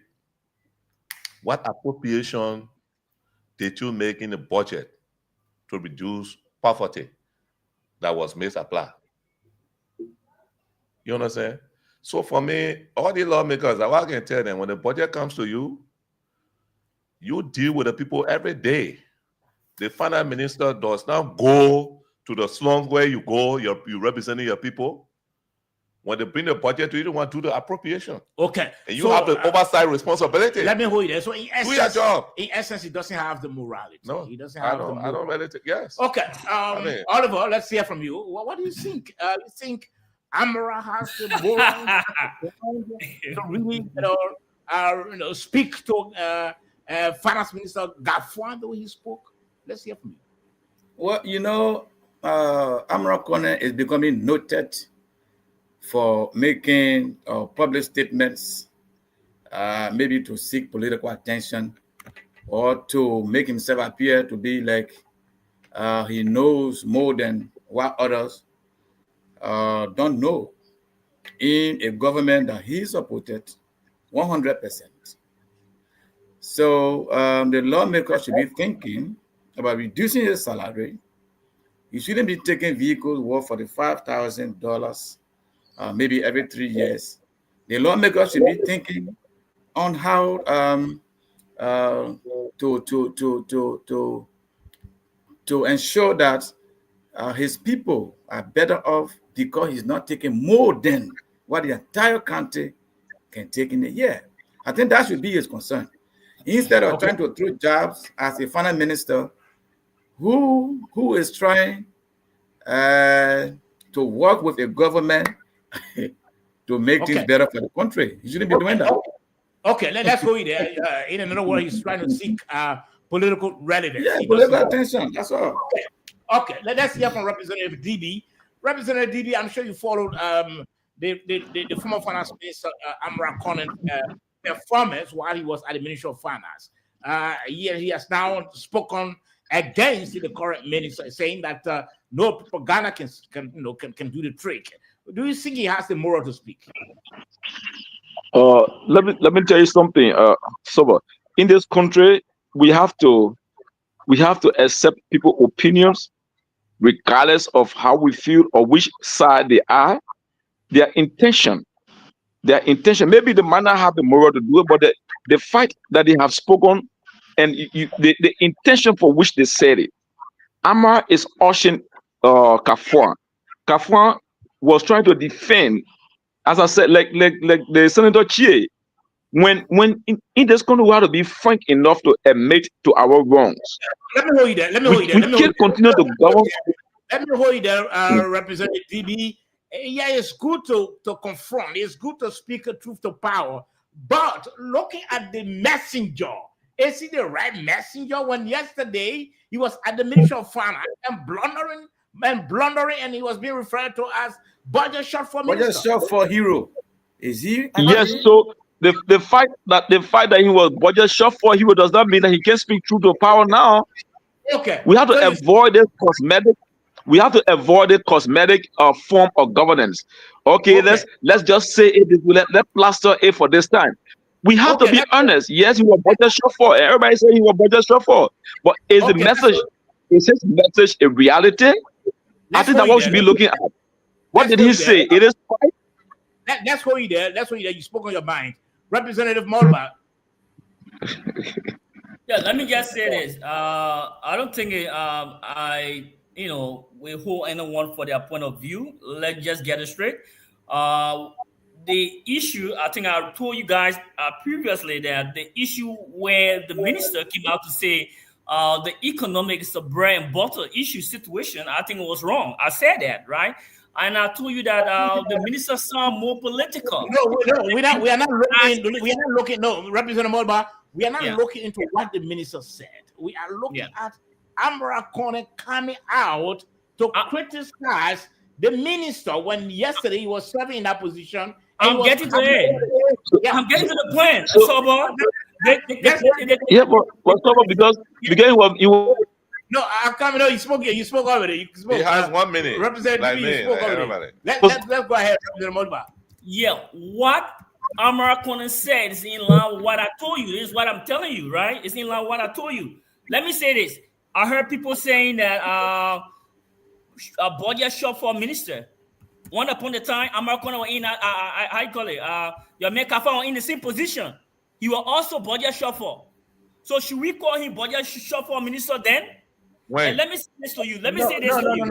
Speaker 5: What appropriation did you make in the budget to reduce poverty that was misapplied? You understand? So for me, all the lawmakers, I can tell them, when the budget comes to you, you deal with the people every day. The finance minister does not go to the slums where you go, you're representing your people. When they bring the budget to you, don't want to do the appropriation.
Speaker 1: Okay.
Speaker 5: And you have the oversight responsibility.
Speaker 1: Let me hold you there. So in essence,
Speaker 5: do your job.
Speaker 1: In essence, he doesn't have the morality.
Speaker 5: No,
Speaker 1: he doesn't have the morality.
Speaker 5: I don't really yes.
Speaker 1: Okay. Oliver, let's hear from you. What do you think? You think Amara has the morality to really, speak to Finance Minister Gafuan the way he spoke? Let's hear from you.
Speaker 13: Well, Amara Corner is becoming noted for making public statements, maybe to seek political attention or to make himself appear to be like He knows more than what others don't know in a government that he supported 100%. So the lawmaker should be thinking about reducing his salary. He shouldn't be taking vehicles worth $45,000 maybe every 3 years. The lawmaker should be thinking on how to ensure that his people are better off because he's not taking more than what the entire country can take in a year. I think that should be his concern. Instead of trying to throw jobs as a finance minister who is trying to work with a government to make things better for the country. He shouldn't be doing that.
Speaker 1: Okay, let's go in there. In another word, he's trying to seek political relevance.
Speaker 13: Yeah, political attention, that's all.
Speaker 1: Okay, let's hear from Representative DB. Representative DB, I'm sure you followed the former finance minister, Amara Conan, performance while he was at the Ministry of Finance. He has now spoken against the current minister, saying that no propaganda can do the trick. Do you think he has the moral to speak?
Speaker 11: Let me tell you something, Sober. In this country, we have to accept people's opinions, regardless of how we feel or which side they are. Their intention. Maybe they might not have the moral to do it, but the fact that they have spoken and the intention for which they said it. Amara is urging Kafwan. Kafwan was trying to defend, as I said, like the Senator Chie. When in this country, we have to be frank enough to admit to our wrongs.
Speaker 1: Let me hold you there.
Speaker 11: We can't continue to govern.
Speaker 1: Let me hold you there, Representative DB. Yeah, it's good to confront. It's good to speak the truth to power. But looking at the messenger, is he the right messenger? When yesterday he was at the Ministry of Finance and blundering, and he was being referred to as budget shortfall minister.
Speaker 13: Budget shortfall hero. Is he?
Speaker 11: Yes. So the fact that he was budget shortfall hero does not mean that he can speak truth to power now.
Speaker 1: Okay.
Speaker 11: We have to avoid this cosmetic. We have to avoid the cosmetic form of governance. Okay, let's just say it. Let's plaster it for this time. We have to be honest. Yes, he was budget shortfall. Everybody say he was budget shortfall, but is the message? Is his message a reality? I think that's what we should be looking at. What did he say? It is right.
Speaker 1: That's who you there. That's who you there. You spoke on your mind, Representative Mulba.
Speaker 12: Yeah, let me just say this. I don't think we hold anyone for their point of view. Let's just get it straight. The issue, I think I told you guys previously that the issue where the minister came out to say the economics of bread and butter issue situation, I think it was wrong. I said that, right? And I told you that the minister sound more political.
Speaker 1: No, we are not looking. No, Representative Mulba, we are not looking into what the minister said. We are looking at Amara Conan coming out to criticize the minister when yesterday he was serving in that position.
Speaker 12: I'm getting to it. I'm getting to the point.
Speaker 11: But because he was.
Speaker 1: No, I'm coming. No, you spoke already.
Speaker 5: He has 1 minute.
Speaker 1: Representative, you spoke already. Let's go ahead, Representative Mulba.
Speaker 12: Yeah, what Amara Conan said is in line with what I told you. This is what I'm telling you, right? It's in line with what I told you. Let me say this. I heard people saying that a budget shortfall minister. One upon a time, Amara Conan was in, how you call it? Your man Kafwan was in the same position. He was also budget shortfall. So should we call him budget shortfall minister then?
Speaker 5: When?
Speaker 12: And let me say this to you. Let me say this to you.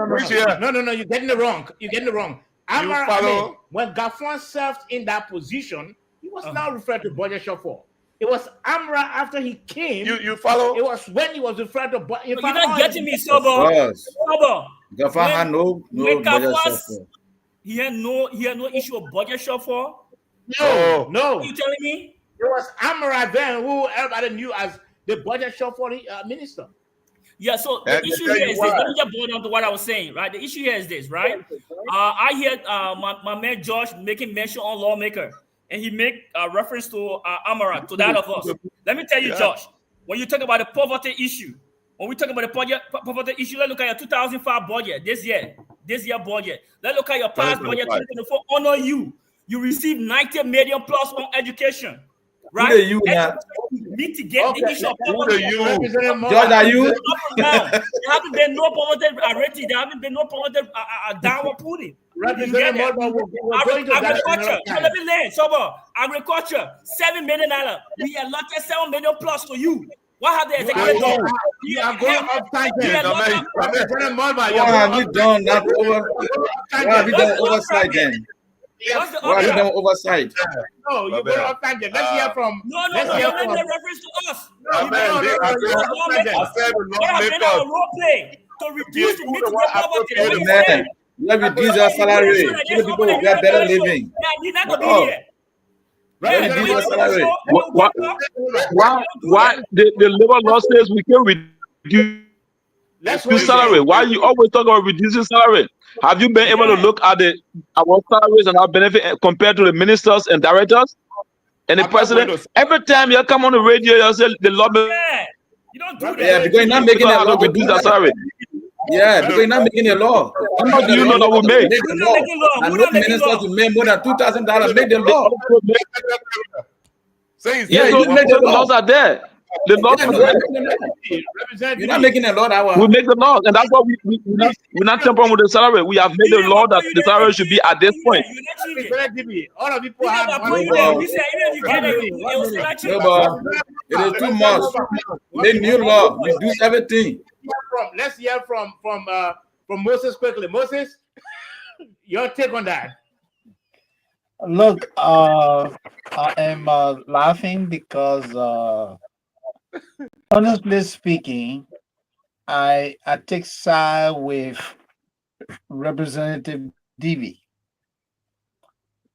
Speaker 1: No, you're getting it wrong. You're getting it wrong. Amara, when Kafwan served in that position, he was now referred to budget shortfall. It was Amara after he came.
Speaker 5: You follow?
Speaker 1: It was when he was referred to.
Speaker 12: You're not getting me, Sobo.
Speaker 13: Kafwan had no budget shortfall.
Speaker 12: He had no issue of budget shortfall.
Speaker 1: No.
Speaker 12: What are you telling me?
Speaker 1: It was Amara then who everybody knew as the budget shortfall minister.
Speaker 12: Yeah, so the issue here is this. Let me just boil down to what I was saying, right? The issue here is this, right? I hear my man Josh making mention on lawmaker, and he make reference to Amara, to that of us. Let me tell you, Josh, when you talk about the poverty issue, When we talk about the poverty issue, let's look at your 2005 budget, this year budget. Let's look at your past budget, 2024. Honor you. You received 90 million plus on education. Right?
Speaker 13: Who are you now?
Speaker 12: Mitigate the issue of poverty.
Speaker 13: Judge, are you?
Speaker 12: There haven't been no poverty rating. There haven't been no poverty downward putting. Agriculture. So let me land. Agriculture, $7 million. We allotted $7 million plus for you. What have the executive done?
Speaker 1: You are going off tangent.
Speaker 13: What have you done that over? What have you done oversight then? What have you done oversight?
Speaker 1: No, you're going off tangent. Let's hear from.
Speaker 12: No, reference to us. What have been our role play to reduce the mitigate poverty?
Speaker 13: Let me reduce your salary so the people will get better living.
Speaker 11: Why the labor law says we can reduce salary? Why you always talk about reducing salary? Have you been able to look at our salaries and our benefit compared to the ministers and directors and the president? Every time you come on the radio, you say the lobby.
Speaker 12: You don't do that.
Speaker 13: Yeah, because you're not making a law to reduce the salary. Yeah, because you're not making a law.
Speaker 11: How much do you know that we make?
Speaker 13: And no ministers will make more than $2,000. Make the law.
Speaker 11: Yeah, you make the laws are there. The laws are there.
Speaker 13: You're not making a law that way.
Speaker 11: We make the laws, and that's why we're not tampering with the salary. We have made the law that the salary should be at this point.
Speaker 1: All of people have
Speaker 13: it is too much. Make new law, reduce everything.
Speaker 1: Let's hear from Moses quickly. Moses, your take on that.
Speaker 4: Look, I am laughing because honestly speaking, I take side with Representative Divi.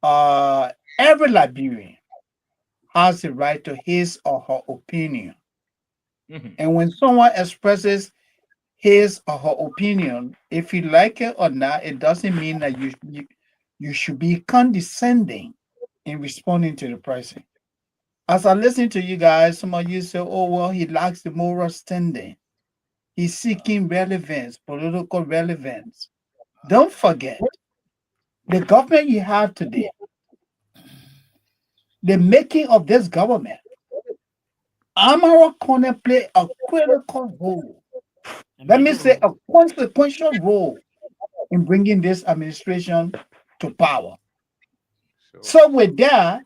Speaker 4: Every Liberian has the right to his or her opinion. And when someone expresses his or her opinion, if you like it or not, it doesn't mean that you should be condescending in responding to the person. As I listen to you guys, some of you say, oh, well, he lacks the moral standing. He's seeking relevance, political relevance. Don't forget, the government you have today, the making of this government, Amara Corner play a critical role. Let me say a consequential role in bringing this administration to power. So with that,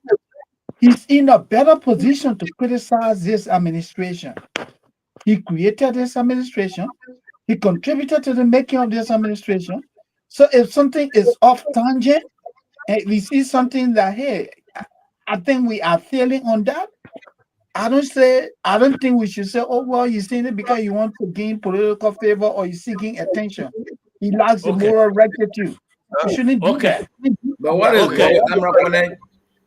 Speaker 4: he's in a better position to criticize this administration. He created this administration. He contributed to the making of this administration. So if something is off tangent, and we see something that, hey, I think we are failing on that, I don't think we should say, oh, well, you're saying it because you want to gain political favor or you're seeking attention. He lacks the moral rectitude. You shouldn't do that.
Speaker 13: But what is wrong with Amra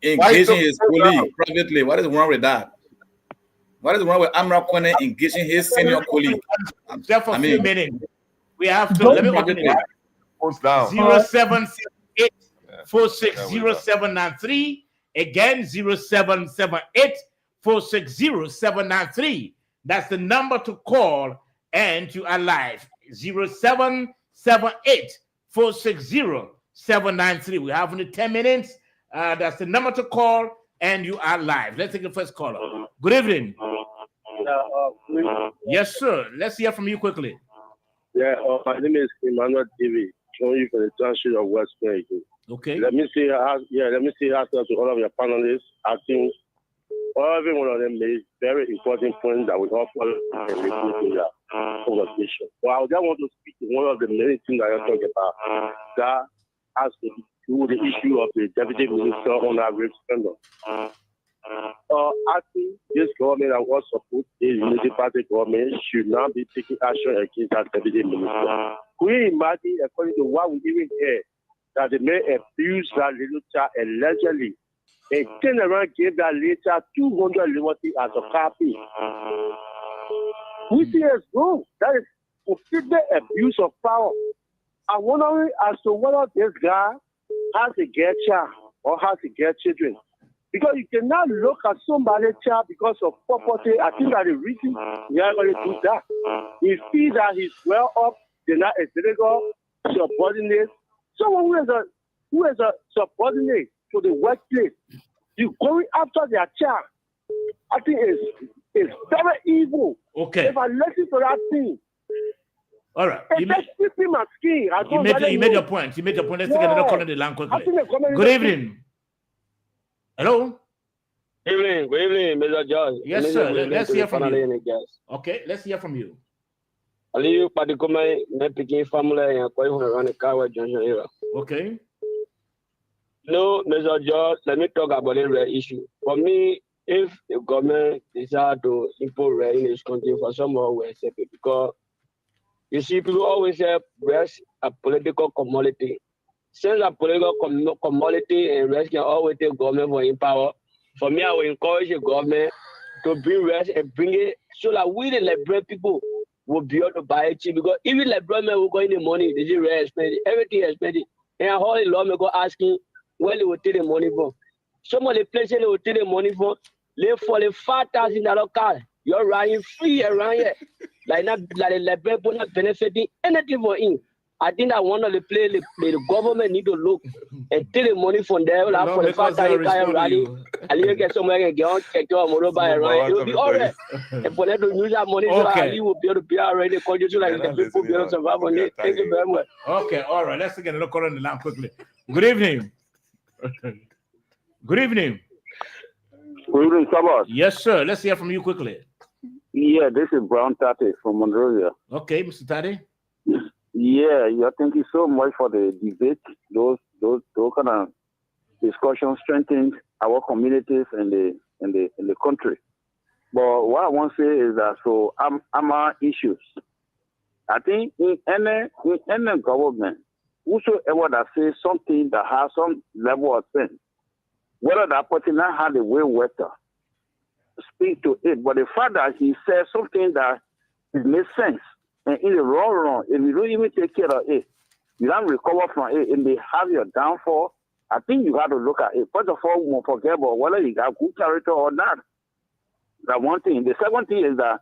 Speaker 13: engaging his colleague privately? What is wrong with that? What is wrong with Amra Kone engaging his senior colleague?
Speaker 1: Just for a few minutes. We have to let me open it. 0778 460 Again, 0778 460 That's the number to call and you are live. 0778 460 We have only 10 minutes. That's the number to call and you are live. Let's take the first caller. Good evening. Yes, sir. Let's hear from you quickly.
Speaker 9: Yeah, my name is Emmanuel TV. Showing you for the township of West Point.
Speaker 1: Okay.
Speaker 9: Let me say to all of your panelists. I think every one of them made very important points that we all follow in the conversation. Well, I just want to speak to one of the many things that you're talking about. That has to do with the issue of the deputy minister on our rape scandal. I think this government and what support this unity party government should not be taking action against that deputy minister. Can you imagine, according to what we even hear, that the man abused that little child allegedly and turn around gave that little child 200 liberty as a copy? We see as wrong. That is completely abuse of power. I'm wondering as to whether this guy has a get child or has to get children. Because you cannot look at somebody's child because of property. I think that the reason we are going to do that. He sees that he's well up, they're not a legal subordinate. Someone who is a subordinate to the workplace, you going after their child. I think it's very evil.
Speaker 1: Okay.
Speaker 9: If I listen to that thing.
Speaker 1: All right.
Speaker 9: You made
Speaker 1: your point. You made your point. Let's take another call on the line quickly. Good evening. Hello.
Speaker 14: Good evening, Mr. George.
Speaker 1: Yes, sir. Let's hear from you. Okay, let's hear from you.
Speaker 14: Okay. No, Mr. George, let me talk about the rare issue. For me, if the government decide to import rare in this country, for some more will accept it, because you see, people always say rest a political commodity. Since a political commodity and rest can always take government for in power, for me, I will encourage the government to bring rest and bring it so that we, the liberal people, will be able to buy it cheap. Because even liberal men will go in the money, they say rare expensive, everything is expensive. And all the law may go asking where they will take the money from. Some of the places they will take the money from, they for the $5,000 car. You're riding free around here. Like the liberal people not benefiting anything for him. I think that one of the place the government need to look and take the money from there. Like for the $5,000 car rally, and you get somewhere and get on check your motorbike around. It will be all right. And for them to use that money so that you will be able to be already the country so that the people be able to survive on it. Thank you very much.
Speaker 1: Okay, all right. Let's get another call on the line quickly. Good evening. Good evening.
Speaker 15: Good evening, Sabas.
Speaker 1: Yes, sir. Let's hear from you quickly.
Speaker 15: Yeah, this is Brown Tate from Monrovia.
Speaker 1: Okay, Mr. Tate.
Speaker 15: Yeah, thank you so much for the debate. Those kind of discussions strengthen our communities and the country. But what I want to say is that AMA issues. I think in any government, whosoever that says something that has some level of sense, whether that person not had a way better, speak to it. But the fact that he says something that it makes sense, and in the long run, if you don't even take care of it, you don't recover from it, and they have your downfall, I think you have to look at it. First of all, we won't forget about whether you got good character or not. That one thing. The second thing is that,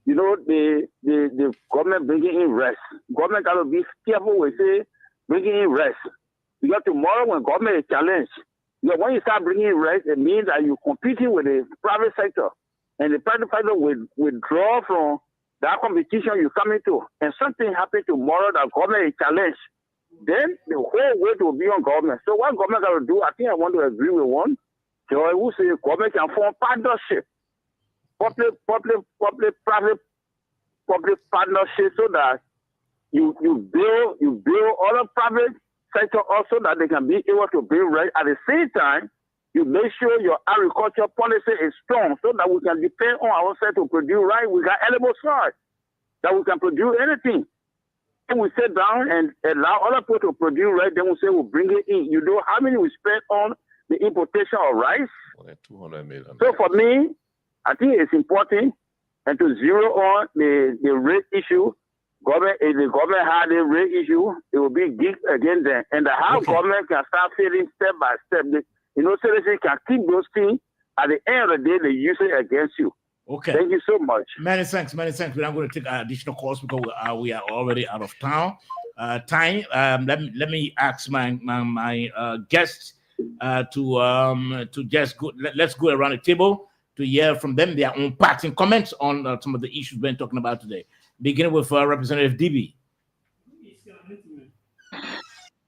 Speaker 15: the government bringing in rest. Government got to be careful with say bringing in rest. Because tomorrow when government is challenged, when you start bringing in rest, it means that you're competing with the private sector. And the private sector will withdraw from that competition you come into. And something happens tomorrow that government is challenged. Then the whole weight will be on government. So what government got to do, I think I want to agree with one. So I will say government can form partnership. Public-private partnership so that you build other private sector also that they can be able to build right. At the same time, you make sure your agriculture policy is strong so that we can depend on ourselves to produce right. We got edible soil that we can produce anything. Then we sit down and allow other people to produce right. Then we say we'll bring it in. You know how many we spend on the importation of rice?
Speaker 5: 200 million.
Speaker 15: So for me, I think it's important and to zero on the rate issue. If the government had a rate issue, it will be geeked again then. And how government can start failing step by step. Citizens can keep those things. At the end of the day, they use it against you.
Speaker 1: Okay.
Speaker 15: Thank you so much.
Speaker 1: Many thanks. We're not going to take additional calls because we are already out of time. Let me ask my guests to just go. Let's go around the table to hear from them their own parting comments on some of the issues we've been talking about today. Beginning with Representative DB.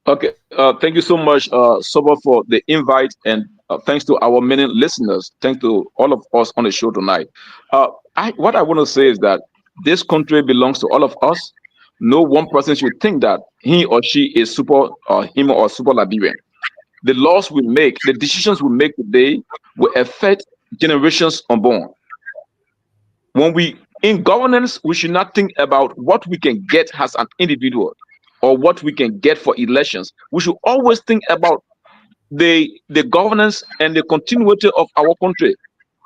Speaker 11: Okay, thank you so much, Soba, for the invite, and thanks to our many listeners. Thanks to all of us on the show tonight. What I want to say is that this country belongs to all of us. No one person should think that he or she is super Liberian. The laws we make, the decisions we make today will affect generations unborn. When we in governance, we should not think about what we can get as an individual or what we can get for elections. We should always think about the governance and the continuity of our country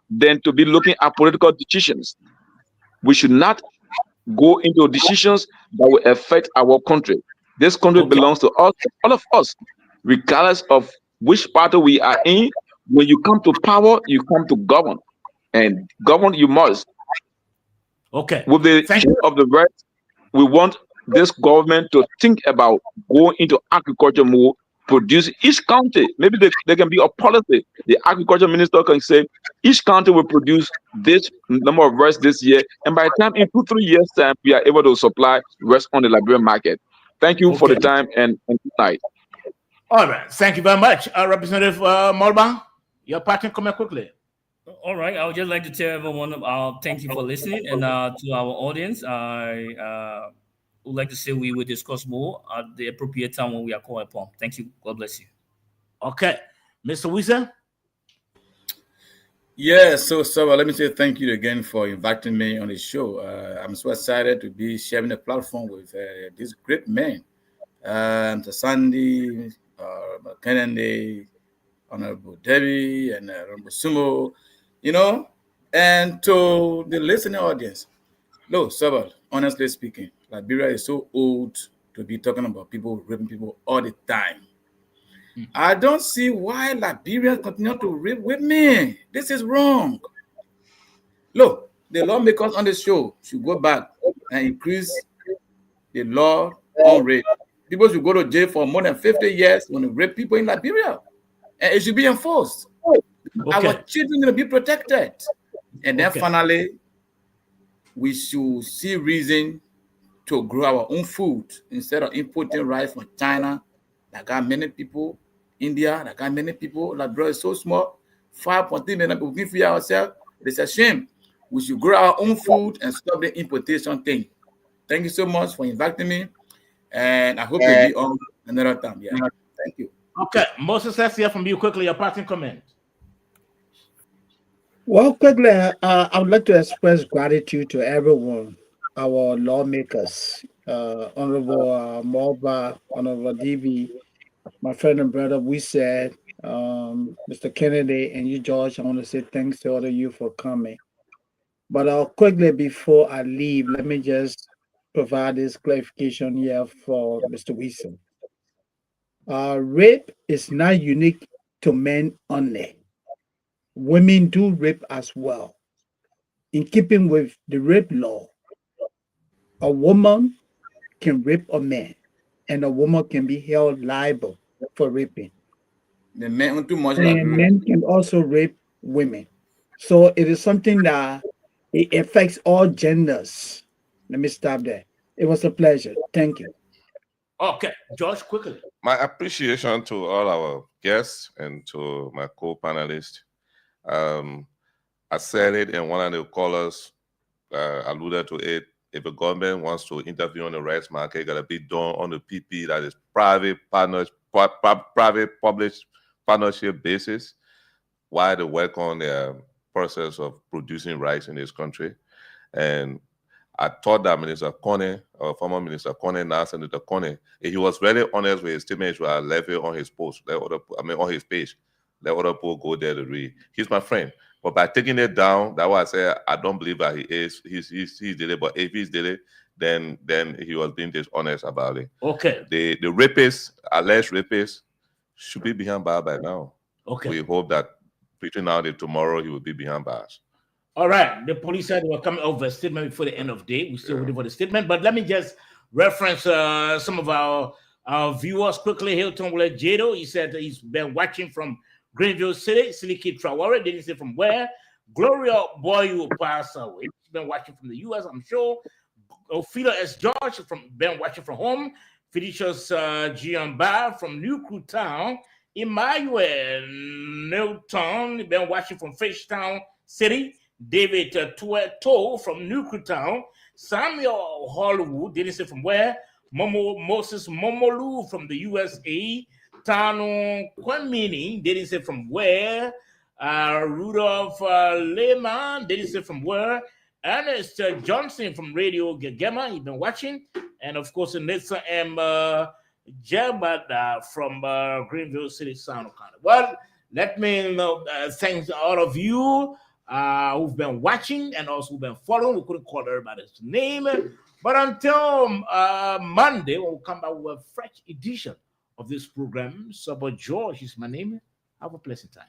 Speaker 11: than to be looking at political decisions. We should not go into decisions that will affect our country. This country belongs to us, all of us, regardless of which party we are in, when you come to power, you come to govern, and govern you must.
Speaker 1: Okay.
Speaker 11: With the issue of the rest, we want this government to think about going into agriculture more, produce each county. Maybe there can be a policy. The agriculture minister can say each county will produce this number of rice this year, and by the time in 2-3 years time we are able to supply rice on the Liberian market. Thank you for the time and good night.
Speaker 1: All right, thank you very much, Representative Molbang. Your partner, comment quickly.
Speaker 12: All right, I would just like to tell everyone thank you for listening, and to our audience, I would like to say we will discuss more at the appropriate time when we are called upon. Thank you. God bless you.
Speaker 1: Okay, Mr. Wisa.
Speaker 13: Yeah, so let me say thank you again for inviting me on the show. I'm so excited to be sharing the platform with these great men, Mr. Sandy, Kennedy, Honorable Debbie, and Honorable Sumo, and to the listening audience. No, Sabal, honestly speaking, Liberia is so old to be talking about people raping people all the time. I don't see why Liberia continue to rape women. This is wrong. Look, the lawmakers on the show should go back and increase the law on rape. People should go to jail for more than 50 years when they rape people in Liberia. And it should be enforced. Our children will be protected. And then finally, we should see reason to grow our own food instead of importing rice from China. That got many people, India, that got many people. Liberia is so small, 5.3 million people can feed ourselves. It's a shame. We should grow our own food and stop the importation thing. Thank you so much for inviting me. And I hope to be on another time. Yeah. Thank you.
Speaker 1: Okay, Moses, let's hear from you quickly. Your parting comment.
Speaker 4: Well, quickly, I would like to express gratitude to everyone, our lawmakers, Honorable Molba, Honorable DB, my friend and brother, we said, Mr. Kennedy, and you, George. I want to say thanks to all of you for coming. But quickly, before I leave, let me just provide this clarification here for Mr. Wilson. Rape is not unique to men only. Women do rape as well. In keeping with the rape law, a woman can rape a man, and a woman can be held liable for raping.
Speaker 13: The men too much.
Speaker 4: And men can also rape women. So it is something that it affects all genders. Let me stop there. It was a pleasure. Thank you.
Speaker 1: Okay, George, quickly.
Speaker 5: My appreciation to all our guests and to my co-panelists. I said it, and one of the callers alluded to it. If the government wants to intervene on the rights market, it got to be done on the PP that is private public partnership basis. While they work on the process of producing rights in this country, and I thought that Minister Kone, former Minister Kone, now Senator Kone, he was very honest with his statements. Which I left it on his post, on his page. Let other people go there to read. He's my friend, but by taking it down, that's why I say I don't believe that he is. He's did it, but if he's did it, then he was being dishonest about it.
Speaker 1: Okay.
Speaker 5: The rapist, alleged rapist, should be behind bars by now.
Speaker 1: Okay.
Speaker 5: We hope that between now and tomorrow he will be behind bars.
Speaker 1: All right. The police said they were coming over a statement before the end of the day. We're still waiting for the statement, but let me just reference some of our viewers quickly. Hilton Wule Jado, he said he's been watching from Greenville City. Siliki Traore didn't say from where. Gloria Boyu passed away. She's been watching from the U.S., I'm sure. Ophelia S. George been watching from home. Felicius Giamba from New Crew Town. Emmanuel Newton been watching from Fishtown City. David Tueto from New Crew Town. Samuel Hollywood didn't say from where. Moses Momolu from the USA. Tano Kwamini didn't say from where. Rudolph Lehman didn't say from where. Ernest Johnson from Radio Gagema, he's been watching. And of course, Nathan M. Jabada from Greenville City, Sound County. Well, let me thank all of you who've been watching and also who've been following. We couldn't call everybody's name. But until Monday, we'll come back with a fresh edition of this program. Sabo George is my name. Have a pleasant time.